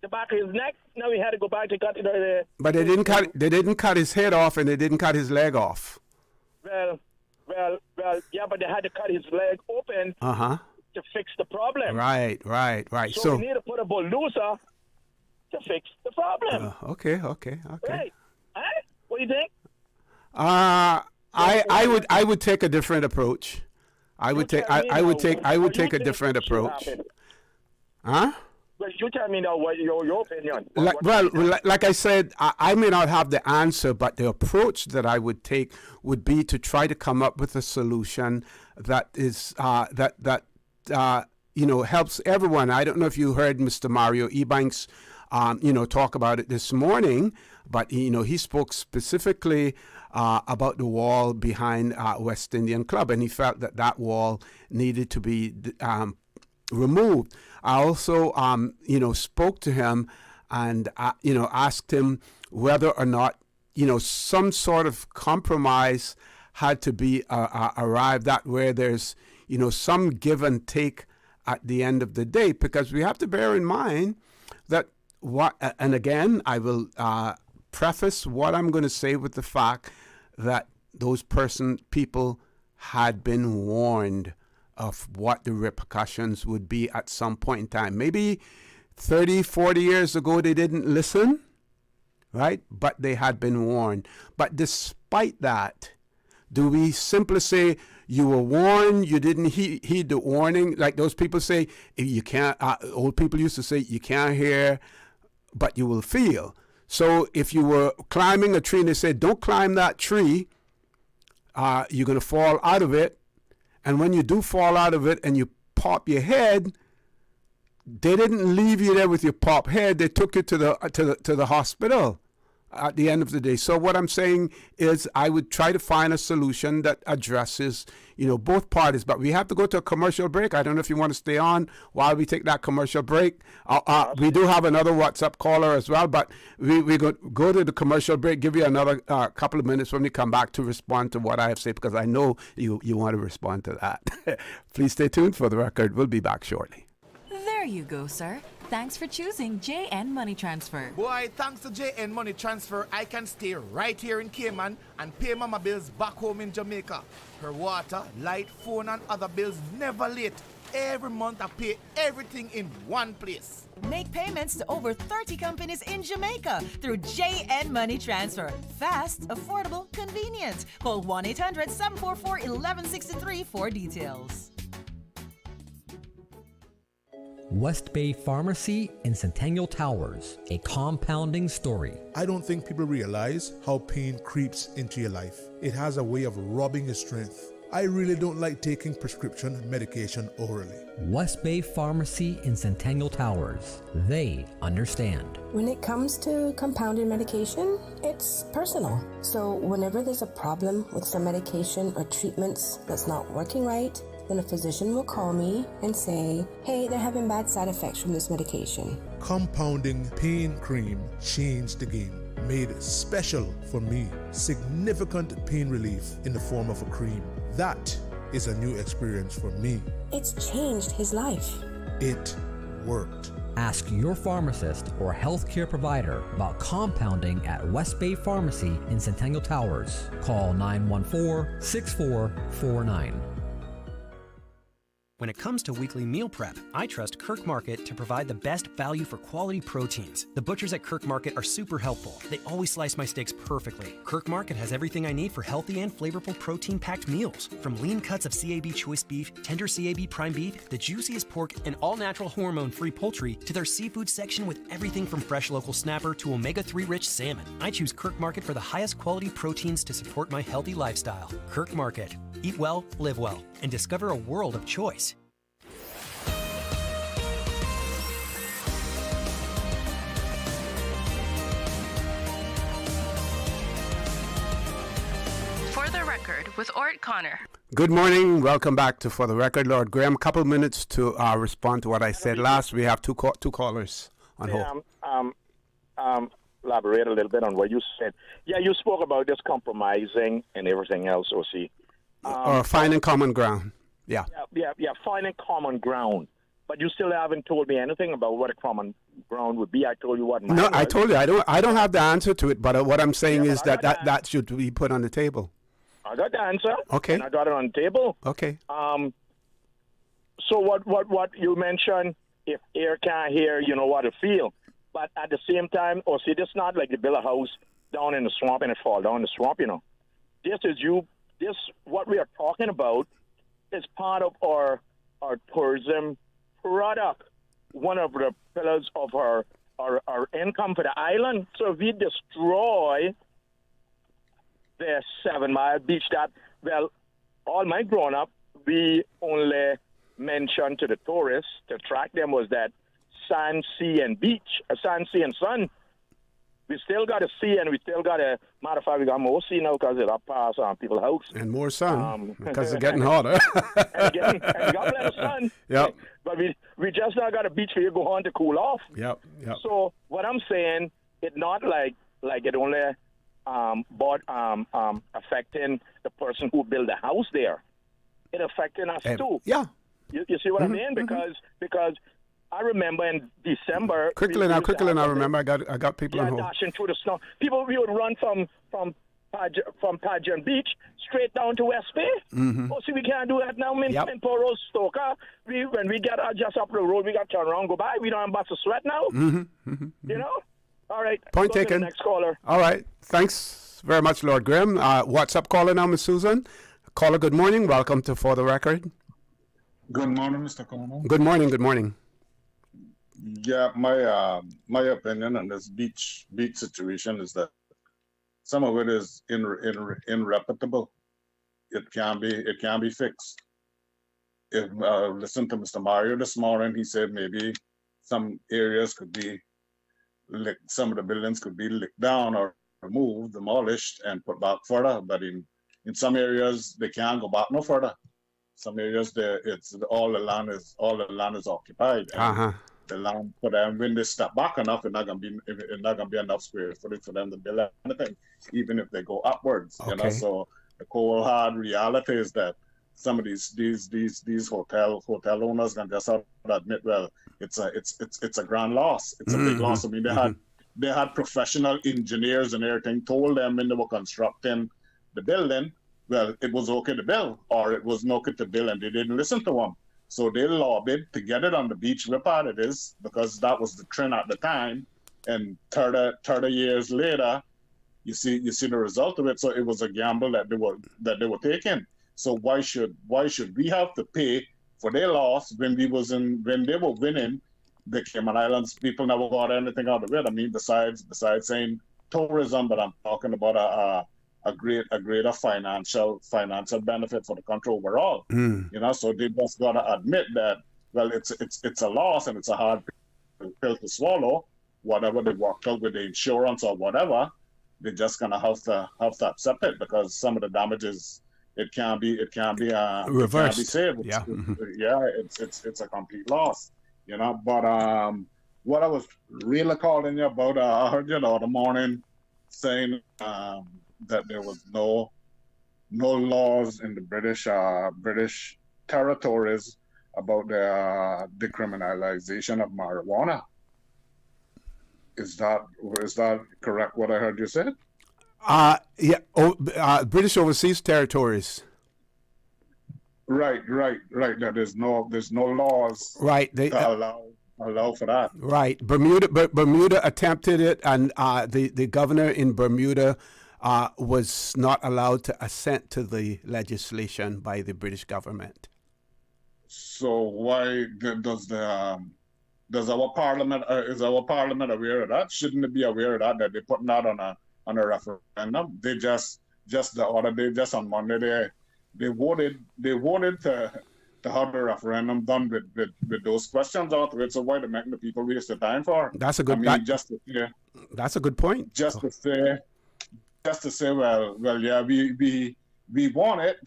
The back of his neck. Now he had to go back to cut it. But they didn't cut. They didn't cut his head off, and they didn't cut his leg off. Well, yeah, but they had to cut his leg open to fix the problem. Right. So we need to put a bulldozer to fix the problem. Okay. Right. What do you think? I would take a different approach. I would take a different approach. Huh? Well, you tell me now what your opinion. Like I said, I may not have the answer, but the approach that I would take would be to try to come up with a solution that is helps everyone. I don't know if you heard Mr. Mario Ebanks, talk about it this morning, but he spoke specifically about the wall behind West Indian Club, and he felt that wall needed to be removed. I also, spoke to him and, asked him whether or not, some sort of compromise had to be arrived at where there's, some give and take at the end of the day, because we have to bear in mind that and again, I will preface what I'm going to say with the fact that those people had been warned of what the repercussions would be at some point in time. Maybe 30, 40 years ago, they didn't listen, right? But they had been warned. But despite that, do we simply say, you were warned, you didn't heed the warning? Like those people say, you can't, old people used to say, you can't hear, but you will feel. So if you were climbing a tree and they said, don't climb that tree, you're going to fall out of it. And when you do fall out of it and you pop your head, they didn't leave you there with your pop head. They took you to the hospital at the end of the day. So what I'm saying is I would try to find a solution that addresses, both parties. But we have to go to a commercial break. I don't know if you want to stay on while we take that commercial break. We do have another WhatsApp caller as well, but we go to the commercial break, give you another couple of minutes when we come back to respond to what I have said, because I know you want to respond to that. Please stay tuned for the record. We'll be back shortly. There you go, sir. Thanks for choosing JN Money Transfer. Boy, thanks to JN Money Transfer, I can stay right here in Cayman and pay mama bills back home in Jamaica. Her water, light, phone and other bills never late. Every month I pay everything in one place. Make payments to over 30 companies in Jamaica through JN Money Transfer. Fast, affordable, convenient. Call 1-800-744-1163 for details. West Bay Pharmacy in Centennial Towers, a compounding story. I don't think people realize how pain creeps into your life. It has a way of robbing your strength. I really don't like taking prescription medication orally. West Bay Pharmacy in Centennial Towers. They understand. When it comes to compounded medication, it's personal. So whenever there's a problem with some medication or treatments that's not working right, then a physician will call me and say, hey, they're having bad side effects from this medication. Compounding pain cream changed the game. Made special for me. Significant pain relief in the form of a cream. That is a new experience for me. It's changed his life. It worked. Ask your pharmacist or healthcare provider about compounding at West Bay Pharmacy in Centennial Towers. Call 914-6449. When it comes to weekly meal prep, I trust Kirk Market to provide the best value for quality proteins. The butchers at Kirk Market are super helpful. They always slice my steaks perfectly. Kirk Market has everything I need for healthy and flavorful protein-packed meals. From lean cuts of CAB choice beef, tender CAB prime beef, the juiciest pork, and all-natural hormone-free poultry, to their seafood section with everything from fresh local snapper to omega-3 rich salmon. I choose Kirk Market for the highest quality proteins to support my healthy lifestyle. Kirk Market. Eat well, live well, and discover a world of choice. For the Record with Orrett Connor. Good morning. Welcome back to For the Record. Lord Graham, a couple minutes to respond to what I said last. We have two callers on hold. Elaborate a little bit on what you said. Yeah, you spoke about this compromising and everything else, OC. Or finding common ground. Yeah. Yeah, finding common ground. But you still haven't told me anything about what a common ground would be. I told you what mine No, was. I told you I don't have the answer to it, but what I'm saying is that should be put on the table. I got the answer. Okay. And I got it on the table. Okay. So what you mentioned, if air can't hear, you know what to feel. But at the same time, see, this is not like you build a house down in the swamp and it fall down the swamp, you know. This what we are talking about is part of our tourism product, one of the pillars of our income for the island. So if we destroy the 7 Mile beach that, well, all my growing up, we only mentioned to the tourists to attract them was that sand, sea, and beach, sand, sea, and sun. We still got a sea, and we still got a, matter of fact, we got more sea now because it's up past people's house. And more sun, because it's getting hotter. and we got plenty of sun. Yep. But we just not got a beach for you to go on to cool off. Yep. So what I'm saying, it's not like it only affecting the person who built the house there. It affecting us too. Yeah. You see what I mean? Because I remember in December. Quickly now. I remember. I got people on hold. Dashing through the snow. We would run from Pageant Beach straight down to West Bay. Mm-hmm. Oh, see, we can't do that now in Port Rose, Stoker. When we get just up the road, we got to turn around, go by. We don't have bust of sweat now. Mm-hmm. You know. All right. Point go taken. To the next caller. All right. Thanks very much, Lord Graham. What's up, caller now, Miss Susan? Caller, good morning. Welcome to For the Record. Good morning, Mr. Connor. Good morning. Good morning. Yeah, my opinion on this beach situation is that some of it is irreparable. It can be fixed. If listen to Mr. Mario this morning, he said maybe some areas could be some of the buildings could be licked down or removed, demolished, and put back further. But in some areas they can't go back no further. Some areas all the land is occupied. The land for them, when they step back enough, it's not gonna be enough square footage for them to build anything, even if they go upwards. Okay. You know, so the cold hard reality is that some of these hotel owners can just have to admit, well, it's a grand loss. It's a big loss. I mean, they had professional engineers and everything told them when they were constructing the building, well, it was okay to build, or it was not okay to build, and they didn't listen to them. So they lobbied to get it on the beach where part it is, because that was the trend at the time. And 30 years later, you see the result of it. So it was a gamble that they were taking. So why should we have to pay for their loss when they were winning? The Cayman Islands people never got anything out of it. I mean, besides saying tourism, but I'm talking about a greater financial benefit for the country overall. You know, so they just gotta admit that, well, it's a loss and it's a hard pill to swallow. Whatever they worked out with the insurance or whatever, they're just gonna have to accept it, because some of the damages it can't be reversed. It can't be saved. Yeah. It's a complete loss. You know, but what I was really calling you about, I heard you the morning saying that there was no laws in the British territories about the decriminalization of marijuana. Is that correct? What I heard you say? Yeah. British overseas territories. Right. That there's no laws Right. They to allow for that. right. Bermuda attempted it, and the governor in Bermuda was not allowed to assent to the legislation by the British government. So why does our parliament is our parliament aware of that? Shouldn't it be aware of that they're putting that on a referendum? They just the other day, just on Monday, they voted to have the referendum done with those questions out of it. So why they making the people waste their time for? That's a good. That's a good point. Just to say, well, yeah, we want it,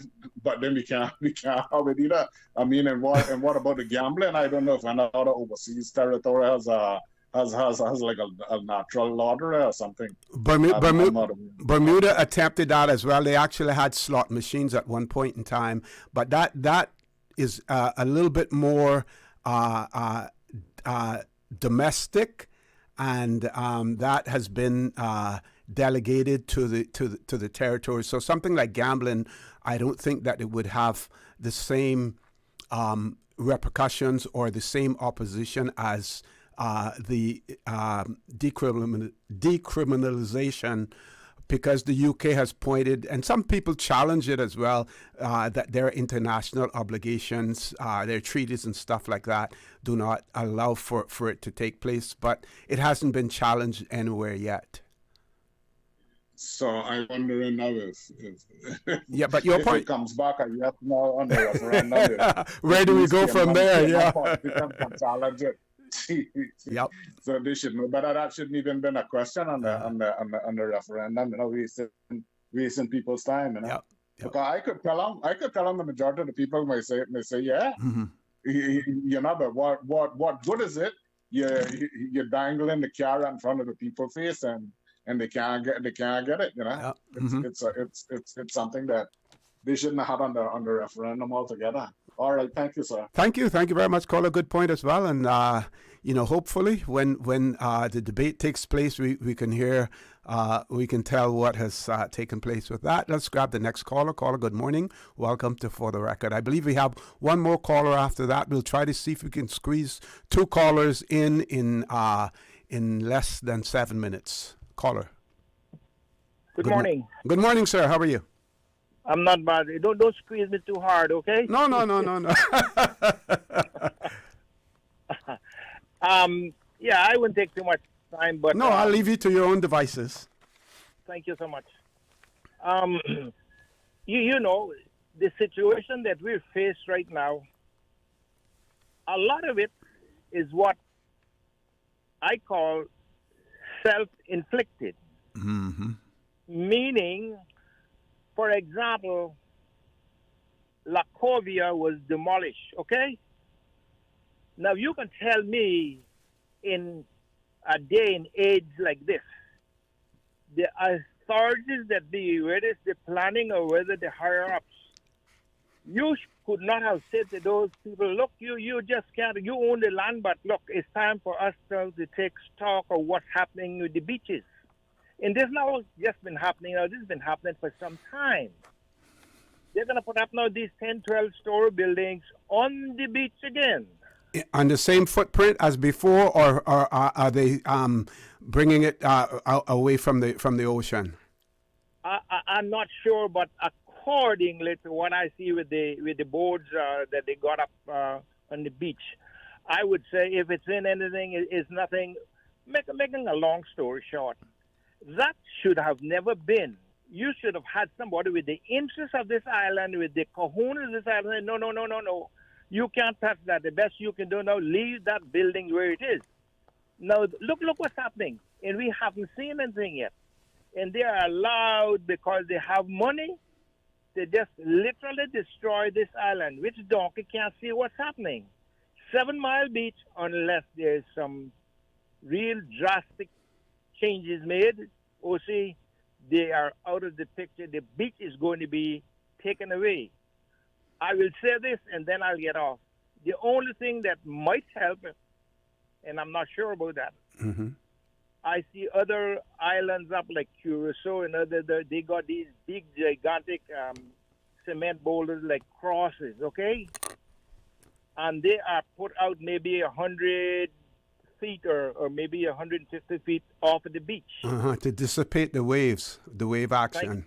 but then we can't have it either. I mean, and what about the gambling? I don't know if another overseas territory has like a natural lottery or something. Bermuda attempted that as well. They actually had slot machines at one point in time, but that is a little bit more domestic, and that has been delegated to the territory. So something like gambling, I don't think that it would have the same repercussions or the same opposition as the decriminalization, because the UK has pointed, and some people challenge it as well, that their international obligations, their treaties and stuff like that, do not allow for it to take place. But it hasn't been challenged anywhere yet. So I'm wondering now if yeah, but your point it comes back a yes no on the referendum. Where do we go from there? Yeah. Challenge it. Yep. So they should know, but that shouldn't even been a question on the referendum. You know, wasting people's time. You know, yep. Because I could tell them the majority of the people may say yeah. Mm-hmm. You know, but what good is it? You're dangling the carrot in front of the people's face and they can't get it. You know, it's something that they shouldn't have had on the referendum altogether. All right, thank you, sir. Thank you very much, caller. Good point as well. And hopefully, when the debate takes place, we can hear, we can tell what has taken place with that. Let's grab the next caller. Caller, good morning. Welcome to For the Record. I believe we have one more caller after that. We'll try to see if we can squeeze two callers in less than 7 minutes. Caller. Good morning. Good morning, sir. How are you? I'm not bad. Don't squeeze me too hard, okay? No. Yeah, I wouldn't take too much time, but no, I'll leave you to your own devices. Thank you so much. You know, the situation that we face right now, a lot of it is what I call self-inflicted. Mm-hmm. Meaning, for example, La Covia was demolished, okay? Now, you can tell me in a day and age like this, the authorities that be, whether it's the planning or whether the higher-ups, you could not have said to those people, look, you just can't, you own the land, but look, it's time for us to take stock of what's happening with the beaches. And this now just been happening, this has been happening for some time. They're going to put up now these 10, 12-story buildings on the beach again. On the same footprint as before, or are they bringing it away from the ocean? I'm not sure, but accordingly to what I see with the boards that they got up on the beach, I would say if it's in anything, it's nothing. Making a long story short, that should have never been. You should have had somebody with the interest of this island, with the cojones of this island. No. You can't touch that. The best you can do now, leave that building where it is. Now, look what's happening. And we haven't seen anything yet. And they are allowed, because they have money, to just literally destroy this island, which donkey can't see what's happening. 7 Mile Beach, unless there's some real drastic changes made, OC, they are out of the picture. The beach is going to be taken away. I will say this and then I'll get off. The only thing that might help, and I'm not sure about that, I see other islands up like Curacao and other, they got these big, gigantic cement boulders like crosses, okay? And they are put out maybe 100 feet or maybe 150 feet off of the beach. To dissipate the waves, the wave action.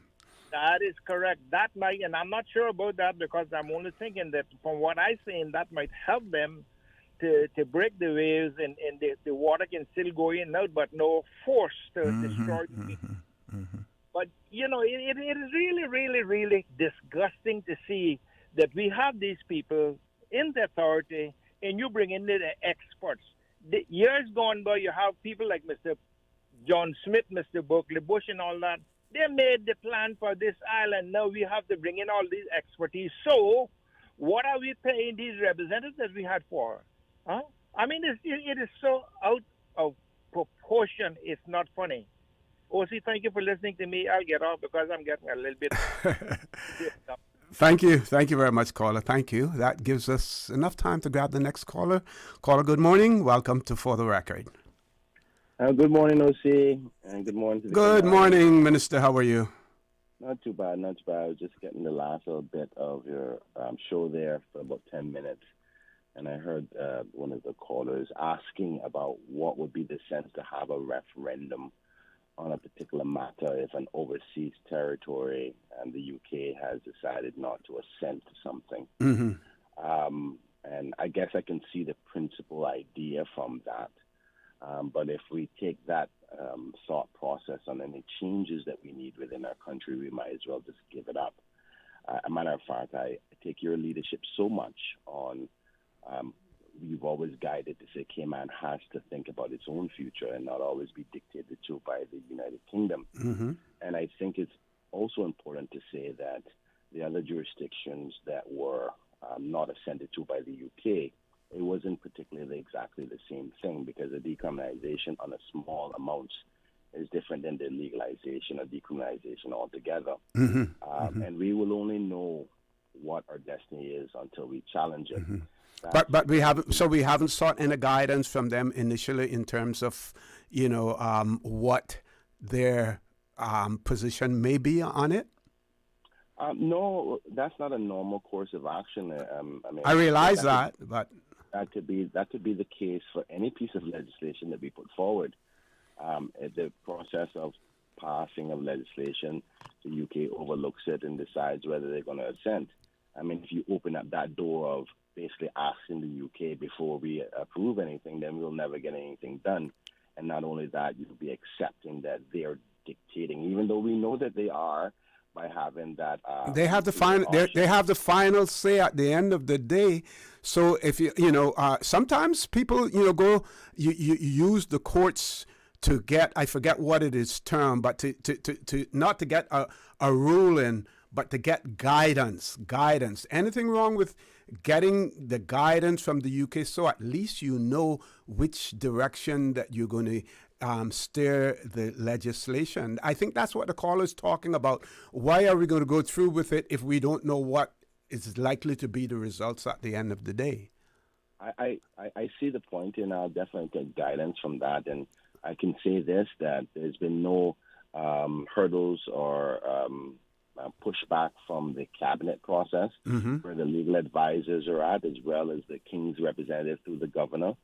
That is correct. That might, and I'm not sure about that because I'm only thinking that from what I've seen, that might help them to break the waves and the water can still go in and out, but no force to destroy the beach. But, you know, it is really, really, really disgusting to see that we have these people in the authority and you bring in the experts. The years gone by, you have people like Mr. John Smith, Mr. Berkeley Bush and all that. They made the plan for this island. Now we have to bring in all these expertise. So what are we paying these representatives that we had for? Huh? I mean, it is so out of proportion. It's not funny. OC, thank you for listening to me. I'll get off because I'm getting a little bit... Thank you. Thank you very much, caller. Thank you. That gives us enough time to grab the next caller. Caller, good morning. Welcome to For the Record. Good morning, OC, and good morning to the Good morning, Minister. How are you? Not too bad, not too bad. I was just getting the last little bit of your show there for about 10 minutes, and I heard one of the callers asking about what would be the sense to have a referendum on a particular matter if an overseas territory and the UK has decided not to assent to something. And I guess I can see the principal idea from that. But if we take that thought process on any changes that we need within our country, we might as well just give it up. A matter of fact, I take your leadership so much on you've always guided to say Cayman has to think about its own future and not always be dictated to by the United Kingdom. And I think it's also important to say that the other jurisdictions that were not assented to by the UK, it wasn't particularly exactly the same thing because the decriminalization on a small amounts is different than the legalization or decriminalization altogether. And we will only know what our destiny is until we challenge it. But we haven't sought any guidance from them initially in terms of, you know, what their position may be on it. No, that's not a normal course of action. I realize that, but that could be the case for any piece of legislation that we put forward. The process of passing of legislation, the UK overlooks it and decides whether they're going to assent. I mean, if you open up that door of basically asking the UK before we approve anything, then we'll never get anything done. And not only that, you'll be accepting that they're dictating, even though we know that they are, by having that. They have the final. They have the final say at the end of the day. So if sometimes people you use the courts to get, I forget what it is termed, but to not to get a ruling, but to get guidance. Anything wrong with getting the guidance from the UK, so at least you know which direction that you're going to steer the legislation. I think that's what the caller is talking about. Why are we going to go through with it if we don't know what is likely to be the results at the end of the day? I see the point, and I'll definitely get guidance from that. And I can say this, that there's been no hurdles or pushback from the cabinet process, where the legal advisors are at, as well as the King's representative through the governor.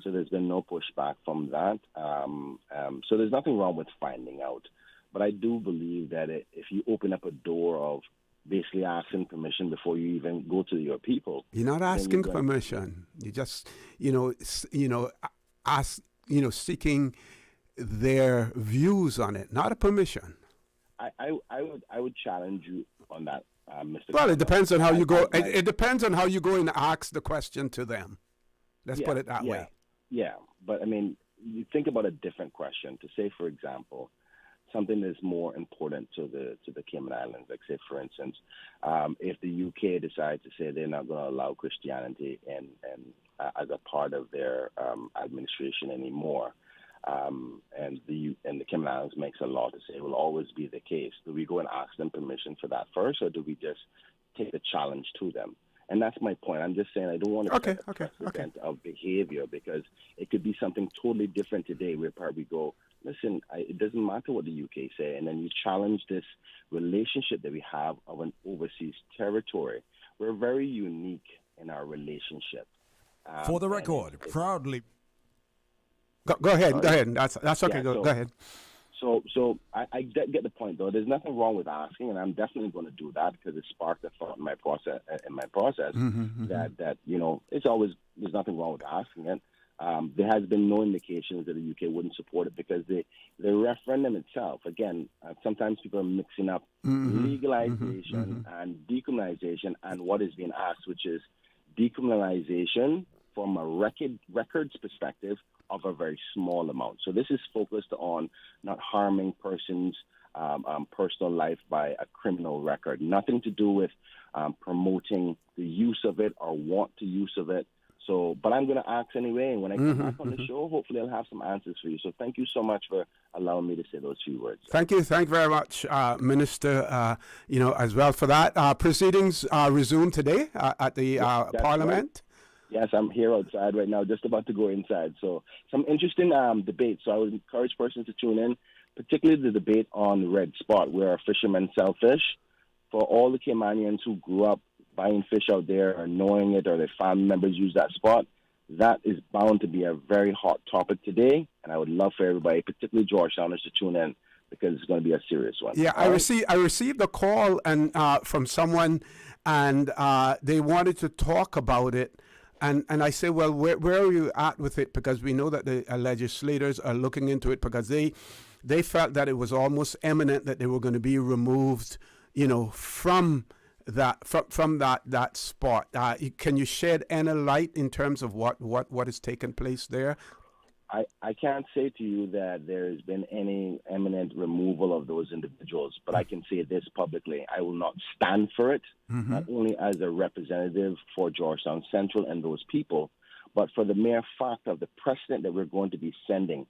So there's been no pushback from that. So there's nothing wrong with finding out. But I do believe that if you open up a door of basically asking permission before you even go to your people, you're not asking permission. You just, seeking their views on it, not a permission. I would challenge you on that, Mr. Well, it depends on how you go. It depends on how you go and ask the question to them. Let's put it that way. Yeah, but I mean, you think about a different question. To say, for example, something that's more important to the Cayman Islands, like say, for instance, if the UK decides to say they're not going to allow Christianity and as a part of their administration anymore. And the Cayman Islands makes a law to say it will always be the case. Do we go and ask them permission for that first, or do we just take the challenge to them? And that's my point. I'm just saying I don't want to set a precedent of behavior, because it could be something totally different today where probably go listen, it doesn't matter what the UK say, and then you challenge this relationship that we have of an overseas territory. We're very unique in our relationship. For the record, proudly. Go ahead. Go ahead. That's okay. Yeah, go ahead. So I get the point, though. There's nothing wrong with asking, and I'm definitely going to do that because it sparked a thought in my process. That it's always, there's nothing wrong with asking it. There has been no indications that the UK wouldn't support it because the referendum itself, again, sometimes people are mixing up legalization and decriminalization and what is being asked, which is decriminalization from a records perspective of a very small amount. So this is focused on not harming persons' personal life by a criminal record. Nothing to do with promoting the use of it or want to use of it. So, but I'm going to ask anyway, and when I come back on the show, hopefully I'll have some answers for you. So thank you so much for allowing me to say those few words. Thank you very much, Minister, as well for that. Proceedings resumed today at the Parliament. Right. Yes, I'm here outside right now, just about to go inside. So some interesting debates. So I would encourage persons to tune in, particularly the debate on red spot, where fishermen sell fish. For all the Caymanians who grew up buying fish out there or knowing it, or their family members use that spot, that is bound to be a very hot topic today. And I would love for everybody, particularly Georgetowners, to tune in because it's going to be a serious one. Yeah, I received a call and from someone, and they wanted to talk about it. And I say, well, where are you at with it? Because we know that the legislators are looking into it because they felt that it was almost imminent that they were going to be removed, from that spot. Can you shed any light in terms of what has taken place there? I can't say to you that there's been any imminent removal of those individuals, but I can say this publicly. I will not stand for it, not only as a representative for Georgetown Central and those people, but for the mere fact of the precedent that we're going to be sending.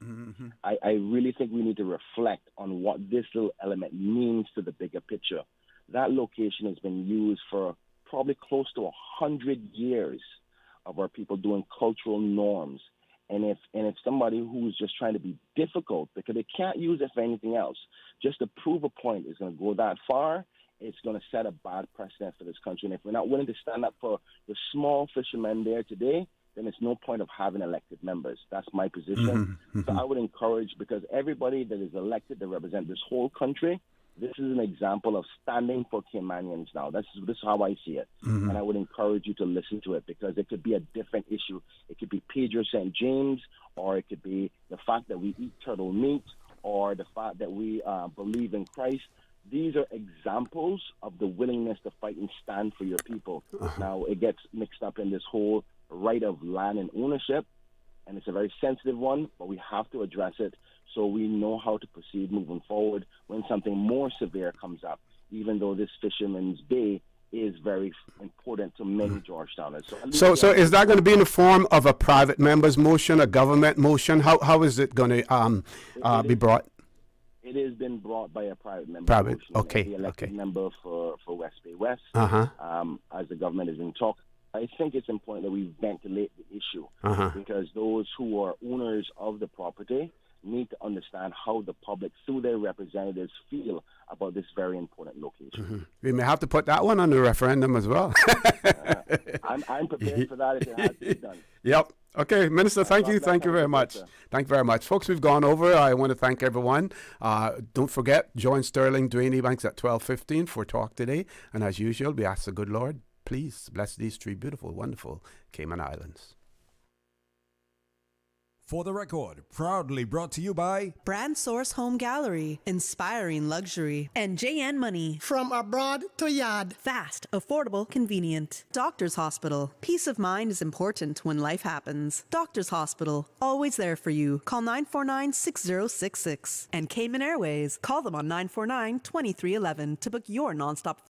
I really think we need to reflect on what this little element means to the bigger picture. That location has been used for probably close to 100 years of our people doing cultural norms. And if somebody who's just trying to be difficult, because they can't use it for anything else, just to prove a point is going to go that far, it's going to set a bad precedent for this country. And if we're not willing to stand up for the small fishermen there today, then it's no point of having elected members. That's my position. So I would encourage, because everybody that is elected to represent this whole country, this is an example of standing for Caymanians now. This is how I see it. And I would encourage you to listen to it because it could be a different issue. It could be Pedro St. James, or it could be the fact that we eat turtle meat, or the fact that we believe in Christ. These are examples of the willingness to fight and stand for your people. Now, it gets mixed up in this whole right of land and ownership, and it's a very sensitive one, but we have to address it so we know how to proceed moving forward when something more severe comes up, even though this Fisherman's Bay is very important to many Georgetowners. So is that going to be in the form of a private member's motion, a government motion? How is it going to be brought? It has been brought by a private member. Motion, okay, the elected member for West Bay West. As the government is in talk, I think it's important that we ventilate the issue because those who are owners of the property need to understand how the public, through their representatives, feel about this very important location. We may have to put that one on the referendum as well. I'm prepared for that if it has to be done. Yep. Okay, Minister, thank you very much. Thank you very much. Folks, we've gone over. I want to thank everyone. Don't forget, join Sterling Dwayne Ebanks at 12:15 for Talk Today. And as usual, we ask the good Lord, please bless these three beautiful, wonderful Cayman Islands. For the record, proudly brought to you by Brand Source Home Gallery, inspiring luxury. And JN Money. From abroad to yard. Fast, affordable, convenient. Doctors Hospital. Peace of mind is important when life happens. Doctors Hospital, always there for you. Call 949-6066. And Cayman Airways. Call them on 949-2311 to book your nonstop